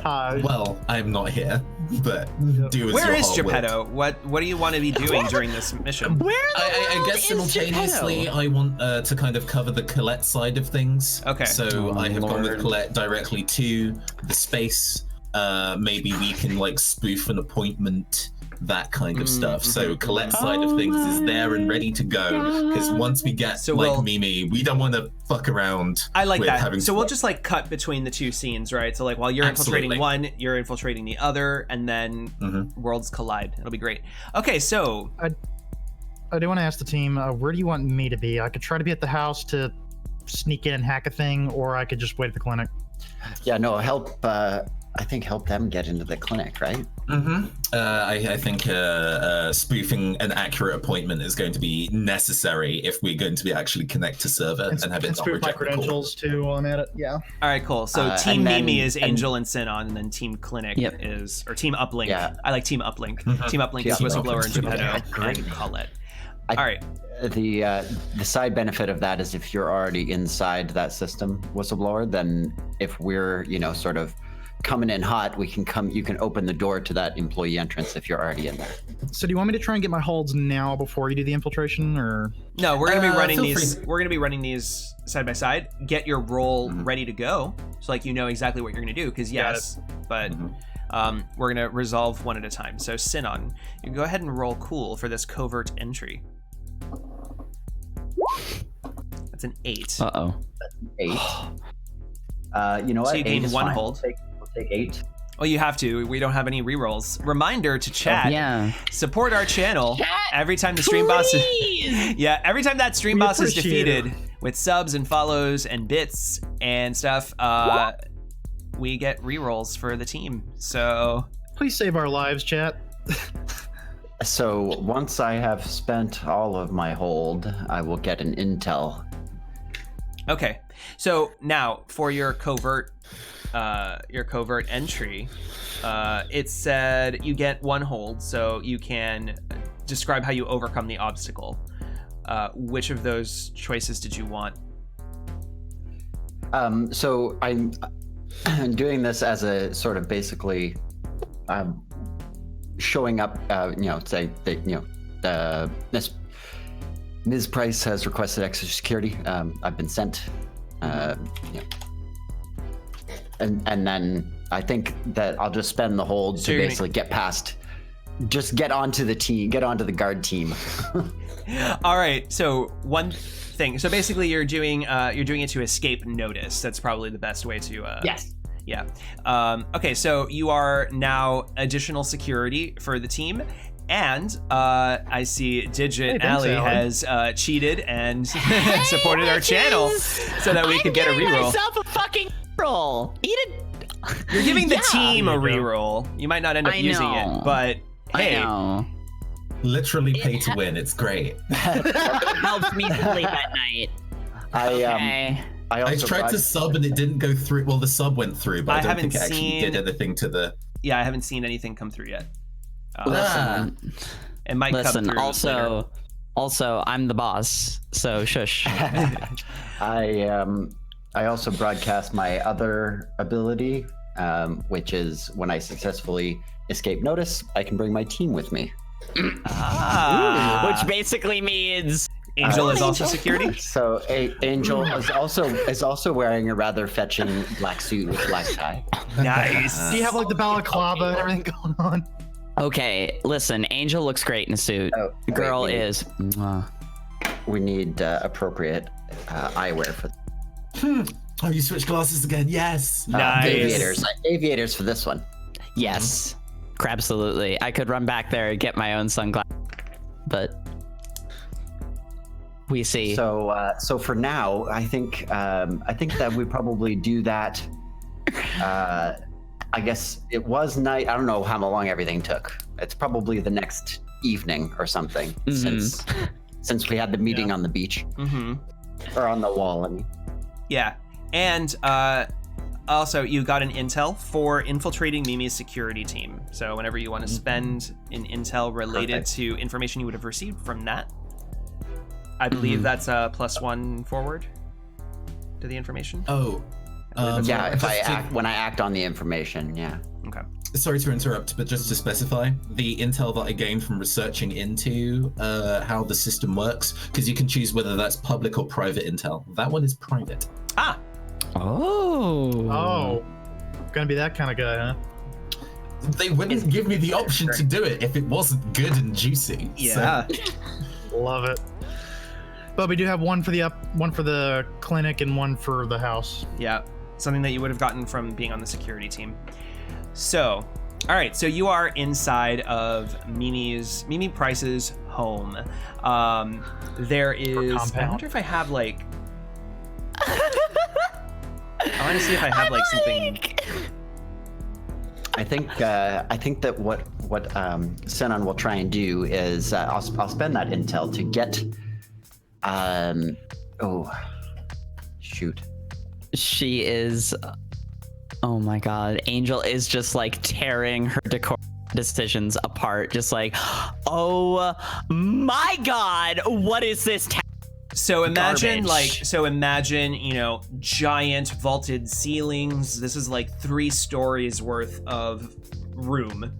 Well, I'm not here, but do as Where your is heart will. Geppetto? What do you want to be doing during this mission? Where in the I world guess is simultaneously, Geppetto? I want to kind of cover the Colette side of things. Okay. So I have gone with Lord. Colette directly to the space. Maybe we can like spoof an appointment, that kind of stuff. So Colette's side of things is there and ready to go. Because once we get So like we'll- Mimi, we don't want to fuck around. I like with that. having So to- we'll just like cut between the two scenes, right? So like while you're infiltrating Absolutely. one, you're infiltrating the other, and then worlds collide. It'll be great. Okay, so I do want to ask the team, where do you want me to be? I could try to be at the house to sneak in and hack a thing, or I could just wait at the clinic. Yeah, no, help. I think help them get into the clinic, right? I think spoofing an accurate appointment is going to be necessary if we're going to be actually connect to server and have it not spoof my reject the call. credentials too while I'm at it. Yeah. all right, cool. So Team and then- Mimi is and- Angel and Sinon, and then Team Clinic Yep. is, or Team Uplink. Yeah. I like Team Uplink. Team Uplink is Team Whistleblower and Uplink's Geppetto great. and Colette. I- All right. The side benefit of that is if you're already inside that system, whistleblower, then if we're sort of coming in hot, you can open the door to that employee entrance if you're already in there. So do you want me to try and get my holds now before you do the infiltration, or? No, we're gonna be running feel these. free. We're gonna be running these side by side. Get your role ready to go, so like you know exactly what you're gonna do. Because yes, but we're gonna resolve one at a time. So Sinon, you can go ahead and roll cool for this covert entry. That's an 8. Uh-oh. 8. You know what? So you 8 gain is one fine. hold. We'll take 8. Well, you have to. We don't have any rerolls. Reminder to chat. Yeah. Support our channel. Chat, Every time the stream boss is, Please! yeah, every time that stream We boss is appreciate it. defeated with subs and follows and bits and stuff, we get rerolls for the team. So Please save our lives, chat. So once I have spent all of my hold, I will get an intel. okay. So now for your covert entry, it said you get one hold, so you can describe how you overcome the obstacle. Which of those choices did you want? So I'm doing this as a sort of basically showing up, say that, Ms. Price has requested extra security. I've been sent, and then I think that I'll just spend the hold So to you're gonna- basically get past, just get onto the team, get onto the guard team. All right. So one thing. So basically, you're doing it to escape notice. That's probably the best way to. Yes. Yeah. Okay. So you are now additional security for the team. And I see Digit Hey, thanks, Alley Allie. has cheated and supported our channel so that we could get a I'm giving reroll. myself a fucking roll. Eat it. You're giving the Yeah. team a There you go. reroll. You might not end up I using know. it, but hey, I know. Literally pay to win. It's great. Helps me sleep at night. Okay. I I also tried to brought- sub and it didn't go through. Well, the sub went through, but I I don't think it haven't actually seen- did anything to the. yeah, I haven't seen anything come through yet. Listen, It might come listen. through later. Also, I'm the boss, so shush. I also broadcast my other ability, which is when I successfully escape notice, I can bring my team with me. Which basically means Angel is also security. So Angel is also wearing a rather fetching black suit with black tie. Nice. Do you have like the balaclava and everything going on? okay. Listen, Angel looks great in a suit. Oh, wait, Girl we need- is. Mwah. We need appropriate eyewear for Oh, you switched glasses again. Yes. Nice. aviators. Aviators for this one. Yes, absolutely. I could run back there and get my own sunglasses, but We see. So for now, I think that we probably do that. I guess it was night. I don't know how long everything took. It's probably the next evening or something, since we had the meeting on the beach or on the wall. I mean. Yeah, and also you got an intel for infiltrating Mimi's security team. So whenever you want to spend an intel related to information you would have received from that, I believe that's a +1 forward to the information. Oh. Yeah, when I act on the information, yeah. Okay. Sorry to interrupt, but just to specify, the intel that I gained from researching into how the system works, because you can choose whether that's public or private intel. That one is private. Ah. Oh. Gonna be that kind of guy, huh? They wouldn't give me the option to do it if it wasn't good and juicy. Yeah. Love it. But we do have one for the clinic and one for the house. Yeah. Something that you would have gotten from being on the security team. So, all right. So you are inside of Mimi Price's home. There is. I wonder if I have like. I want to see if I have like something. I think that what Senon will try and do is I'll spend that intel to get. Oh, shoot. She is. Oh my God, Angel is just like tearing her decor decisions apart, just like, oh my God, what is this? So imagine Garbage. you know, giant vaulted ceilings. This is like 3 stories worth of room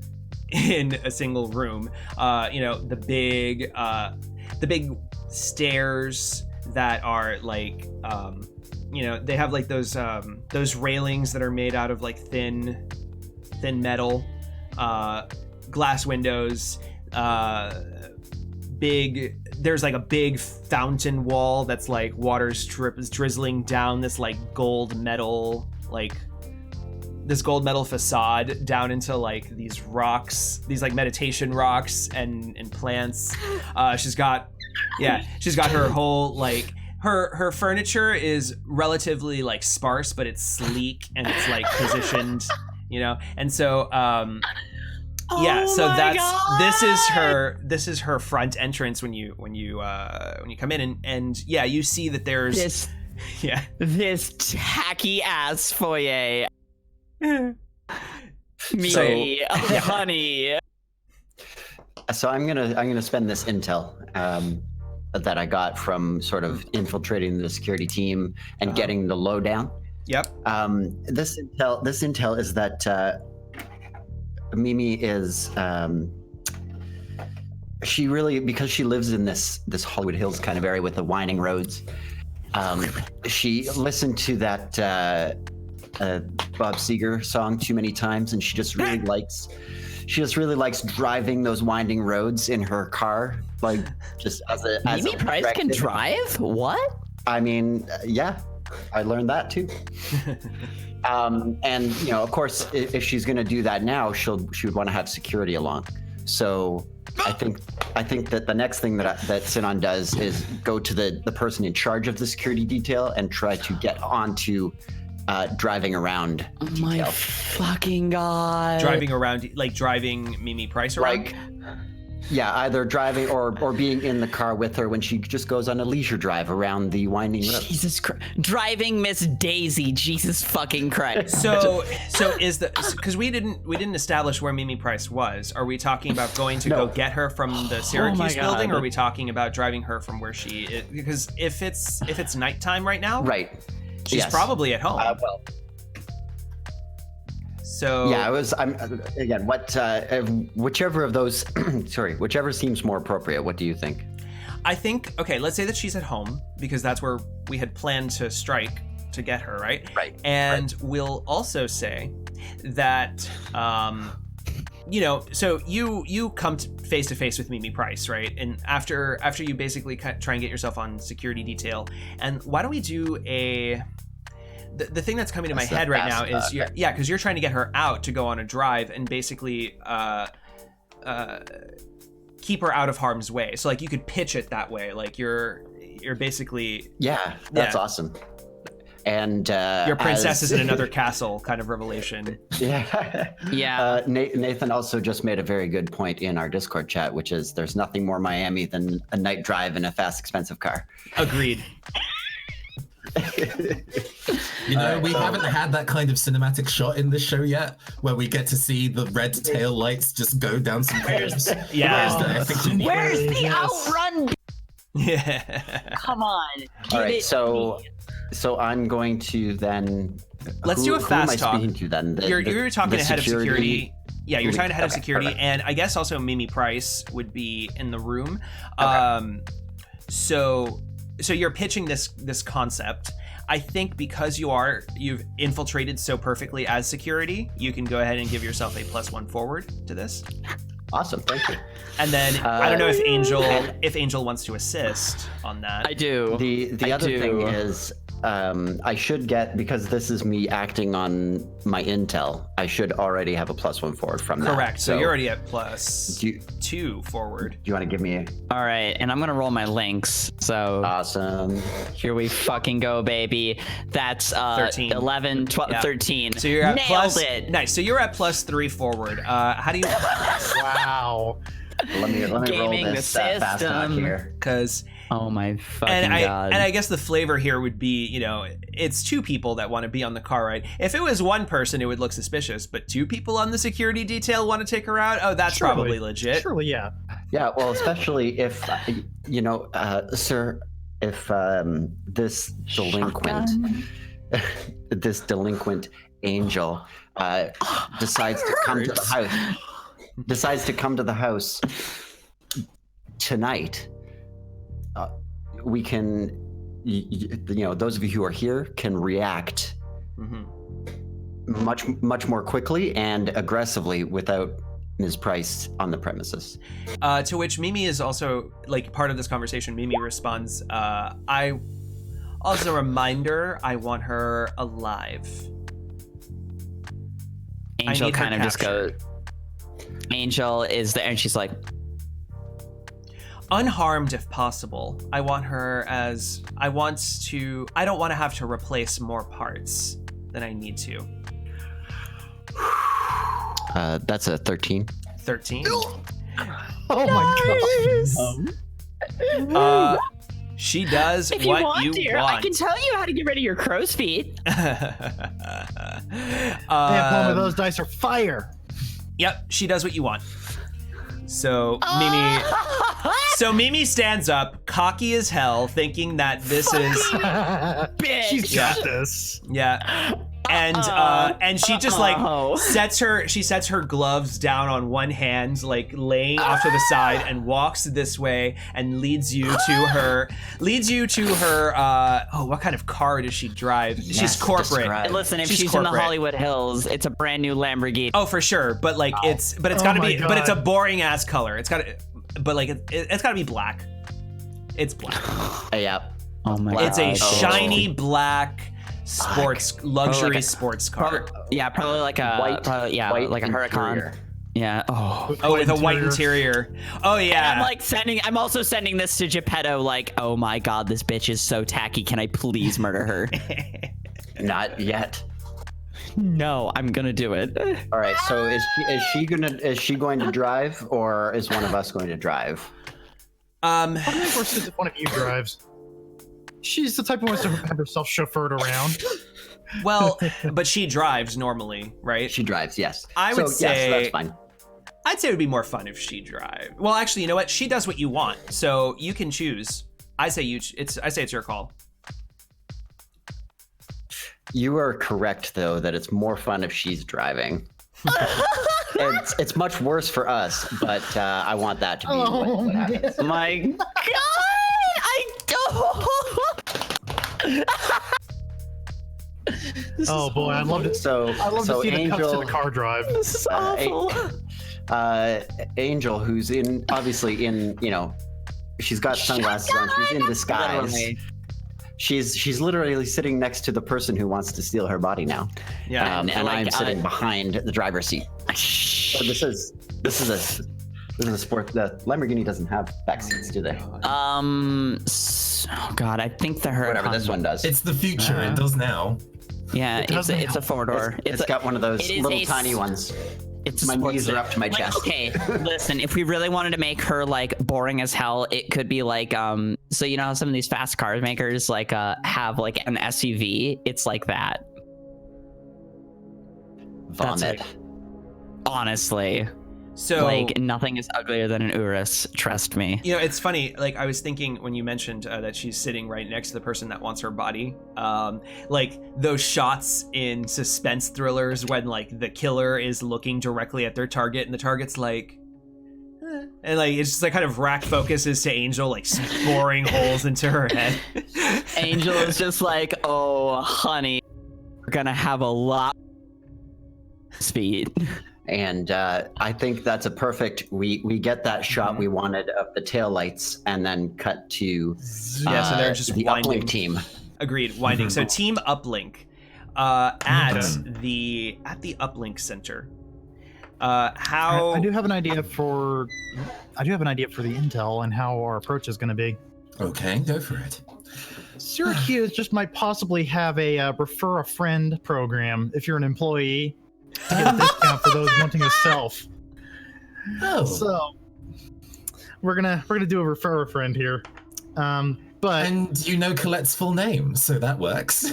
in a single room. You know, the big stairs that are like, you know, they have like those railings that are made out of like thin metal, glass windows, there's like a big fountain wall that's like water drizzling down this like gold metal facade down into like these rocks, these like meditation rocks and plants. She's got her whole like her furniture is relatively like sparse, but it's sleek and it's like positioned, you know. And so this is her front entrance when you come in, and yeah, you see that there's this tacky ass foyer. Honey. So I'm gonna spend this intel that I got from sort of infiltrating the security team and getting the lowdown. Yep. This intel is that Mimi is she really, because she lives in this Hollywood Hills kind of area with the winding roads. She listened to that Bob Seger song too many times, and she just really likes driving those winding roads in her car, like just as Mimi Price can drive? What? I mean, yeah, I learned that too. And you know, of course, if she's going to do that now, she would want to have security along. So I think that the next thing that Sinon does is go to the person in charge of the security detail and try to get onto driving around. Oh my fucking God! Driving around, like driving Mimi Price around. Like, yeah, either driving or being in the car with her when she just goes on a leisure drive around the winding road. Jesus Christ. Driving Miss Daisy, Jesus fucking Christ. So is because we didn't establish where Mimi Price was. Are we talking about going to go get her from the Syracuse building, or are we talking about driving her from where she is? Because if it's nighttime right now, right, she's probably at home. Well. So yeah, whichever of those, whichever seems more appropriate. What do you think? I think, okay, let's say that she's at home because that's where we had planned to strike to get her, right? Right. And we'll also say that, you know, so you come face to face with Mimi Price, right? And after you basically try and get yourself on security detail, and why don't we do the thing that's coming to my head right now is, because you're trying to get her out to go on a drive and basically keep her out of harm's way. So like you could pitch it that way, like you're You're basically Yeah, that's Yeah. awesome. And your princess as- is in another castle kind of revelation. Yeah. Yeah. Nathan also just made a very good point in our Discord chat, which is there's nothing more Miami than a night drive in a fast, expensive car. Agreed. You know, we haven't had that kind of cinematic shot in this show yet, where we get to see the red tail lights just go down some curves. Yeah. Where's the Yes. outrun? Yeah. Come on. All right, Give it so me. so I'm going to then. Let's who- do a who fast am I talk. speaking to then? You're talking the ahead of security. Yeah, you're talking ahead of Okay, security, perfect. and I guess also Mimi Price would be in the room. Okay. So you're pitching this concept. I think because you've infiltrated so perfectly as security, you can go ahead and give yourself a +1 forward to this. Awesome, thank you. And then I don't know if Angel wants to assist on that. I do. The I other do. thing is, I should get, because this is me acting on my intel, I should already have a +1 forward from that. Correct. So you're already at +2 forward. Do you want to give me a All right, and I'm gonna roll my links. So awesome? here we fucking go, baby. That's 13. 11, 12, Yeah. 13. So you're at Nailed it. Nice. So you're at +3 forward. How do you? Wow. Let me roll Gaming the this fast talk system. here. Because Oh my fucking and god. I guess the flavor here would be, it's 2 people that want to be on the car ride. If it was 1 person, it would look suspicious. But 2 people on the security detail want to take her out. Oh, that's Surely. probably legit. Surely, yeah. Yeah, well, especially if sir, if this delinquent, this delinquent angel decides to come to the house tonight, we can, those of you who are here can react Mhm. much more quickly and aggressively without Ms. Price on the premises. To which Mimi is also part of this conversation. Mimi responds, "I also reminder, I want her alive." Angel need her kind of just goes. captured. Angel is there, and she's like, Unharmed if possible. I want her I don't want to have to replace more parts than I need to. That's a 13. 13. Oh my god. She does "If you what want, you dear, want. I can tell you how to get rid of your crow's feet." Damn, Palmer, those dice are fire. Yep, she does what you want. So Mimi stands up, cocky as hell, thinking that this is Bitch. She's got this. yeah. And she just sets her gloves down on one hand, laying off to the side, and walks this way and leads you to her what kind of car does she drive? She's Yes, corporate. describe. Listen, if She's she's in the corporate. Hollywood Hills, it's a brand new Lamborghini. Oh, for sure, but it's Oh gotta my be, but it's a God. boring ass color. It's gotta be black. It's black. Yeah. Oh my It's a god. shiny black luxury sports car. Probably like a White like a Huracan. interior. Yeah. Oh. Oh, with a white interior. Oh yeah. I'm also sending this to Geppetto. Oh my god, this bitch is so tacky. Can I please murder her? Not yet. No, I'm gonna do it. All right. So is she going to drive, or is one of us going to drive? How many worse if one of you drives? She's the type of one to have herself chauffeured around. Well, but she drives normally, right? She drives. Yes. I would so, yes, say- that's fine. I'd say it would be more fun if she drive. Well, actually, you know what? She does what you want, so you can choose. I say it's your call. You are correct, though, that it's more fun if she's driving. It's much worse for us, but I want that to be what happens. My god, I don't. Oh boy, I'd love to. So, I'd love to see the cuts to Angel, the car drive. This is awful. Angel, who's obviously in, she's got sunglasses on. She's in disguise. Literally. She's literally sitting next to the person who wants to steal her body now. Yeah. And I'm sitting behind the driver's seat. So this is a sport. The Lamborghini doesn't have back seats, do they? Oh God, I think the Huracan. Whatever this one does. It's the future. It does now. Yeah, it's a four-door. It's got one of those it is little a tiny ones. It's a My sports knees are car. up to my Like, chest. Okay, listen, if we really wanted to make her like boring as hell, it could be like so you know how some of these fast car makers like have like an SUV? It's like that. That's Vomit. Honestly. So Like nothing is uglier than an Urus, trust me. you know, it's funny. Like I was thinking when you mentioned that she's sitting right next to the person that wants her body. Like those shots in suspense thrillers when like the killer is looking directly at their target and the target's like, and like it's just like kind of rack focuses to Angel, like boring holes into her head. Angel is just like, oh honey, we're gonna have a lot of speed. And I think that's a perfect. We get that shot we wanted of the taillights, and then cut to Yeah, so they're just the winding. uplink team. Agreed, winding. So Team Uplink at the Uplink Center. How I do have an idea for the intel and how our approach is going to be. Okay, go for it. Syracuse just might possibly have a refer a friend program if you're an employee to get a discount for those wanting a self. Oh, So we're gonna do a refer a friend here. But and you know Colette's full name, so that works.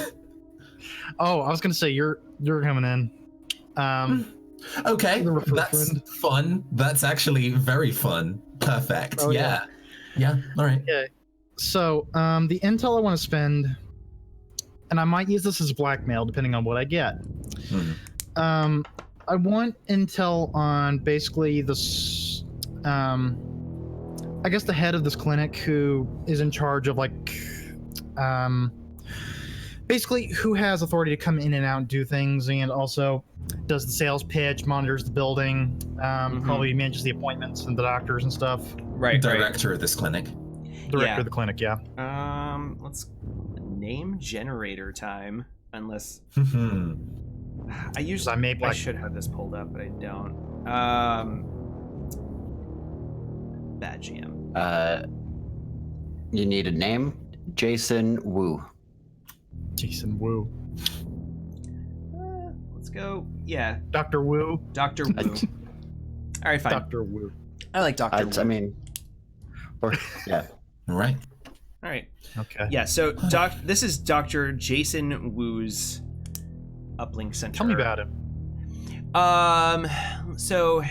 oh, I was gonna say you're coming in. Okay, The refer that's friend. fun. That's actually very fun. Perfect. Oh, yeah. Yeah. All right. Okay. So the intel I want to spend, and I might use this as blackmail depending on what I get. Hmm. I want intel on basically I guess the head of this clinic who is in charge of like, basically who has authority to come in and out and do things, and also does the sales pitch, monitors the building, probably manages the appointments and the doctors and stuff. right. Director of this clinic. Director Yeah. of the clinic, yeah. Let's name generator time. Unless Mhm. I usually I may I should have this pulled up, but I don't. Bad GM. You need a name. Jason Wu. Jason Wu. Let's go. Yeah, Dr. Wu. Dr. Wu. All right, fine. Dr. Wu. I like Dr. Wu. I mean, or yeah. All right. All right. Okay. Yeah. So, this is Dr. Jason Wu's Uplink Center. Tell me about him. So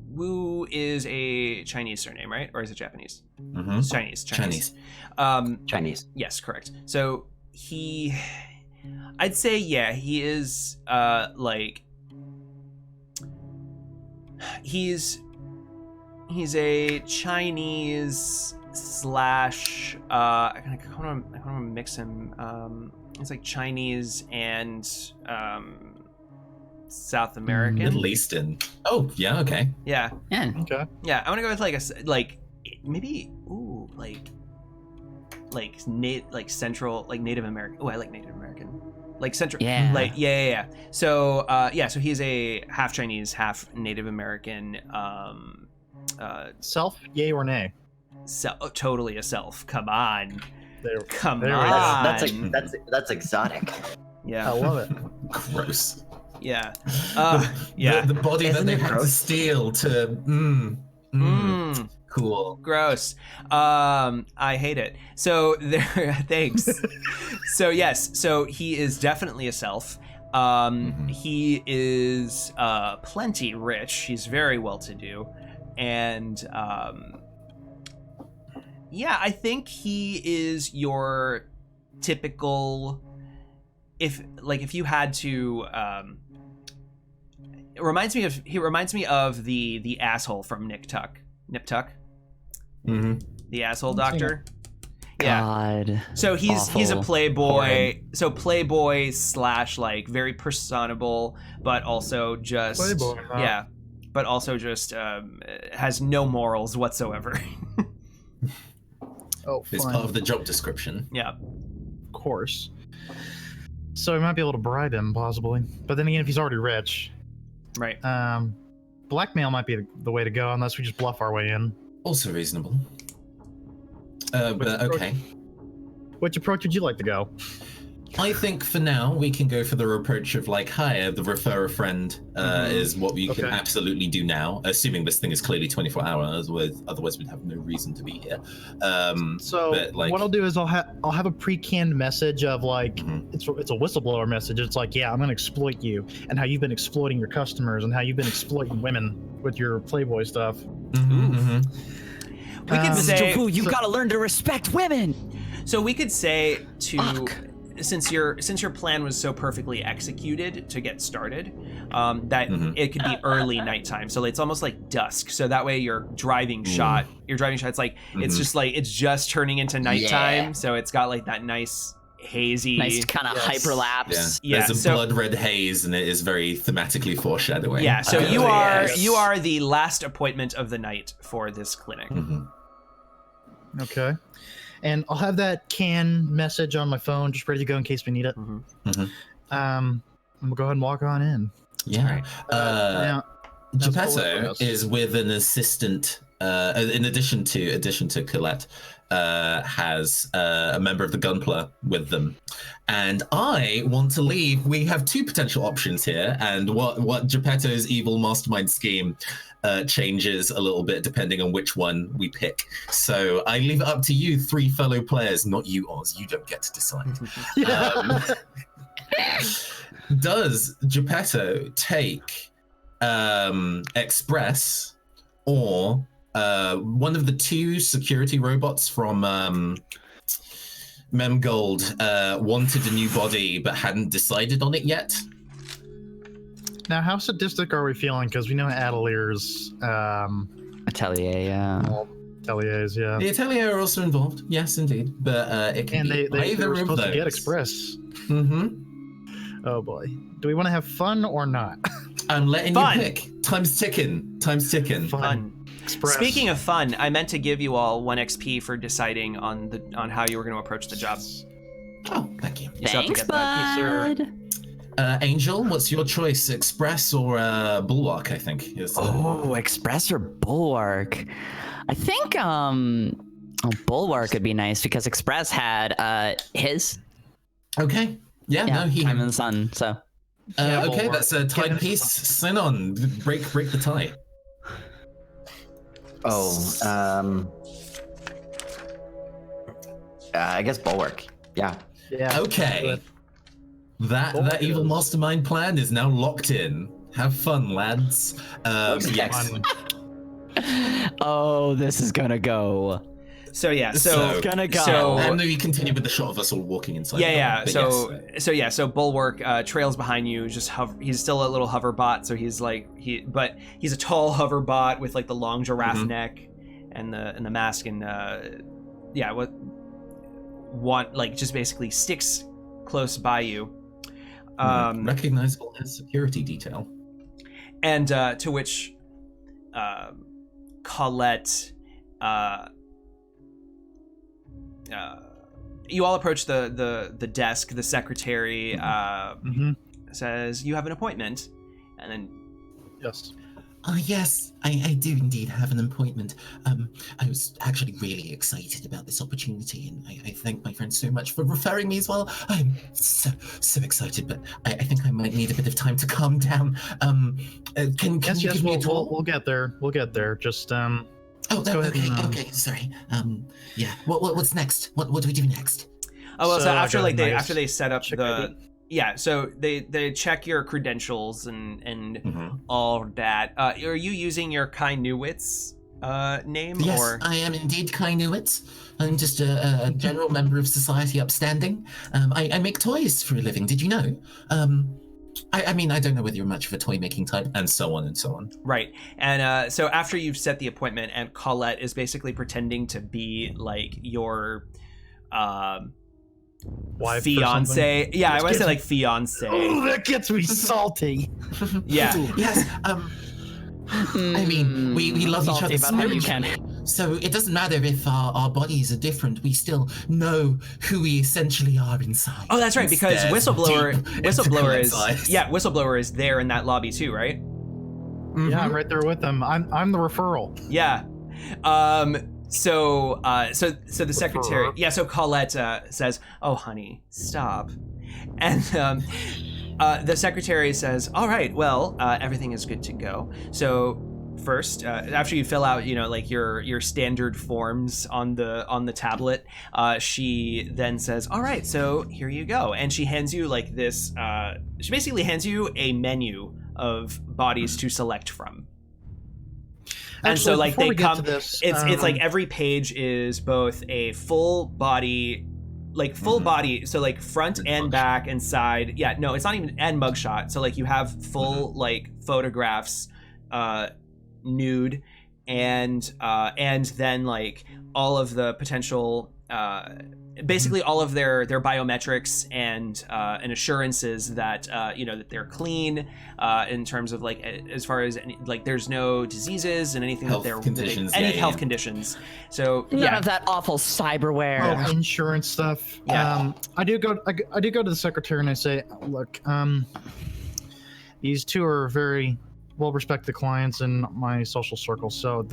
Wu is a Chinese surname, right? Or is it Japanese? Mhm. It's Chinese. Chinese. Yes, correct. So I'd say, yeah, he is, like, he's a Chinese slash, I kind of mix him, he's like Chinese and, South American. Middle Eastern. Oh, yeah. Okay. Yeah. Yeah. Okay. Yeah, I want to go with like maybe like central, like Native American. Oh, I like Native American. Like central. Yeah. Like yeah. So so he's a half Chinese, half Native American. Self, yay or nay? Totally a self. Come on. Come there we go. on. That's exotic. Yeah. I love it. Gross. Yeah. Yeah. The body Isn't that they it had to gross? steal to. Mm. Cool. Gross. I hate it. So there. Thanks. So yes. So he is definitely a self. He is plenty rich. He's very well to do, and yeah, I think he is your typical. If you had to. He reminds me of the asshole from Nip Tuck. Mm-hmm. The asshole doctor. Yeah. God. So he's a Awful. playboy. So playboy slash like very personable, but also just Playboy, huh? yeah, but also just has no morals whatsoever. Oh, It's fine. part of the job description. Yeah. Of course. So we might be able to bribe him, possibly. But then again, if he's already rich, Right. blackmail might be the way to go, unless we just bluff our way in. Also reasonable. But okay. which approach would you like to go? I think for now we can go for the approach of like, hi, the refer a friend is what we can absolutely do now, assuming this thing is clearly 24 hours. Otherwise, we'd have no reason to be here. What I'll do is I'll have a pre-canned message of like it's a whistleblower message. It's like, yeah, I'm gonna exploit you and how you've been exploiting your customers and how you've been exploiting women with your Playboy stuff. We could say you've got to learn to respect women. So we could say to. Since your plan was so perfectly executed to get started, that it could be early nighttime. So it's almost like dusk. So that way your driving shot, it's like it's just like it's just turning into nighttime. Yeah. So it's got like that nice hazy, nice kind of hyperlapse. Yeah. There's a blood red haze, and it is very thematically foreshadowing. Yeah. So you are the last appointment of the night for this clinic. Okay. And I'll have that canned message on my phone, just ready to go in case we need it. And we'll go ahead and walk on in. Yeah. Now, Geppetto is with an assistant. In addition to Colette, has a member of the Gunpla with them. And I want to leave. We have two potential options here, and what Geppetto's evil mastermind scheme changes a little bit depending on which one we pick. So I leave it up to you, three fellow players, not you, Oz. You don't get to decide. Does Geppetto take Express or one of the two security robots from Memgold wanted a new body but hadn't decided on it yet? Now, how sadistic are we feeling? Because we know Adelier's Atelier, Ateliers, yeah. The Atelier are also involved, yes, indeed. But it can be either were of supposed those. to get Express. Oh boy, do we want to have fun or not? I'm letting you pick. Time's ticking. Fun. Express. Speaking of fun, I meant to give you all 1 XP for deciding on how you were going to approach the job. Oh, thank you. Thanks, bud. Angel, what's your choice? Express or Bulwark, I think. Express or Bulwark? I think Bulwark would be nice because Express had his. Okay. Yeah, no, he. Time in the sun, so. Okay, that's a timepiece. Sign on. Break the tie. I guess Bulwark. Yeah. Okay. That evil mastermind plan is now locked in. Have fun, lads. Yes. Oh, this is gonna go. So gonna go. So and then we continue with the shot of us all walking inside. So Bulwark trails behind you. He's still a little hover bot. So he's a tall hover bot with like the long giraffe neck and the mask and just basically sticks close by you. Recognizable as security detail. And to which Colette. You all approach the desk. The secretary says, "You have an appointment," and then yes. Yes, I do indeed have an appointment. I was actually really excited about this opportunity, and I thank my friend so much for referring me as well. I'm so excited, but I think I might need a bit of time to calm down. Can you give me a tour? We'll get there. Just Okay, sorry. Yeah. What's next? What do we do next? Oh well, so after they set up so they check your credentials and all that. Are you using your Kai Newitz name? Yes, or? I am indeed Kai Newitz. I'm just a general member of society upstanding. I make toys for a living. Did you know? I mean, I don't know whether you're much of a toy-making type, and so on and so on. Right. And so after you've set the appointment, and Colette is basically pretending to be, like, your wife fiance. Yeah, I want to say, like, fiance. Oh, that gets me salty. Yeah. Yes. I mean, we love each other so much. So it doesn't matter if our bodies are different. We still know who we essentially are inside. Oh, that's right, because Whistleblower is there in that lobby too, right? Yeah, I'm right there with them. I'm the referral. Yeah. So the secretary, so Colette says, "Oh, honey, stop," and the secretary says, "All right, well, everything is good to go. So first, after you fill out, like your standard forms on the tablet, she then says, all right, so here you go," and she hands you like this. She basically hands you a menu of bodies to select from. And so, like, they come. It's like every page is both a full body, body. So like front and back and side. Yeah, no, it's not even and mugshot. So like you have full like photographs, nude, and then like all of the potential. Basically all of their biometrics and assurances that that they're clean in terms of like as far as like there's no diseases and anything health that they're conditions, any health conditions. So none of that awful cyberware. Insurance stuff. Yeah. I do go to the secretary and I say, look, these two are very well respected clients in my social circle, so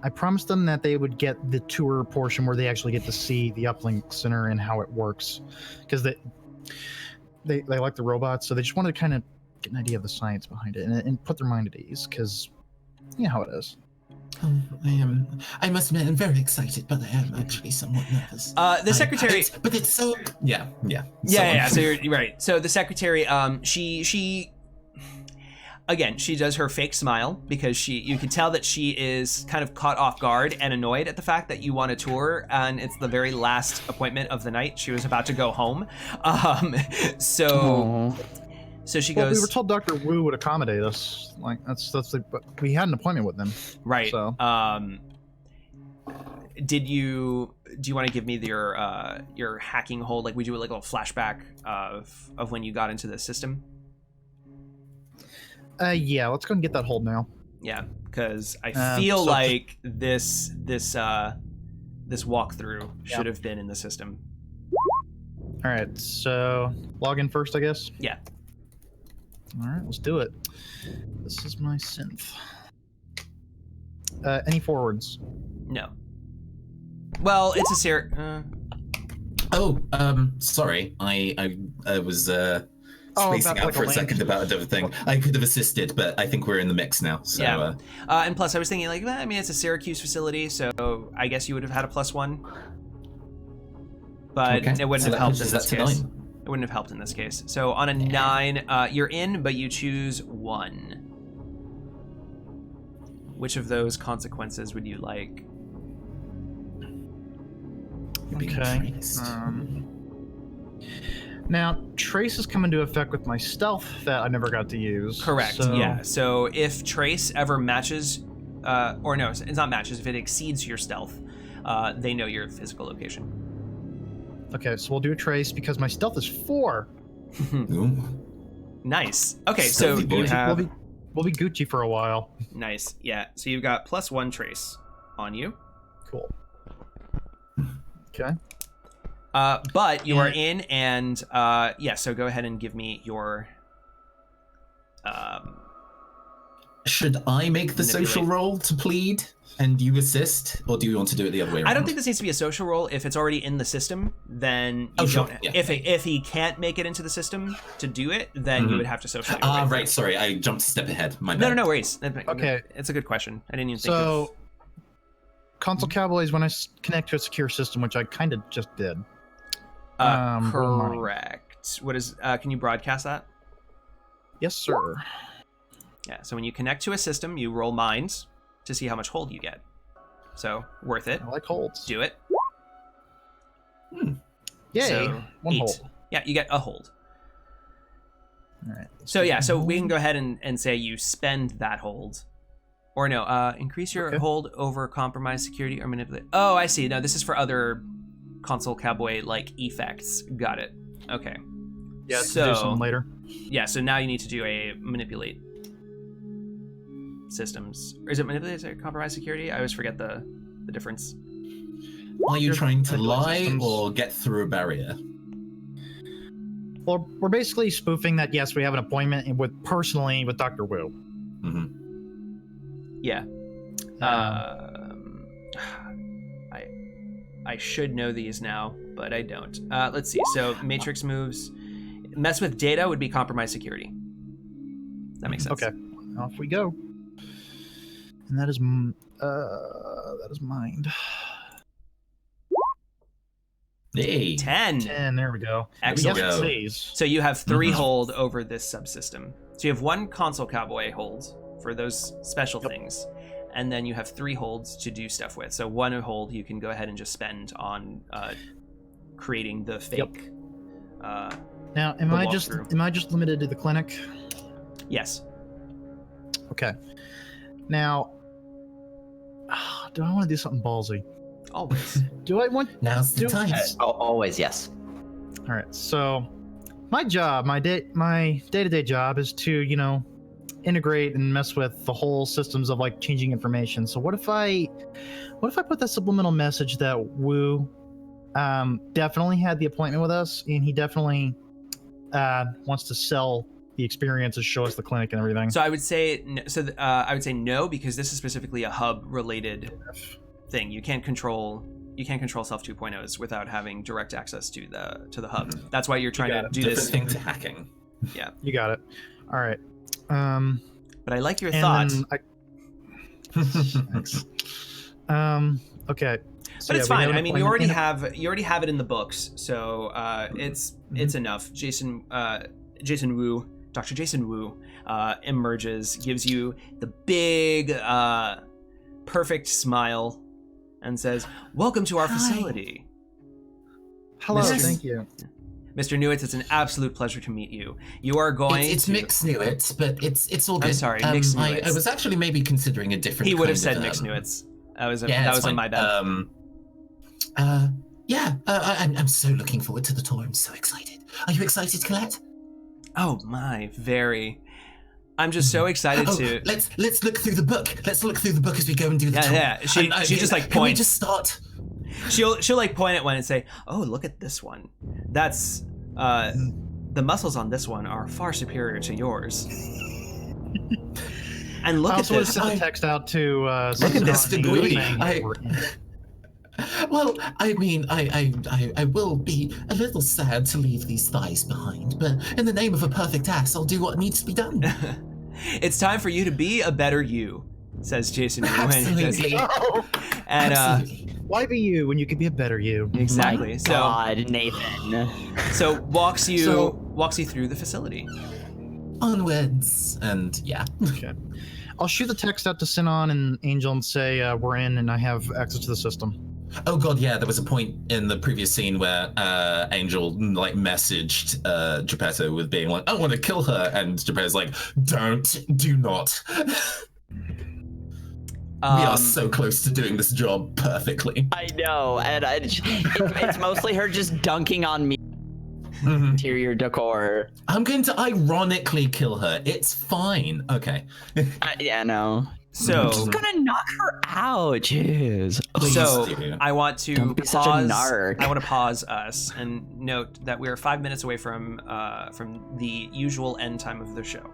I promised them that they would get the tour portion where they actually get to see the uplink center and how it works, because they like the robots, so they just wanted to kind of get an idea of the science behind it and put their mind at ease, because you know how it is. I must admit, I'm very excited, but I am actually somewhat nervous. The secretary, but it's so yeah. So you're right. So the secretary, she. Again, she does her fake smile because you can tell that she is kind of caught off guard and annoyed at the fact that you want a tour, and it's the very last appointment of the night. She was about to go home. So she goes. We were told Dr. Wu would accommodate us. Like but we had an appointment with them. Right. So. Do you want to give me your hacking hold? Like we do like a little flashback of when you got into the system. Yeah, let's go and get that hold now. Yeah, because I feel like this walkthrough should have been in the system. All right, so log in first, I guess. Yeah. All right, let's do it. This is my synth. Any forwards? No. Well, it's a sorry. I was spacing out like for a second about another thing. I could have assisted, but I think we're in the mix now. So, yeah. And plus, I was thinking, like, I mean, it's a Syracuse facility, so I guess you would have had a +1. But it wouldn't have helped in this case. It wouldn't have helped in this case. So on a 9, you're in, but you choose 1. Which of those consequences would you like? Okay. Now, Trace has come into effect with my stealth that I never got to use. Correct, so... yeah. So if Trace ever matches, or no, it's not matches, if it exceeds your stealth, they know your physical location. Okay, so we'll do a Trace because my stealth is 4. Nice. Okay, so you have... We'll be Gucci for a while. Nice, yeah. So you've got +1 Trace on you. Cool. Okay. But you are in, and so go ahead and give me your. Should I make the social roll to plead and you assist, or do you want to do it the other way around? I don't think this needs to be a social roll. If it's already in the system, then you don't. Yeah. If he can't make it into the system to do it, then you would have to social. Right. Sorry, I jumped a step ahead. My bad. No worries. Okay, it's a good question. I didn't even think. So, console cowboys when I connect to a secure system, which I kind of just did. Correct. What is? Can you broadcast that? Yes, sir. Yeah. So when you connect to a system, you roll minds to see how much hold you get. So worth it. I like holds. Do it. Yay! So, 1 8. hold. Yeah, you get a hold. All right. So yeah, so we can go ahead and say you spend that hold. Or no, increase your hold over compromise security or manipulate. Oh, I see. No, this is for other console cowboy like effects. Got it. Okay. Yeah, so do some later. Yeah, so now you need to do a manipulate systems. Or is it manipulate or compromise security? I always forget the difference. Are you trying to lie or get through a barrier? Well, we're basically spoofing that. Yes, we have an appointment with Dr. Wu. Mm-hmm. Yeah. I should know these now, but I don't. Let's see. So matrix moves. Mess with data would be compromise security. That makes sense. Okay, off we go. And that is mind. Hey. 10. 10. There we go. Excellent. Yes, please. So you have 3 hold over this subsystem. So you have 1 console cowboy hold for those special things, and then you have 3 holds to do stuff with. So 1 hold you can go ahead and just spend on creating the fake. Now, am I just limited to the clinic? Yes. Okay. Now, do I want to do something ballsy? Always. Do I want? Now's the time. Always, yes. All right. So, my job, my day-to-day job is to, integrate and mess with the whole systems of like changing information. So what if I put that subliminal message that Wu definitely had the appointment with us, and he definitely wants to sell the experience and show us the clinic and everything. So I would say no, because this is specifically a hub related thing. You can't control Self 2.0s without having direct access to the hub. That's why you're trying to do this thing to hacking. Yeah. You got it. All right. But I like your thought. Thanks. Okay. So But it's we fine. have an I mean, you already appointment. have it in the books, so it's enough. Jason Wu, Dr. Jason Wu, emerges, gives you the big, perfect smile, and says, "Welcome to our facility." Hello. Mr. Thank you. Mr. Newitz, it's an absolute pleasure to meet you. You are going It's to... Mix Newitz, but it's all good. I'm sorry, Mix Newitz. I was actually maybe considering a different. He would have kind said of, Mix Newitz. That was it's on fine. my bad. I'm so looking forward to the tour. I'm so excited. Are you excited, Colette? Oh my, very. I'm just so excited to. Let's look through the book. Let's look through the book as we go and do the tour. Yeah. She just like Can we points. just start? She'll like point at one and say, "Oh, look at this one. That's the muscles on this one are far superior to yours." And look I at also want to this. send a text out to Look at this Susan degree. saying we're in. Well, I mean, I will be a little sad to leave these thighs behind, but in the name of a perfect ass, I'll do what needs to be done. It's time for you to be a better you, says Jason. Absolutely. And Absolutely. Why be you when you could be a better you? exactly. My So God, Nathan. so walks you through the facility. Onwards. And yeah. Okay. I'll shoot the text out to Sinon and Angel and say we're in and I have access to the system. Oh god, yeah, there was a point in the previous scene where Angel like messaged Geppetto with being like, I want to kill her, and Geppetto's like, do not. We are so close to doing this job perfectly. I know, and it's mostly her just dunking on me. Interior decor. I'm going to ironically kill her. It's fine. Okay. Yeah, no. So I'm just gonna knock her out. Jeez. So do. I want to Don't be pause. such a narc. I want to pause us and note that we are 5 minutes away from the usual end time of the show.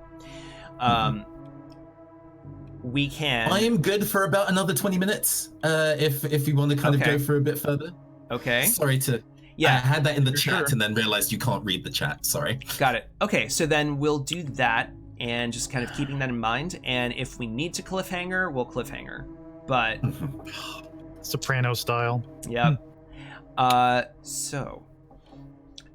We can. I am good for about another 20 minutes. If you want to kind of Okay. go for a bit further. Okay. Sorry to. Yeah. I had that in the chat Sure. and then realized you can't read the chat. Sorry. Got it. Okay, so then we'll do that and just kind of keeping that in mind. And if we need to cliffhanger, we'll cliffhanger. But Soprano style. yeah. So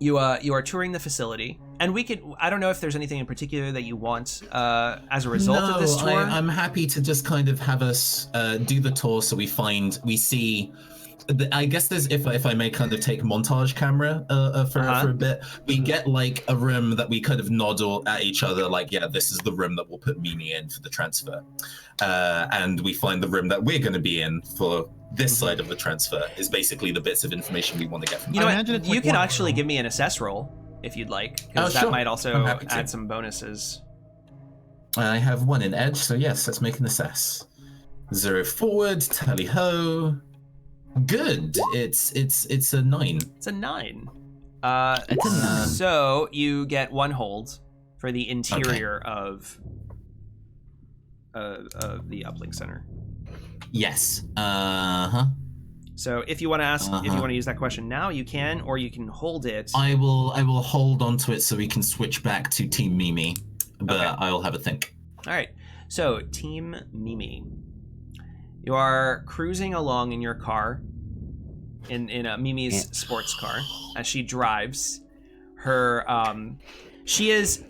you are touring the facility, and we could. I don't know if there's anything in particular that you want as a result of this tour. I'm happy to just kind of have us do the tour so we see. I guess there's, if I may kind of take montage camera for a bit, we get like a room that we kind of nod at each other like, yeah, this is the room that we'll put Mimi in for the transfer. And we find the room that we're going to be in for this side of the transfer is basically the bits of information we want to get from You know I what? imagine it's You like can one actually room. give me an assess roll if you'd like, because that sure. might also I'm happy to. add some bonuses. I have one in edge, so yes, let's make an assess. 0 forward, tally ho. Good. It's a 9. It's a 9. It's a 9. So you get 1 hold for the interior of the uplink center. Yes. So if you want to ask, if you want to use that question now, you can, or you can hold it. I will hold on to it so we can switch back to Team Mimi, but Okay. I'll have a think. All right. So Team Mimi, you are cruising along in your car, in Mimi's sports car, as she drives. Her she is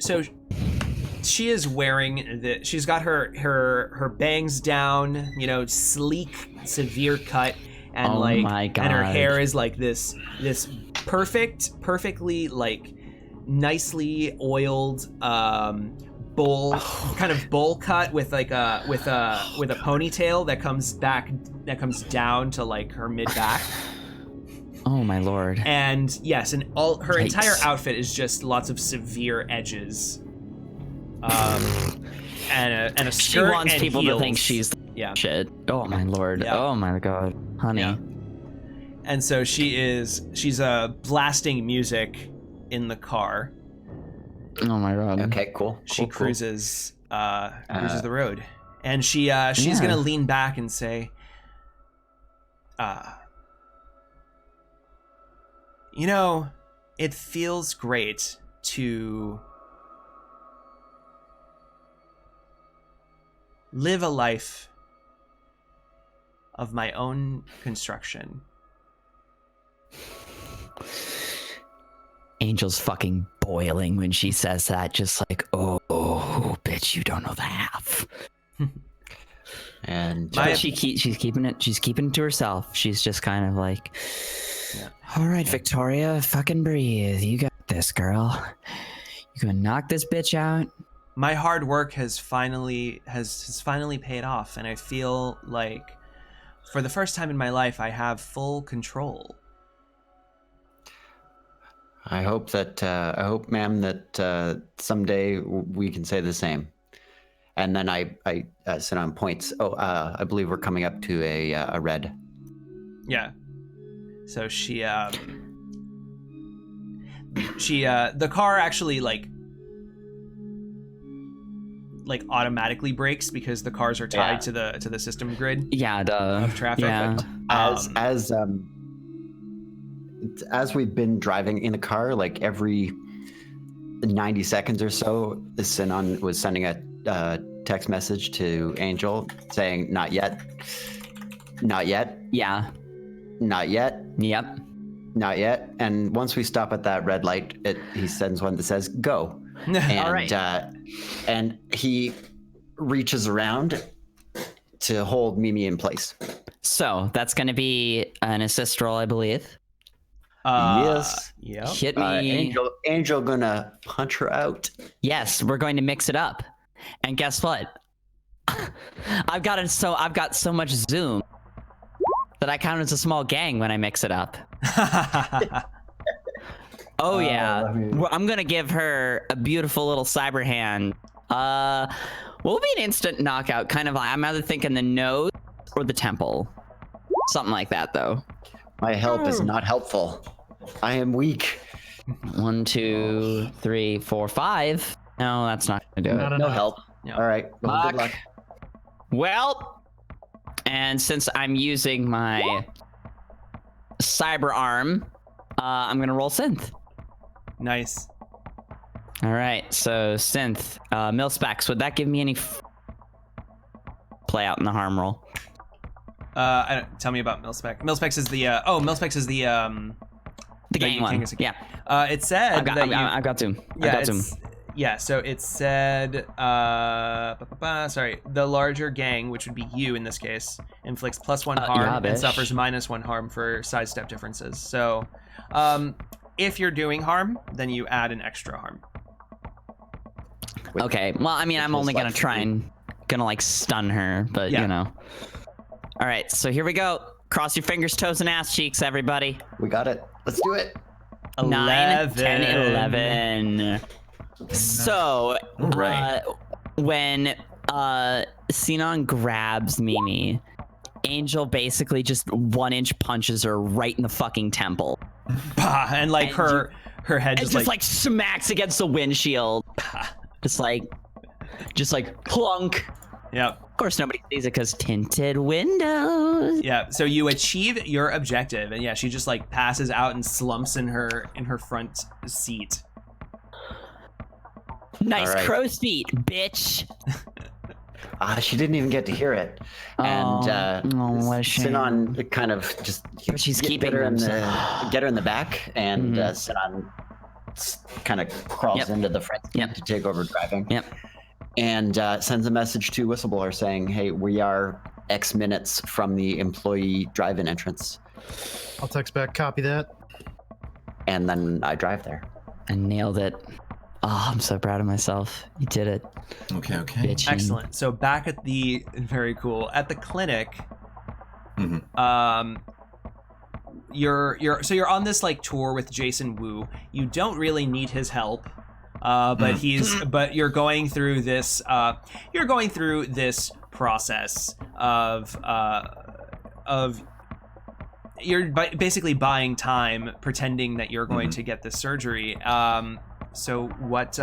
wearing she's got her bangs down, you know, sleek, severe cut, and my God. and her hair is like this perfectly like nicely oiled bowl cut with like a ponytail that comes down to like her mid back. Oh my lord. And yes, and all her Yikes. entire outfit is just lots of severe edges. And a skirt. She wants and people heels. to think she's shit. Oh my lord. Yeah. Oh my god. Honey. Yeah. And so she's blasting music in the car. Oh my god. Okay, cool. She cool. cruises the road. And she's gonna lean back and say, you know, it feels great to live a life of my own construction. Angel's fucking boiling when she says that, just like, oh bitch, you don't know the half. And But she's keeping it to herself. She's just kind of like, all right, Victoria, fucking breathe. You got this, girl. You gonna knock this bitch out? My hard work has finally paid off, and I feel like for the first time in my life I have full control. I hope, ma'am, that someday we can say the same. And then I sit on points. I believe we're coming up to a red. Yeah. So the car actually like automatically brakes because the cars are tied to the system grid. Yeah, of traffic. Yeah. As we've been driving in the car, like every 90 seconds or so, Sinan was sending a text message to Angel saying, "Not yet, not yet, Yeah. not yet, Yep. not yet." And once we stop at that red light, he sends one that says, "Go." And, All right. And he reaches around to hold Mimi in place. So that's gonna be an assist roll, I believe. Yes. Yep. Hit me. Angel gonna punch her out. Yes, we're going to mix it up. And guess what? I've got so much zoom that I count as a small gang when I mix it up. Oh yeah. Well, I'm gonna give her a beautiful little cyber hand. What would be an instant knockout? Kind of like, I'm either thinking the nose or the temple. Something like that though. My help is not helpful. I am weak. 1, 2, 3, 4, 5. No, that's not gonna do it. Not No enough. help. No. All right. Well, good Fuck. luck. Well, and since I'm using my cyber arm, I'm gonna roll synth. Nice. All right, so synth, mil-specs. Would that give me any play out in the harm roll? Tell me about Milspec. Milspecs is the Milspecs is the The game one. Yeah, it said I've got zoom. I've got zoom. Yeah, so it said sorry, the larger gang, which would be you in this case, inflicts +1 harm yeah, and bitch. suffers -1 harm for sidestep differences. So if you're doing harm, then you add an extra harm. Okay, well, I mean, I'm only gonna try and like stun her, but Yeah. you know. All right, so here we go. Cross your fingers, toes, and ass cheeks, everybody. We got it. Let's do it. 9, 10, 11. So, Right. when Sinan grabs Mimi, Angel basically just 1-inch punches her right in the fucking temple. Bah, and like And her head And just like smacks against the windshield. just like plunk. Yep. Of course, nobody sees it because tinted windows. Yeah. So you achieve your objective, and yeah, she just like passes out and slumps in her front seat. Nice All right. crow's feet, bitch. She didn't even get to hear it. And what a shame. Sinan kind of just But she's get keeping her in them, get her in the back, and Sinan kind of crawls into the front seat to take over driving. Yep. And sends a message to Whistleblower saying, "Hey, we are X minutes from the employee drive-in entrance." I'll text back, copy that. And then I drive there. I nailed it. Oh, I'm so proud of myself. You did it. Okay. Bitchin'. Excellent. So back at the very cool at the clinic. Mhm. You're on this like tour with Jason Wu. You don't really need his help, but you're going through this process of you're basically buying time, pretending that you're going to get this surgery. So what?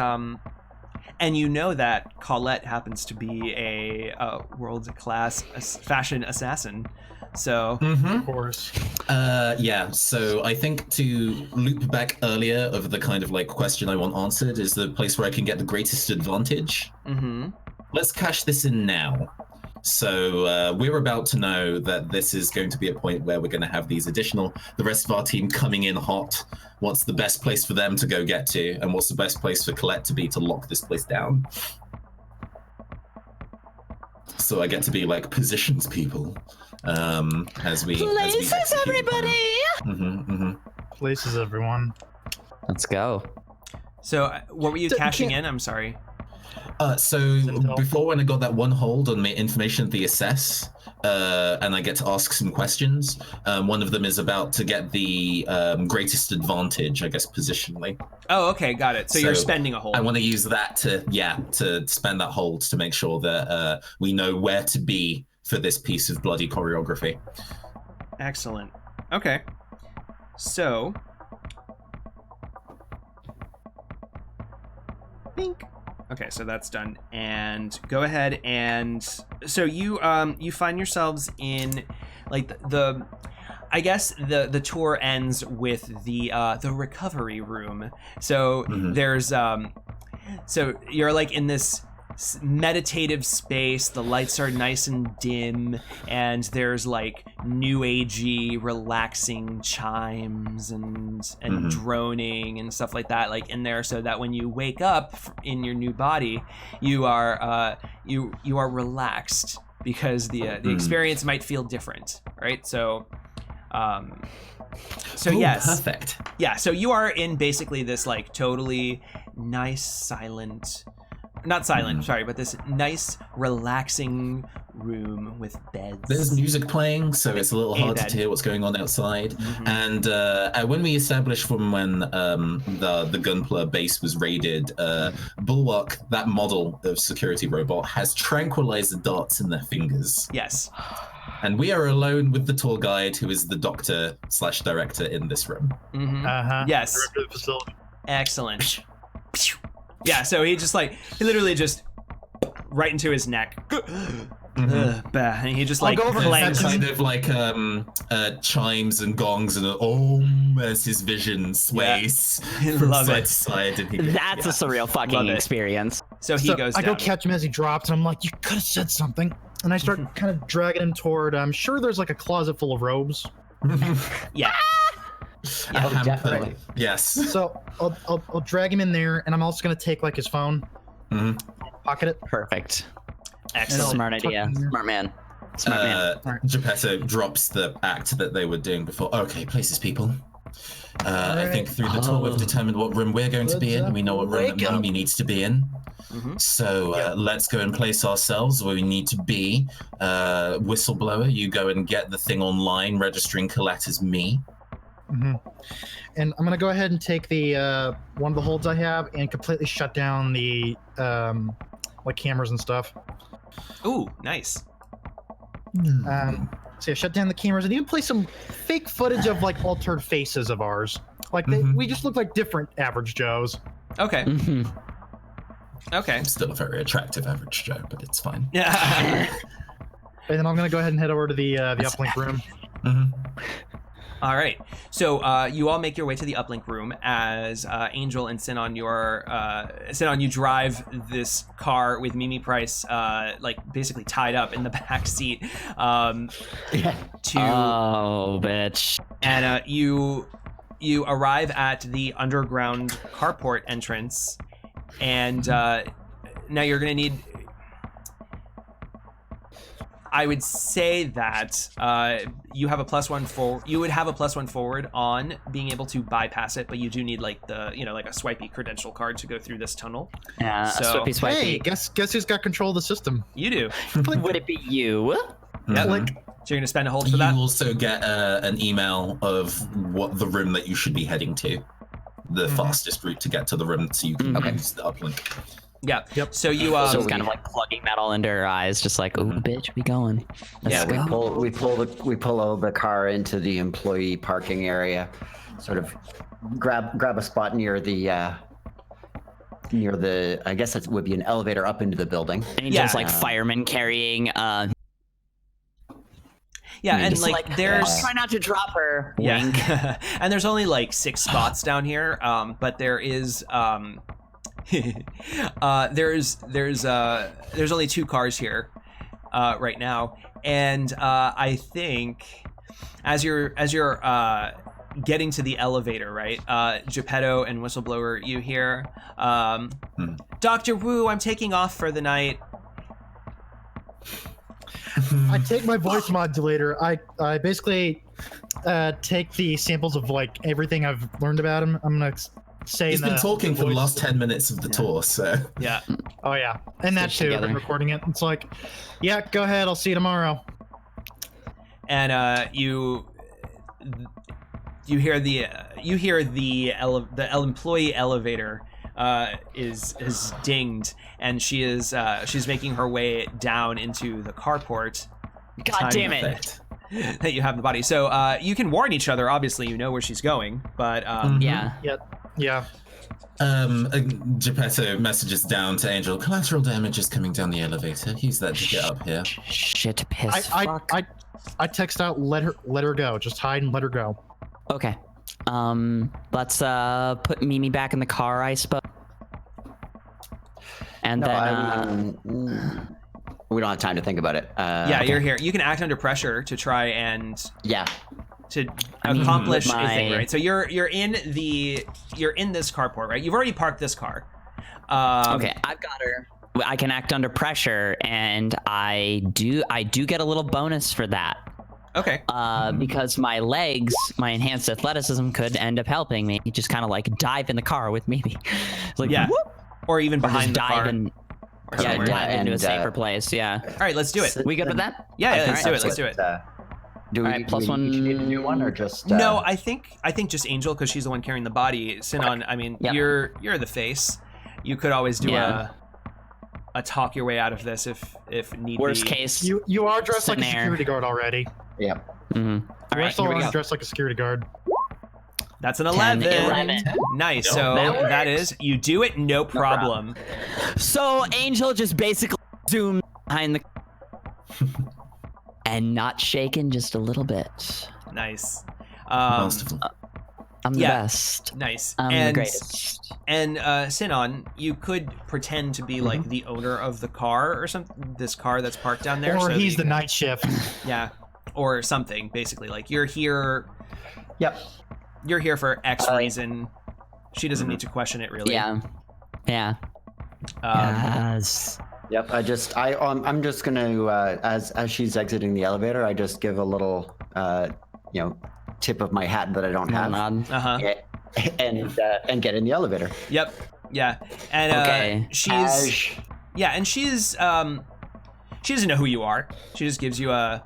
And you know that Colette happens to be a world-class fashion assassin. So Of course. Yeah, so I think to loop back earlier of the kind of like question I want answered is the place where I can get the greatest advantage. Let's cash this in now. So we're about to know that this is going to be a point where we're going to have the rest of our team coming in hot. What's the best place for them to go get to, and what's the best place for Colette to be to lock this place down? So I get to be like positions people as we Places, everybody. Places, everyone. Let's go. So what were you cashing in? I'm sorry. So before, when I got that one hold on my information at the assess, and I get to ask some questions, one of them is about to get the greatest advantage, I guess, positionally. Oh, okay, got it. So you're spending a hold. I want to use that to spend that hold to make sure that we know where to be for this piece of bloody choreography. Excellent. Okay. So. Bink. Okay, so that's done. And go ahead and so you find yourselves in like the I guess the tour ends with the recovery room. So there's so you're like in this meditative space. The lights are nice and dim, and there's like new agey relaxing chimes and droning and stuff like that like in there, so that when you wake up in your new body, you are you are relaxed, because the experience might feel different, right? So yes, perfect. Yeah, so you are in basically this like totally nice silent, not silent, sorry, but this nice relaxing room with beds. There's music playing, so it's a little hard to hear what's going on outside. And when we established from when the Gunpla base was raided, Bulwark, that model of security robot, has tranquilizer darts in their fingers. Yes. And we are alone with the tour guide, who is the doctor/director in this room. Yes. Director of the facility. Excellent. Yeah, so he literally just right into his neck. And he just like clanks. Kind of like chimes and gongs and as his vision sways from side to side. And That's a surreal fucking experience. So he goes down. I go catch him as he drops, and I'm like, you could have said something. And I start kind of dragging him toward, I'm sure there's like a closet full of robes. Yeah. Oh, definitely. Yes. So I'll drag him in there, and I'm also going to take like his phone, pocket it. Perfect. Excellent. Smart idea. Smart man. Smart man. Geppetto drops the act that they were doing before. Okay, places, people. I think through the tour we've determined what room we're going to be in. We know what room the mummy needs to be in. So let's go and place ourselves where we need to be. Whistleblower, you go and get the thing online registering Colette as me. And I'm gonna go ahead and take the one of the holds I have and completely shut down the like cameras and stuff. Ooh, nice. So yeah, shut down the cameras and even play some fake footage of like altered faces of ours. Like we just look like different average Joes. Okay. Okay. I'm still a very attractive average Joe, but it's fine. Yeah. And then I'm gonna go ahead and head over to the uplink room. All right. So you all make your way to the uplink room as Angel and Sinon, you drive this car with Mimi Price, like basically tied up in the back seat. Oh, bitch. And you arrive at the underground carport entrance, and now you're gonna need. I would say that you have a +1 forward. You would have a +1 forward on being able to bypass it, but you do need like like a swipey credential card to go through this tunnel. Yeah, So- swipey swipey. Hey, guess who's got control of the system? You do. Would it be you? Yep. Click. So you're gonna spend a hold for You that. also get an email of what the room that you should be heading to, the fastest route to get to the room, so you can use the uplink. Yeah. Yep. So you So it's kind of like plugging metal into her eyes, just like, ooh, bitch, we going. Let's Yeah, go. we pull the car into the employee parking area, sort of grab a spot near the I guess it would be an elevator up into the building. Angel's Yeah. like firemen carrying. yeah, and Just like there's try not to drop her. yeah, Wink. and there's only like 6 spots down here, but there is there's only 2 cars here right now, and I think as you're getting to the elevator, right, Geppetto and Whistleblower, you hear, Dr. Wu, I'm taking off for the night. I take my voice modulator. I basically take the samples of like everything I've learned about him. I'm gonna say He's in been talking for the voice. last 10 minutes of the tour, so... Yeah. Oh yeah, and that Stitch too. I've been together. recording it. It's like, yeah, go ahead. I'll see you tomorrow. And you hear the employee elevator is dinged, and she's making her way down into the carport. God damn it. Perfect. That you have the body, so you can warn each other. Obviously, you know where she's going, but Yeah. Yeah. Geppetto messages down to Angel, collateral damage is coming down the elevator. Use that to get up here. Shit, piss. Fuck. I text out. Let her go. Just hide and let her go. Okay. Let's put Mimi back in the car, I suppose. And then We don't have time to think about it. yeah, you're here. You can act under pressure to try and Yeah. accomplish with a thing, my- right? So you're in this carport, right? You've already parked this car. okay, I've got her. I can act under pressure, and I do get a little bonus for that. Okay. Because my legs, my enhanced athleticism could end up helping me. Just kind of like dive in the car with Mimi. It's like, Yeah. whoop, Or even or just behind the car. dive in. or Yeah, somewhere. dive into a And, safer place. Yeah. All right, let's do it. We good with that? Yeah, Okay, let's do alright, it. Let's do it. Do we, Alright, plus do we each one- need to do one or just? No, I think just Angel, because she's the one carrying the body. Sinon, I mean, Yep. you're the face. You could always do Yeah. a talk your way out of this if need Worst be. case. You are dressed like a Sitting there. security guard already. Yeah. Mhm. All We're right, still here we go. dressed like a security guard. That's an 10, 11. 11. Nice. No, So that that is you do it, no problem. So Angel just basically zoomed behind the and not shaken just a little bit. Nice. Masterful. I'm the Yeah. best. Nice. I'm the and greatest. and Sinon, you could pretend to be like Mm-hmm. the owner of the car or something. This car that's parked down there. Or so that he's you the can- night shift. Yeah, or something. Basically, like you're here. Yep. You're here for X reason. She doesn't need to question it really. Yeah. Yeah. Yes. Yep. I'm just gonna as she's exiting the elevator, I just give a little tip of my hat that I don't have, Nod. Uh huh. and get in the elevator. Yep. Yeah. And Okay. she's and she's she doesn't know who you are. She just gives you a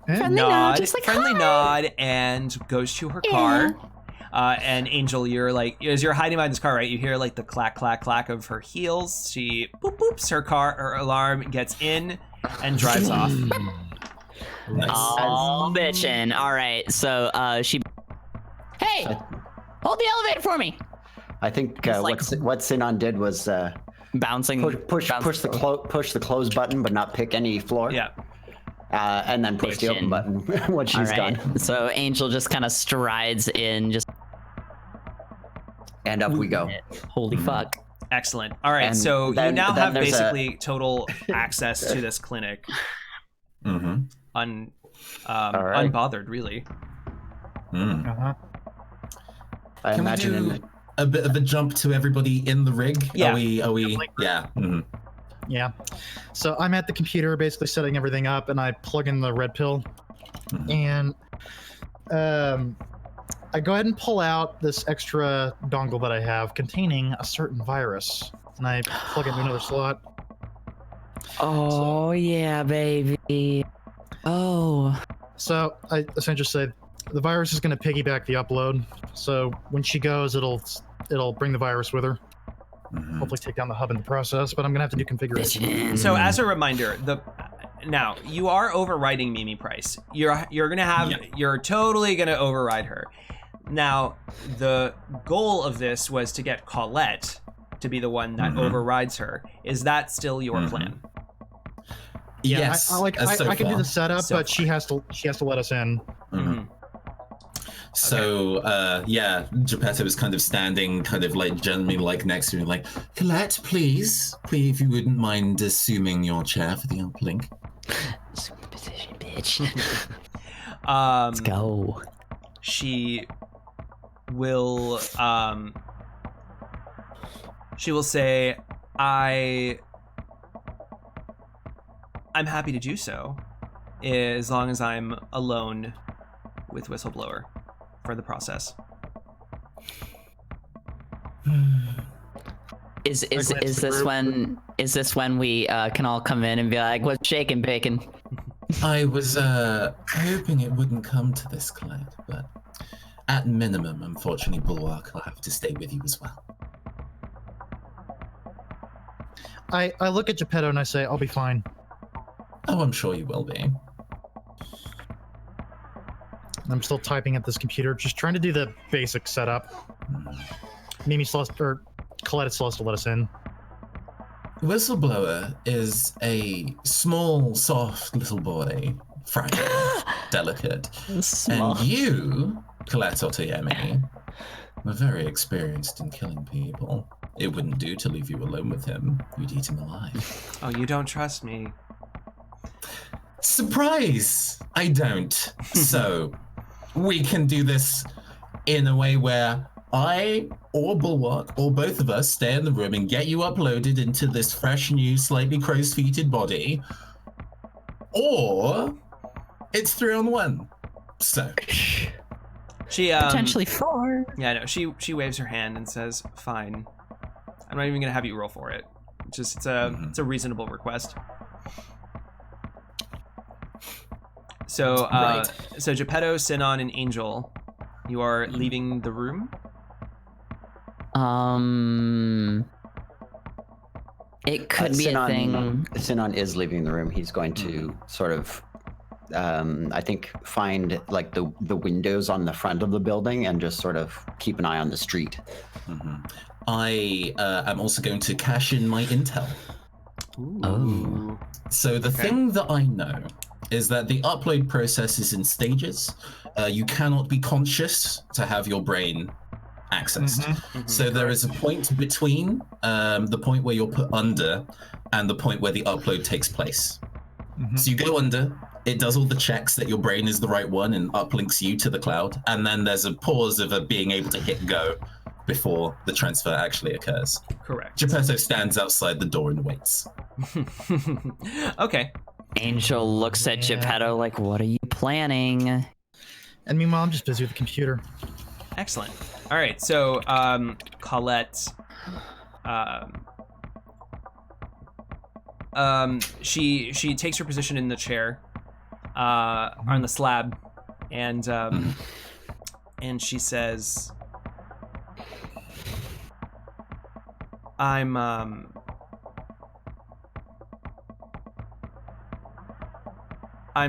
Friendly nod, just like, friendly "Hi." nod, and goes to her car. And Angel, you're like, as you're hiding behind this car, right? You hear like the clack, clack, clack of her heels. She boop, boops her alarm, gets in, and drives off. Nice. Oh, bitchin'. All right. So she. Hey, hold the elevator for me. I think It's like- what Sinon did was bouncing. Push the close button, but not pick any floor. Yeah. And then push the open button once she's done. So Angel just kind of strides in, just and up we go. Holy fuck. Excellent. All right, And so then- you now then have there's basically total access to this clinic, Mm-hmm. right. unbothered, really. Uh-huh. I Can imagine we do a bit of a jump to everybody in the rig? Yeah. Are we? Yeah. Mhm. Yeah. So I'm at the computer, basically setting everything up, and I plug in the red pill, and I go ahead and pull out this extra dongle that I have containing a certain virus, and I plug it into another slot. Oh yeah, baby. Oh. So I essentially say the virus is going to piggyback the upload. So when she goes, it'll bring the virus with her. Mhm. Hopefully take down the hub in the process, but I'm gonna have to do configuration. So as a reminder, now you are overriding Mimi Price. You're gonna have you're totally gonna override her. Now the goal of this was to get Colette to be the one that overrides her. Is that still your plan? Yes. I can do far. the setup, So but she has to let us in. Mhm. So, Geppetto was kind of standing, kind of like gently, like next to me, like, Colette, please, if you wouldn't mind assuming your chair for the uplink. Position, bitch. Let's Go. She will say, I'm happy to do so, as long as I'm alone with Whistleblower for the process. Is this when we can all come in and be like, what's shaking, bacon? I was hoping it wouldn't come to this, Colette, but at minimum, unfortunately, Bulwark will have to stay with you as well. I look at Geppetto and I say, I'll be fine. Oh, I'm sure you will be. I'm still typing at this computer, just trying to do the basic setup. Mimi Celeste, or Colette Celeste to let us in. Whistleblower is a small, soft little boy, fragile, delicate. Small. And you, Colette Otoyemi, are very experienced in killing people. It wouldn't do to leave you alone with him. You'd eat him alive. Oh, you don't trust me. Surprise! I don't. So, we can do this in a way where I or Bulwark or both of us stay in the room and get you uploaded into this fresh, new, slightly crow's-feeted body. Or it's 3-on-1. So. She Potentially 4. Yeah, no. She waves her hand and says, "Fine. I'm not even gonna have you roll for it. It's a reasonable request." So so Geppetto, Sinon, and Angel, you are leaving the room. It could be a thing. Sinon is leaving the room. He's going to sort of, I think, find like the windows on the front of the building and just sort of keep an eye on the street. I am also going to cash in my intel. Ooh. So the thing that I know is that the upload process is in stages. You cannot be conscious to have your brain accessed. So there is a point between the point where you're put under and the point where the upload takes place. So you go under, it does all the checks that your brain is the right one and uplinks you to the cloud, and then there's a pause of being able to hit go before the transfer actually occurs. Correct. Geppetto stands outside the door and waits. Okay. Angel looks at Geppetto like, what are you planning? And meanwhile, I'm just busy with the computer. Excellent. All right. So Colette, she takes her position in the chair, on the slab, and she says, I'm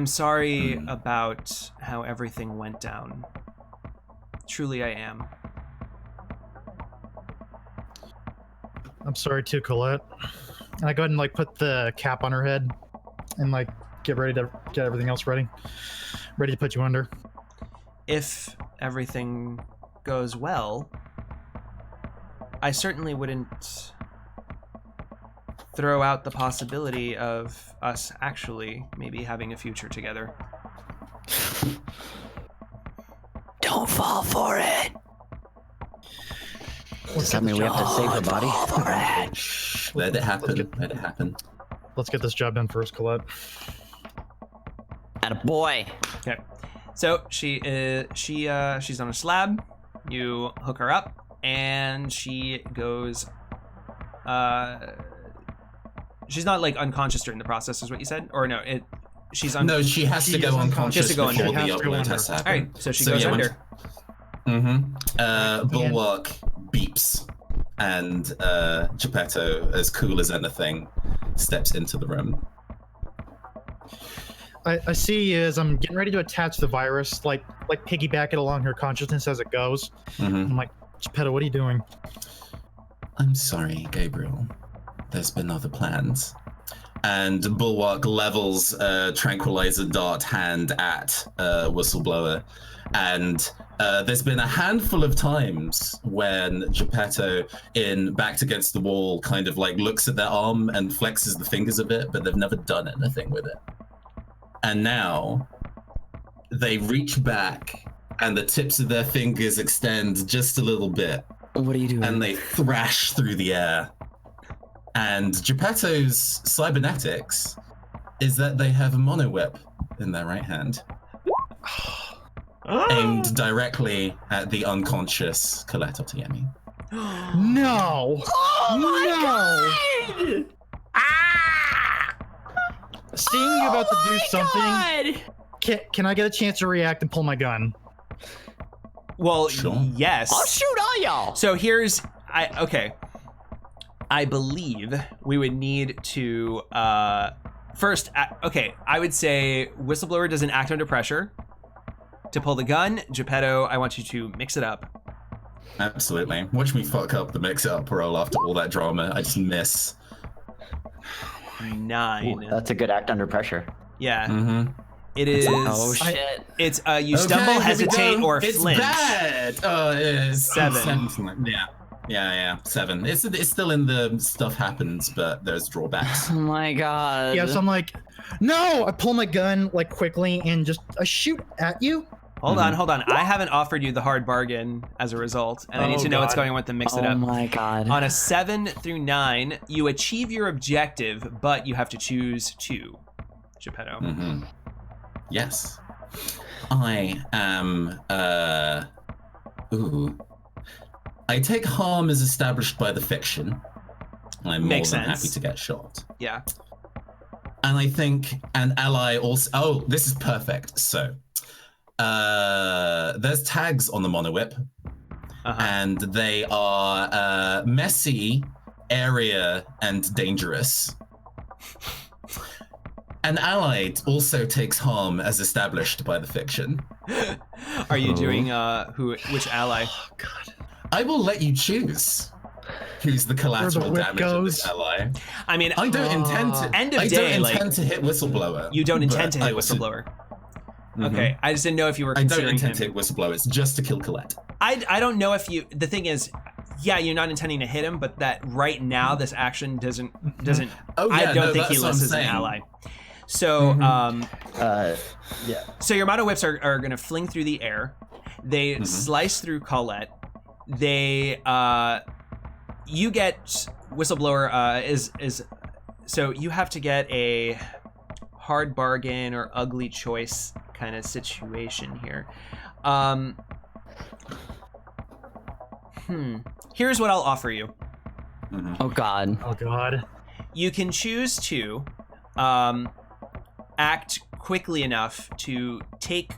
sorry about how everything went down. Truly I am. I'm sorry too, Colette. And I go ahead and like put the cap on her head and like get ready to get everything else ready. Ready to put you under. If everything goes well, I certainly wouldn't throw out the possibility of us actually maybe having a future together. Don't fall for it. Does that mean we have to save her body? Fall for it. Shh, let it happen. Let it happen. Let's get this job done first, Colette. Attaboy. Okay. So she's on a slab. You hook her up, and she goes. She's not like unconscious during the process, is what you said, or no? She's No, she has to go unconscious She has to go before under. the She has to go upload under. has to happen. All right, so she goes under. Bulwark beeps, and Geppetto, as cool as anything, steps into the room. I see as I'm getting ready to attach the virus, like piggyback it along her consciousness as it goes. I'm like, Geppetto, what are you doing? I'm sorry, Gabriel. There's been other plans. And Bulwark levels a tranquilizer dart hand at Whistleblower. And there's been a handful of times when Geppetto, backed against the wall, kind of like looks at their arm and flexes the fingers of it, but they've never done anything with it. And now they reach back and the tips of their fingers extend just a little bit. What are you doing? And they thrash through the air. And Geppetto's cybernetics is that they have a mono whip in their right hand, aimed directly at the unconscious Colette Otiemi. No! Oh my god! Seeing you about to do something, God! can I get a chance to react and pull my gun? Well, Sure. yes. I'll shoot all y'all. So here's okay. I believe we would need to first. Okay, I would say Whistleblower doesn't act under pressure to pull the gun. Geppetto, I want you to mix it up. Absolutely. Watch me fuck up the mix-up roll after all that drama. I just miss. 9. Ooh, that's a good act under pressure. Yeah. It is. Oh shit. It's you stumble, Okay, here we hesitate, go. or it's flinch. Bad. It's 7. Yeah. 7. It's still in the stuff happens, but there's drawbacks. Oh my god. Yeah, so I'm like, no! I pull my gun like quickly and just I shoot at you. Hold on. I haven't offered you the hard bargain as a result, and I need Oh, to know what's God. going on with the mix it Oh up. my god. On a 7 through 9, you achieve your objective, but you have to choose 2. Geppetto. Yes. I am I take harm as established by the fiction. I'm more Makes than sense. happy to get shot. Yeah. And I think an ally also. Oh, this is perfect. So, there's tags on the mono whip, and they are messy, area, and dangerous. An ally also takes harm as established by the fiction. Are you doing which ally? Oh god. I will let you choose who's the collateral whip damage of this goes. ally. I mean, I don't intend to. End of I day, don't like- intend to hit Whistleblower. you don't intend to but hit I also- Whistleblower. Okay, I just didn't know if you were I don't considering intend to him. hit Whistleblower. It's just to kill Colette. I don't know if you. The thing is, yeah, you're not intending to hit him, but that right now this action doesn't. Oh, I yeah, don't no, think he that's what lists I'm as an saying. ally. So, Yeah. so your mono whips are going to fling through the air. They slice through Colette. They, you get Whistleblower is so you have to get a hard bargain or ugly choice kind of situation here. Here's what I'll offer you. Oh god. Oh god. You can choose to act quickly enough to take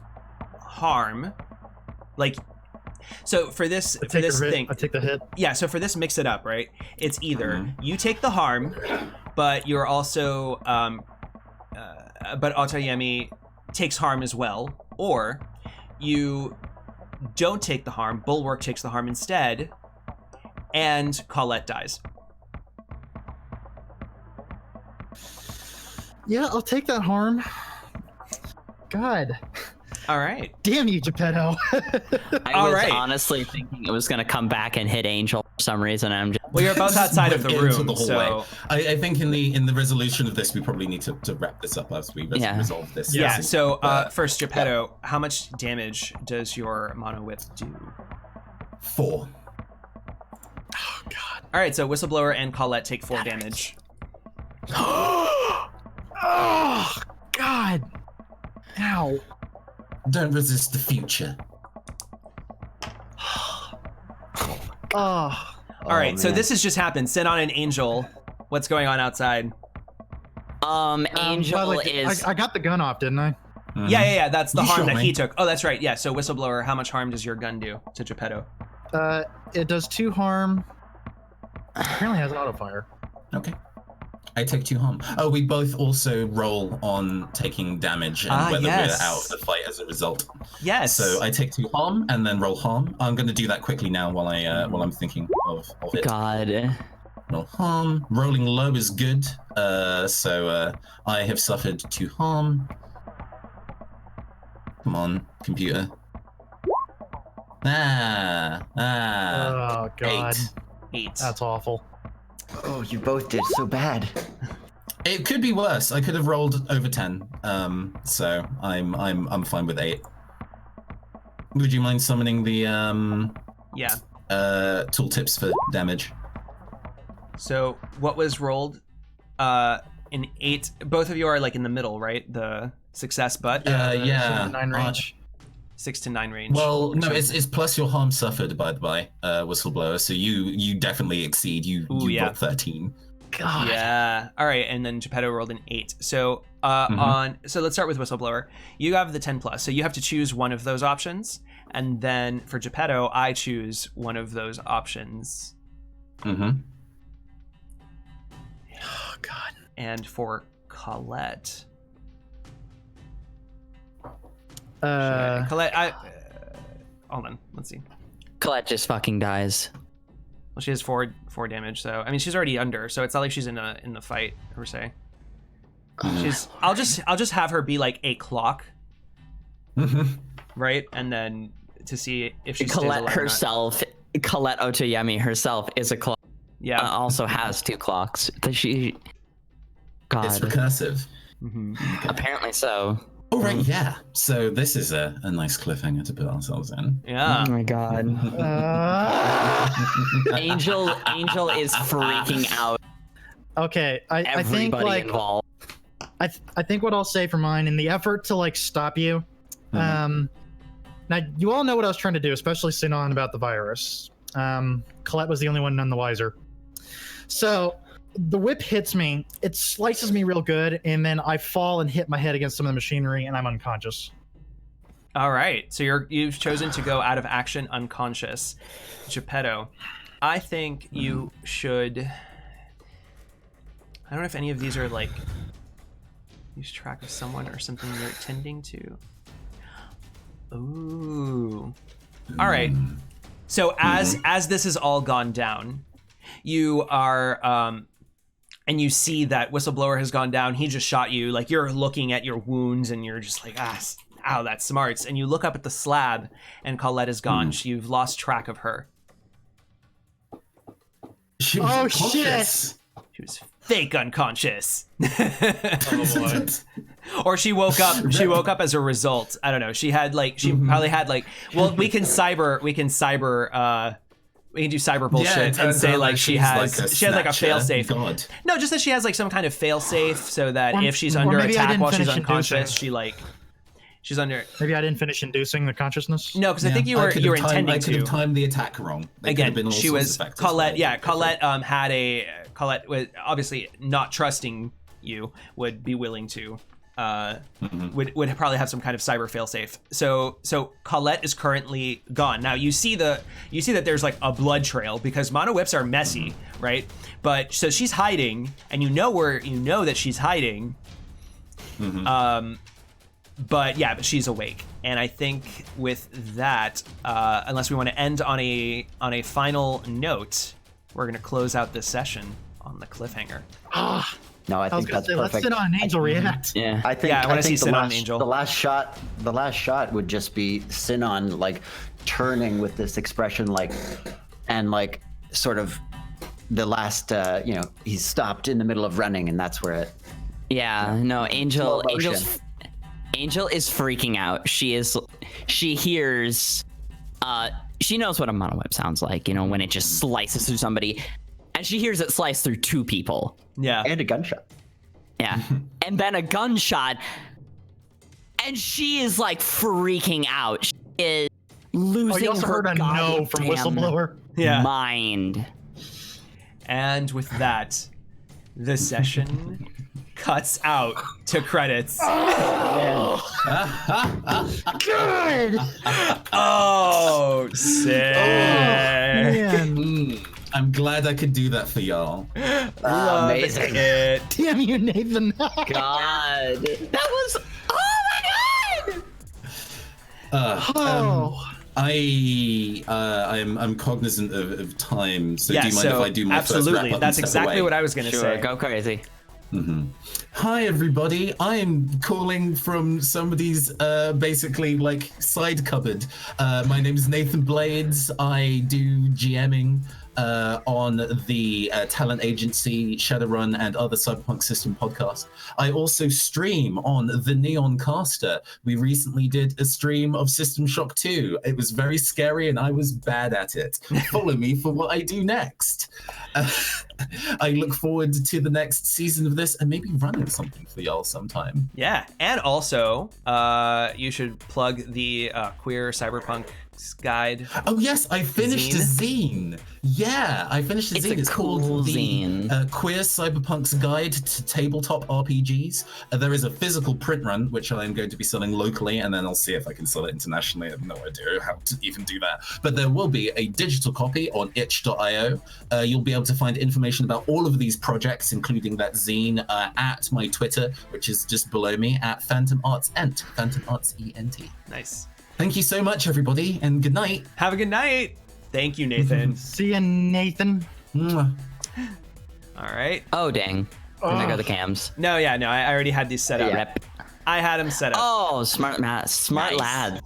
harm, like. So for this I take the hit. thing, I take the hit. yeah. So for this, mix it up, right? It's either you take the harm, but you're also, but Otoyemi takes harm as well, or you don't take the harm. Bulwark takes the harm instead, and Colette dies. Yeah, I'll take that harm. God. All right. Damn you, Geppetto. I was honestly thinking it was going to come back and hit Angel for some reason. I'm just... Well, you're both outside of the room, the so... I think in the resolution of this, we probably need to wrap this up as we resolve this. Yeah, so first, Geppetto, how much damage does your mono whip do? 4. Oh, God. All right, so Whistleblower and Colette take 4 damage. Oh, God. Ow. Don't resist the future. Oh. All right, so this has just happened. Sinon and Angel, what's going on outside? Angel is... I got the gun off, didn't I? Mm-hmm. Yeah, that's the harm that he took. Oh, that's right, yeah, so Whistleblower, how much harm does your gun do to Geppetto? It does 2 harm. Apparently has auto fire. Okay. I take 2 harm. Oh, we both also roll on taking damage and whether we're out of the fight as a result. Yes. So I take 2 harm and then roll harm. I'm going to do that quickly now while I'm thinking of it. God. Roll harm. Rolling low is good. So I have suffered 2 harm. Come on, computer. Oh, God. 8. That's awful. Oh, you both did so bad. It could be worse. I could have rolled over 10. So I'm fine with 8. Would you mind summoning the tooltips for damage? So what was rolled? In 8. Both of you are like in the middle, right? The success, but yeah. 9 range. 6 to 9 range. Well, no, it's plus your harm suffered by Whistleblower, so you definitely exceed. You got 13. God. Yeah. All right, and then Geppetto rolled an 8. So so let's start with Whistleblower. You have the 10 plus, so you have to choose one of those options, and then for Geppetto, I choose one of those options. Mm-hmm. Oh, God. And for Colette. Colette, hold on, let's see. Colette just fucking dies. Well, she has 4 damage, so I mean she's already under, so it's not like she's in the fight per se. She's I'll just have her be like a clock, right? And then to see if she Colette herself, Colette Otoyemi herself is a clock. Yeah, also has 2 clocks. She, God, it's recursive. Mm-hmm. Apparently so. Oh, right, yeah. So this is a nice cliffhanger to put ourselves in. Yeah. Oh my God. Angel is freaking out. Okay, I think Everybody like involved. I think what I'll say for mine in the effort to like stop you. Now you all know what I was trying to do, especially Sinon about the virus. Colette was the only one none the wiser. So the whip hits me, it slices me real good, and then I fall and hit my head against some of the machinery, and I'm unconscious. All right, so you've chosen to go out of action unconscious. Geppetto, I think you should... I don't know if any of these are like... Lose track of someone or something you're tending to. Ooh. All right. So as this has all gone down, you are... and you see that Whistleblower has gone down. He just shot you. Like, you're looking at your wounds and you're just like, ow, that smarts. And you look up at the slab and Colette is gone. You've lost track of her. She was unconscious. She was fake unconscious. Or she woke up. She woke up as a result. I don't know. She had like, she probably had like, well, we can do cyber bullshit and say like she had like a failsafe. God. No, just that she has like some kind of failsafe so that if she's under attack while she's unconscious, she's under. Maybe I didn't finish inducing the consciousness. No, because I think you were intending to. I could have timed the attack wrong. Again, she was Colette. Yeah, Colette Colette was obviously not trusting you, would be willing to. Would probably have some kind of cyber failsafe. So Colette is currently gone. Now you see that there's like a blood trail because mono whips are messy, right? But so she's hiding, and you know that she's hiding. But she's awake, and I think with that, unless we want to end on a final note, we're gonna close out this session on the cliffhanger. Ah, No, I I was think gonna that's say, let's perfect. sit on an angel react. Yeah. I think Yeah, I wanna see the Sin on last, Angel. The last shot would just be Sinon like turning with this expression and sort of the last he's stopped in the middle of running and that's where it. Yeah, no, Angel Slow motion. Angel is freaking out. She hears she knows what a mono whip sounds like, you know, when it just slices through somebody. And she hears it slice through 2 people. Yeah. And a gunshot. Yeah. And then a gunshot. And she is like freaking out. She is Oh, losing you also her heard a no from goddamn Whistleblower. Yeah. mind. And with that, the session cuts out to credits. Good. Oh, sick. Man. I'm glad I could do that for y'all. Love Amazing. it. Damn you, Nathan. God. That was, oh my God. Oh. I'm cognizant of time, so Yeah, do you mind if I do my first absolutely. wrap up That's and step exactly away? what I was going to Sure, say. go crazy. Hi everybody, I'm calling from somebody's basically like side cupboard. My name is Nathan Blades. I do GMing on the talent agency Shadowrun and other Cyberpunk System podcasts. I also stream on the Neon Caster. We recently did a stream of System Shock 2. It was very scary and I was bad at it. Follow me for what I do next. I look forward to the next season of this and maybe running something for y'all sometime. Yeah, and also, you should plug the Queer Cyberpunk guide. Oh yes, I finished a zine. Yeah, I finished a It's zine. a It's cool called zine. the Queer Cyberpunk's Guide to Tabletop RPGs. There is a physical print run, which I'm going to be selling locally, and then I'll see if I can sell it internationally. I have no idea how to even do that. But there will be a digital copy on itch.io. You'll be able to find information about all of these projects, including that zine, at my Twitter, which is just below me, at Phantom Arts Ent, Phantom Arts ENT. Nice. Thank you so much, everybody, and good night. Have a good night. Thank you, Nathan. See ya, Nathan. Mwah. All right. Oh, dang. There go the cams. No, I already had these set up. Rip. I had them set up. Oh, smart lad. Smart Nice. lad.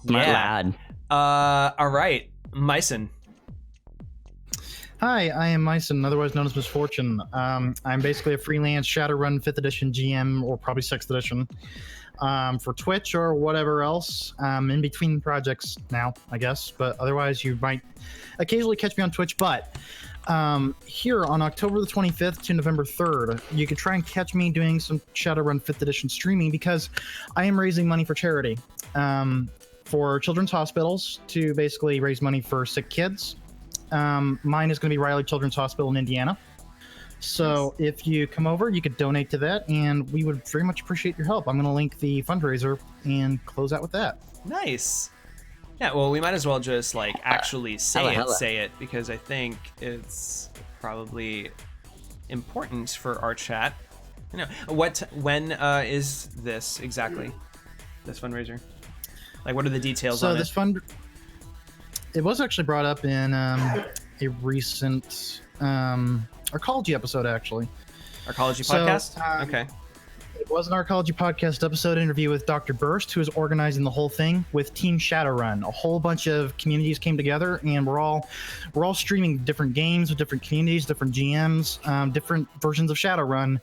All right, Myson. Hi, I am Myson, otherwise known as Misfortune. I'm basically a freelance Shadowrun 5th edition GM, or probably 6th edition, for Twitch or whatever else. In between projects now, I guess, but otherwise you might occasionally catch me on Twitch. But here on October the 25th to November 3rd, you can try and catch me doing some Shadowrun 5th edition streaming because I am raising money for charity for children's hospitals to basically raise money for sick kids. Mine is going to be Riley Children's Hospital in Indiana. So if you come over, you could donate to that, and we would very much appreciate your help. I'm going to link the fundraiser and close out with that. Nice. Yeah, well, we might as well just like actually say hella. it, because I think it's probably important for our chat. You know, when is this exactly? This fundraiser? Like, what are the details So on this it? it was actually brought up in a recent Arcology episode, actually. Arcology So, podcast? Okay. It was an Arcology podcast episode interview with Dr. Burst, who is organizing the whole thing with Team Shadowrun. A whole bunch of communities came together, and we're all streaming different games with different communities, different GMs, different versions of Shadowrun,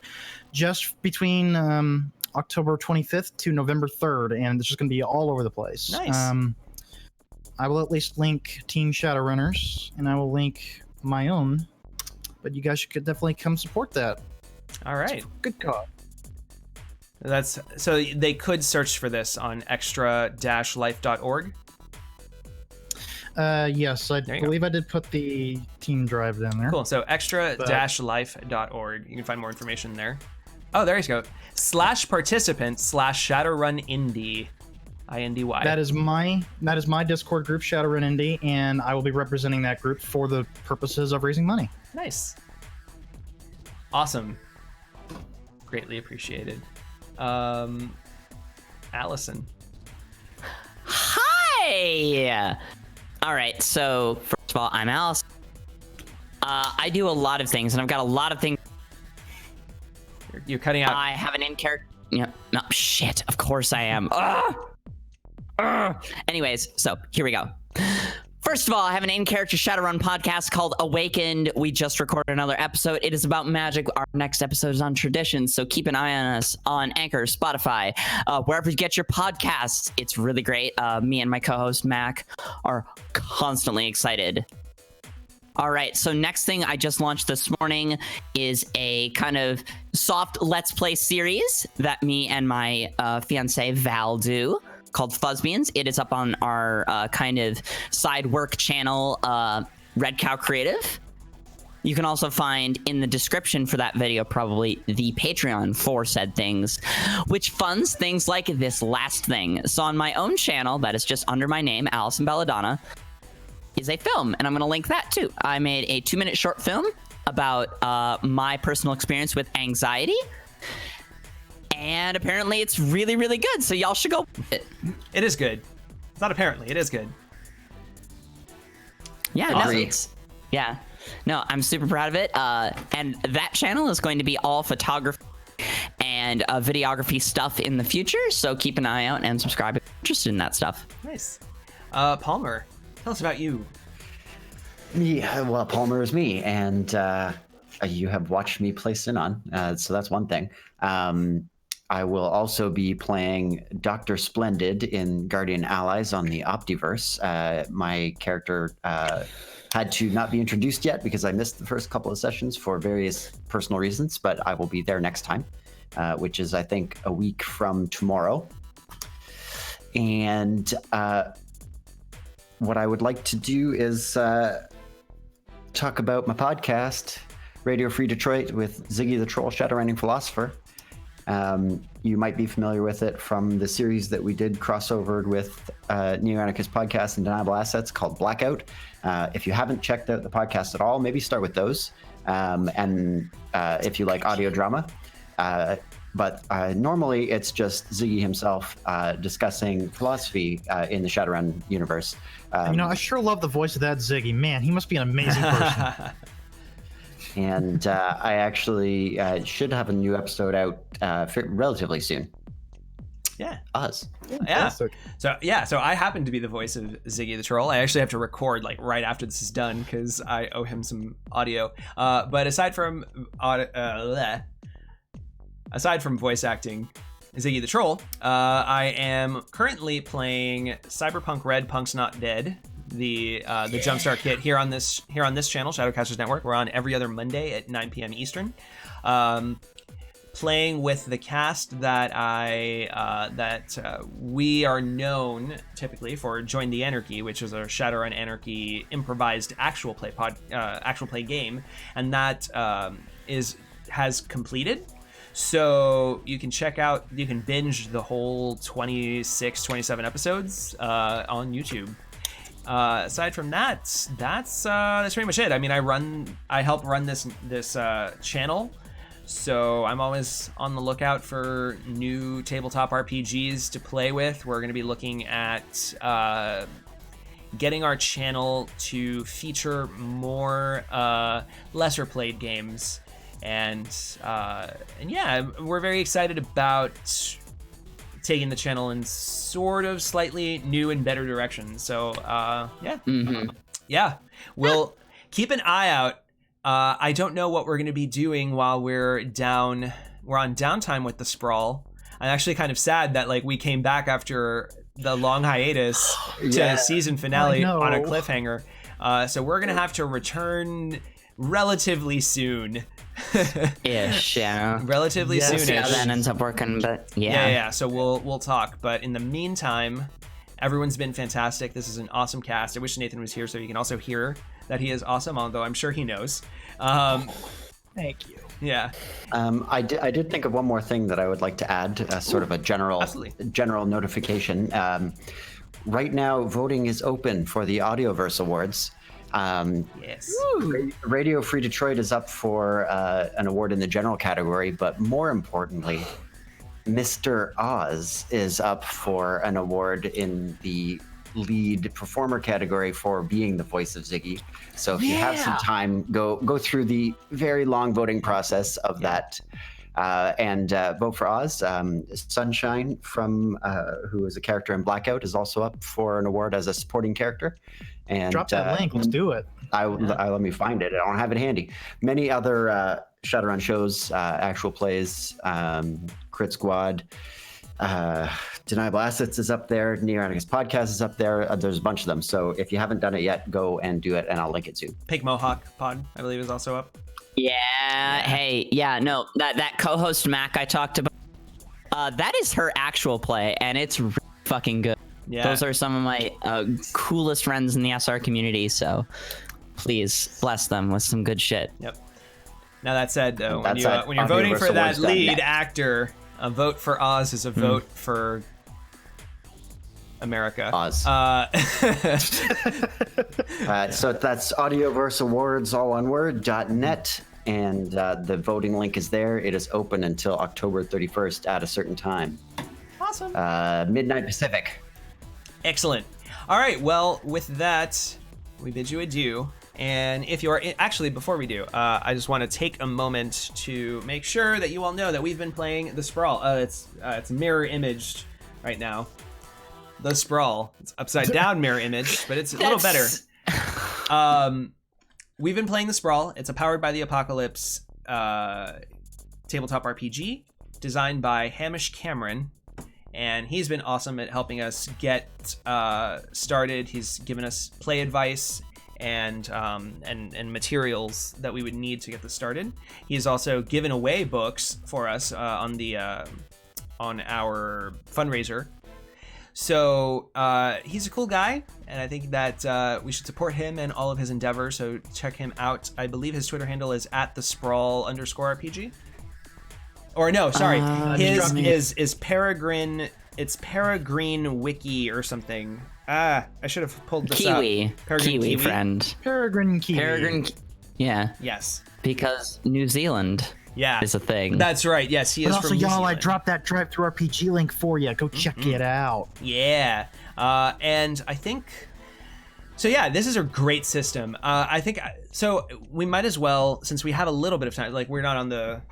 just between October 25th to November 3rd, and it's just going to be all over the place. Nice. I will at least link Team Shadowrunners, and I will link my own, but you guys should definitely come support that. All right. Good cause. That's so they could search for this on extra-life.org. Yes, I There you go. believe I did put the team drive down there. Cool. So extra-life.org. You can find more information there. Oh, there you go. /participant/Shadowrun Indie. INDY. That is my Discord group, Shadowrun Indie, and I will be representing that group for the purposes of raising money. Nice. Awesome. Greatly appreciated. Allison. Hi! All right, so first of all, I'm Alice. I do a lot of things, and I've got a lot of things You're cutting out. I have an in-character. Yeah. No, shit. Of course I am. Anyways, so here we go. First of all, I have an in-character Shadowrun podcast called Awakened. We just recorded another episode. It is about magic. Our next episode is on traditions, so keep an eye on us on Anchor, Spotify, wherever you get your podcasts. It's really great. Me and my co-host, Mac, are constantly excited. All right, so next thing I just launched this morning is a kind of soft Let's Play series that me and my fiance Val do, called Fuzzbeans. It is up on our kind of side work channel, Red Cow Creative. You can also find in the description for that video probably the Patreon for said things, which funds things like this last thing. So on my own channel, that is just under my name, Allison Belladonna, is a film, and I'm going to link that too. I made a 2-minute short film about my personal experience with anxiety, and apparently it's really, really good, so y'all should go. It is good. It's not apparently, it is good. Yeah, Awesome. Yeah. No, I'm super proud of it. And that channel is going to be all photography and videography stuff in the future, so keep an eye out and subscribe if you're interested in that stuff. Nice. Palmer, tell us about you. Yeah, well, Palmer is me, and you have watched me play Sinon, so that's one thing. I will also be playing Dr. Splendid in Guardian Allies on the Optiverse. My character had to not be introduced yet because I missed the first couple of sessions for various personal reasons, but I will be there next time, which is, I think, a week from tomorrow. And what I would like to do is talk about my podcast, Radio Free Detroit, with Ziggy the Troll, Shadowrunning Philosopher. You might be familiar with it from the series that we did crossovered with Neo-Anarchist podcast and Deniable Assets called Blackout. If you haven't checked out the podcast at all, maybe start with those. And if you like audio drama. But normally it's just Ziggy himself discussing philosophy in the Shadowrun universe. I sure love the voice of that Ziggy. Man, he must be an amazing person. And I actually should have a new episode out relatively soon. Yeah. Us. Yeah. So I happen to be the voice of Ziggy the Troll. I actually have to record like right after this is done because I owe him some audio. But aside from voice acting Ziggy the Troll, I am currently playing Cyberpunk Red Punk's Not Dead, the Jumpstart kit here on this channel, Shadowcasters Network. We're on every other Monday at 9 p.m. Eastern. Playing with the cast that we are known typically for Join the Anarchy, which is a Shadowrun Anarchy improvised actual play game, and that has completed. So you can binge the whole 27 episodes on YouTube. Aside from that, that's pretty much it. I mean, I help run this channel, so I'm always on the lookout for new tabletop RPGs to play with. We're going to be looking at getting our channel to feature more lesser played games, and yeah, we're very excited about taking the channel in sort of slightly new and better directions. So yeah, we'll keep an eye out. I don't know what we're going to be doing while we're on downtime with the Sprawl. I'm actually kind of sad that like we came back after the long hiatus to season finale on a cliffhanger. So we're going to have to return relatively soon. Ish, yeah. Relatively soon. See how that ends up working, but yeah. So we'll talk. But in the meantime, everyone's been fantastic. This is an awesome cast. I wish Nathan was here so he can also hear that he is awesome, although I'm sure he knows. Thank you. Yeah. I did think of one more thing that I would like to add, sort of a general notification. Right now, voting is open for the Audioverse Awards. Yes. Radio Free Detroit is up for an award in the general category, but more importantly, Mr. Oz is up for an award in the lead performer category for being the voice of Ziggy. So if you have some time, go through the very long voting process of that And vote for Oz. Sunshine, from who is a character in Blackout, is also up for an award as a supporting character. And Drop that link. Let's do it. I let me find it. I don't have it handy. Many other Shadowrun shows, actual plays, Crit Squad, Deniable Assets is up there. Near Anarchist Podcast is up there. There's a bunch of them. So if you haven't done it yet, go and do it, and I'll link it soon. Pink Mohawk Pod, I believe, is also up. Yeah. Hey. Yeah. No. That co-host Mac I talked about. That is her actual play, and it's really fucking good. Yeah. Those are some of my coolest friends in the SR community. So please bless them with some good shit. Yep. Now that said, though, when That's you're voting for that lead audioverseawards.net. actor, a vote for Oz is a vote for America. Oz. So that's Audioverseawards, all one word, .net, and the voting link is there. It is open until October 31st at a certain time. Awesome. Midnight Pacific. Excellent. All right. Well, with that, we bid you adieu. And if you are actually, before we do, I just want to take a moment to make sure that you all know that we've been playing the Sprawl. It's mirror imaged right now. The Sprawl. It's upside down mirror image, but it's a little better. We've been playing the Sprawl. It's a Powered by the Apocalypse tabletop RPG designed by Hamish Cameron. And he's been awesome at helping us get started. He's given us play advice and materials that we would need to get this started. He's also given away books for us on our fundraiser. So he's a cool guy, and I think that we should support him and all of his endeavors. So check him out. I believe his Twitter handle is @thesprawl_RPG. Or no, sorry, his is Peregrine. It's Peregrine Wiki or something. I should have pulled this up. Kiwi friend. Peregrine Kiwi. Yeah. Yes. Because New Zealand is a thing. That's right. Yes, he But is also, from New y'all, I Zealand. dropped that drive-through RPG link for you. Go check it out. Yeah. And I think... So yeah, this is a great system. I think... So we might as well, since we have a little bit of time, like we're not on the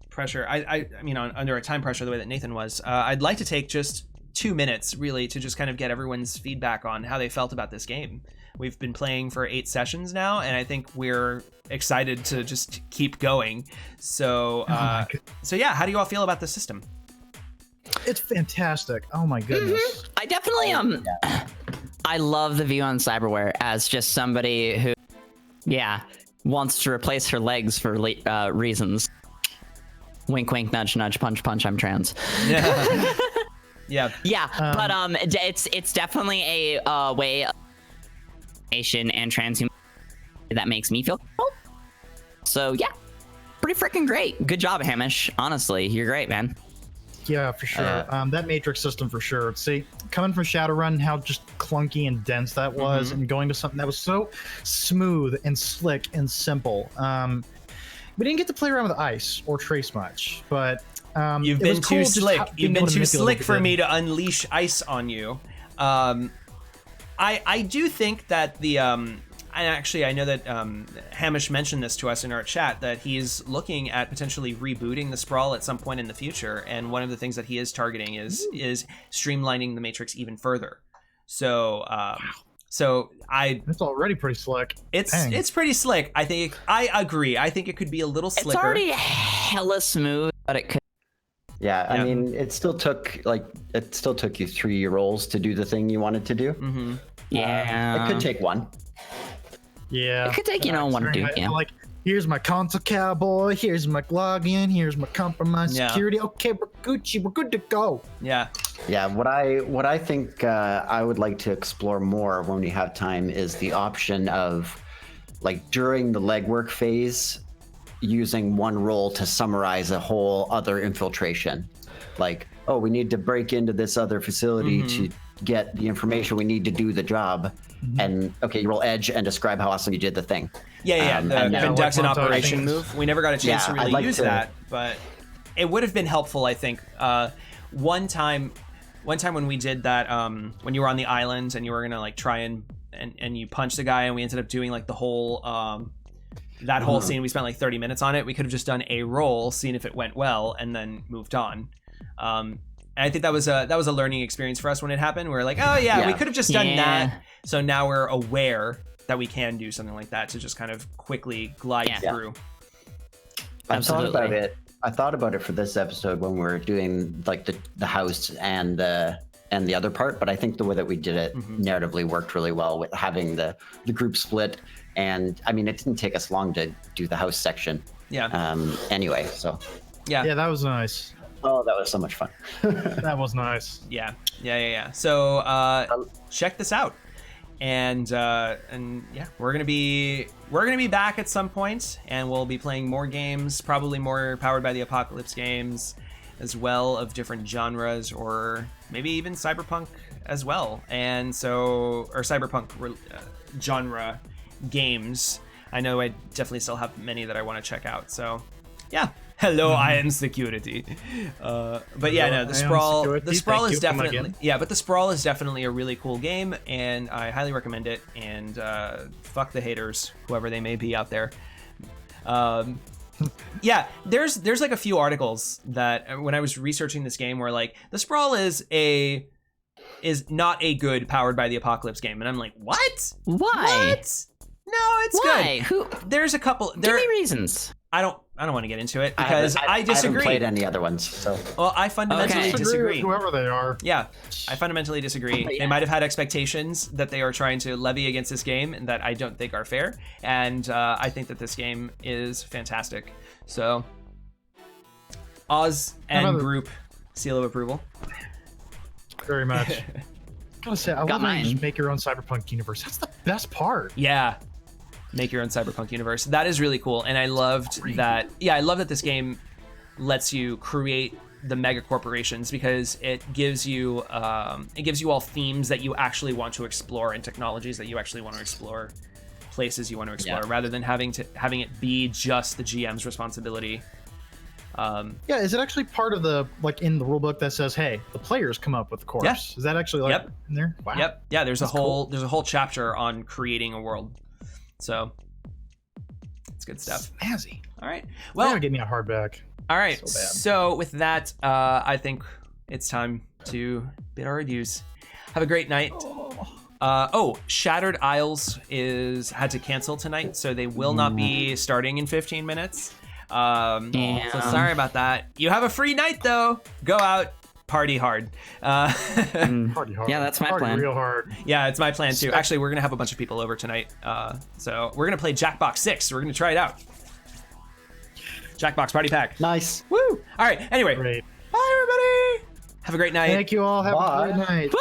pressure. I mean, under a time pressure the way that Nathan was. I'd like to take just 2 minutes, really, to just kind of get everyone's feedback on how they felt about this game. We've been playing for 8 sessions now, and I think we're excited to just keep going. So, so yeah, how do you all feel about the system? It's fantastic. Oh my goodness. I definitely I love the view on Cyberware as just somebody who, wants to replace her legs for reasons. Wink, wink, nudge, nudge, punch, punch. I'm trans. Yeah. Yeah, but it's definitely a way of nation and transhuman that makes me feel cool. So yeah, pretty freaking great. Good job, Hamish. Honestly, you're great, man. Yeah, for sure. That Matrix system, for sure. See, coming from Shadowrun, how just clunky and dense that was, and going to something that was so smooth and slick and simple. We didn't get to play around with ice or trace much, but you've been too slick. You've been too slick for me to unleash ice on you. I do think that the and actually I know that Hamish mentioned this to us in our chat, that he's looking at potentially rebooting the Sprawl at some point in the future, and one of the things that he is targeting is streamlining the Matrix even further. So so it's already pretty slick. It's pretty slick. I agree. I think it could be a little slicker. It's already hella smooth, but it could. Yeah, I mean, it still took you 3 rolls to do the thing you wanted to do. Yeah, it could take 1. Yeah, it could take 1 or 2. Yeah, like here's my console cowboy, here's my login, here's my compromise security. Okay, we're Gucci, we're good to go. Yeah. What I think I would like to explore more when we have time is the option of, like, during the legwork phase, using 1 roll to summarize a whole other infiltration. Like, oh, we need to break into this other facility to get the information we need to do the job. And okay, you roll edge and describe how awesome you did the thing. The conduct an operation move. We never got a chance to really I'd use that, but it would have been helpful, I think. One time when we did that, when you were on the island and you were gonna like try and you punch the guy, and we ended up doing like the whole that whole scene, we spent like 30 minutes on it. We could have just done a roll, seen if it went well, and then moved on. And I think that was a learning experience for us when it happened. We were like, oh yeah, we could have just done that. So now we're aware that we can do something like that to just kind of quickly glide through. I thought about it for this episode when we were doing like the house and the other part, but I think the way that we did it narratively worked really well with having the group split. And I mean, it didn't take us long to do the house section. Yeah. Anyway, so. Yeah, that was nice. Oh, that was so much fun. That was nice. Yeah. So check this out. And yeah, we're gonna be back at some point, and we'll be playing more games, probably more Powered by the Apocalypse games, as well, of different genres, or maybe even Cyberpunk as well. And so, or Cyberpunk genre games. I know I definitely still have many that I want to check out. So, yeah. Hello, Iron Security. But yeah, no, the Sprawl is definitely, but the Sprawl is definitely a really cool game, and I highly recommend it. And fuck the haters, whoever they may be out there. Yeah, there's like a few articles that when I was researching this game were like, the Sprawl is not a good Powered by the Apocalypse game, and I'm like, what? Why? What? No, it's Why? good. There's a couple. Give me reasons. I don't want to get into it because I disagree. I haven't played any other ones, so. Well, I fundamentally disagree. Whoever they are. Yeah, I fundamentally disagree. They might have had expectations that they are trying to levy against this game and that I don't think are fair. And I think that this game is fantastic. So, Oz and group, seal of approval. Very much. Gotta say, I love when you just make your own Cyberpunk universe. That's the best part. Yeah. Make your own Cyberpunk universe. That is really cool, and I loved that. Yeah, I love that this game lets you create the mega corporations because it gives you all themes that you actually want to explore and technologies that you actually want to explore, places you want to explore, rather than having it be just the GM's responsibility. Yeah, is it actually part of the like in the rulebook that says, "Hey, the players come up with the course"? Yeah. Is that actually like in there? Wow. Yep. Yeah. There's a whole chapter on creating a world. So it's good stuff. Snazzy. All right. Well, get me a hardback. All right. So with that, I think it's time to bid our reviews. Have a great night. Shattered Isles had to cancel tonight, so they will not be starting in 15 minutes. So sorry about that. You have a free night though. Go out. Party hard. Party hard. Yeah, that's my plan. Real hard. Yeah, it's my plan too. Actually, we're gonna have a bunch of people over tonight. So we're gonna play Jackbox 6. We're gonna try it out. Jackbox Party Pack. Nice. Woo! All right. Anyway. Great. Bye, everybody. Have a great night. Thank you all. Have a great night. Bye.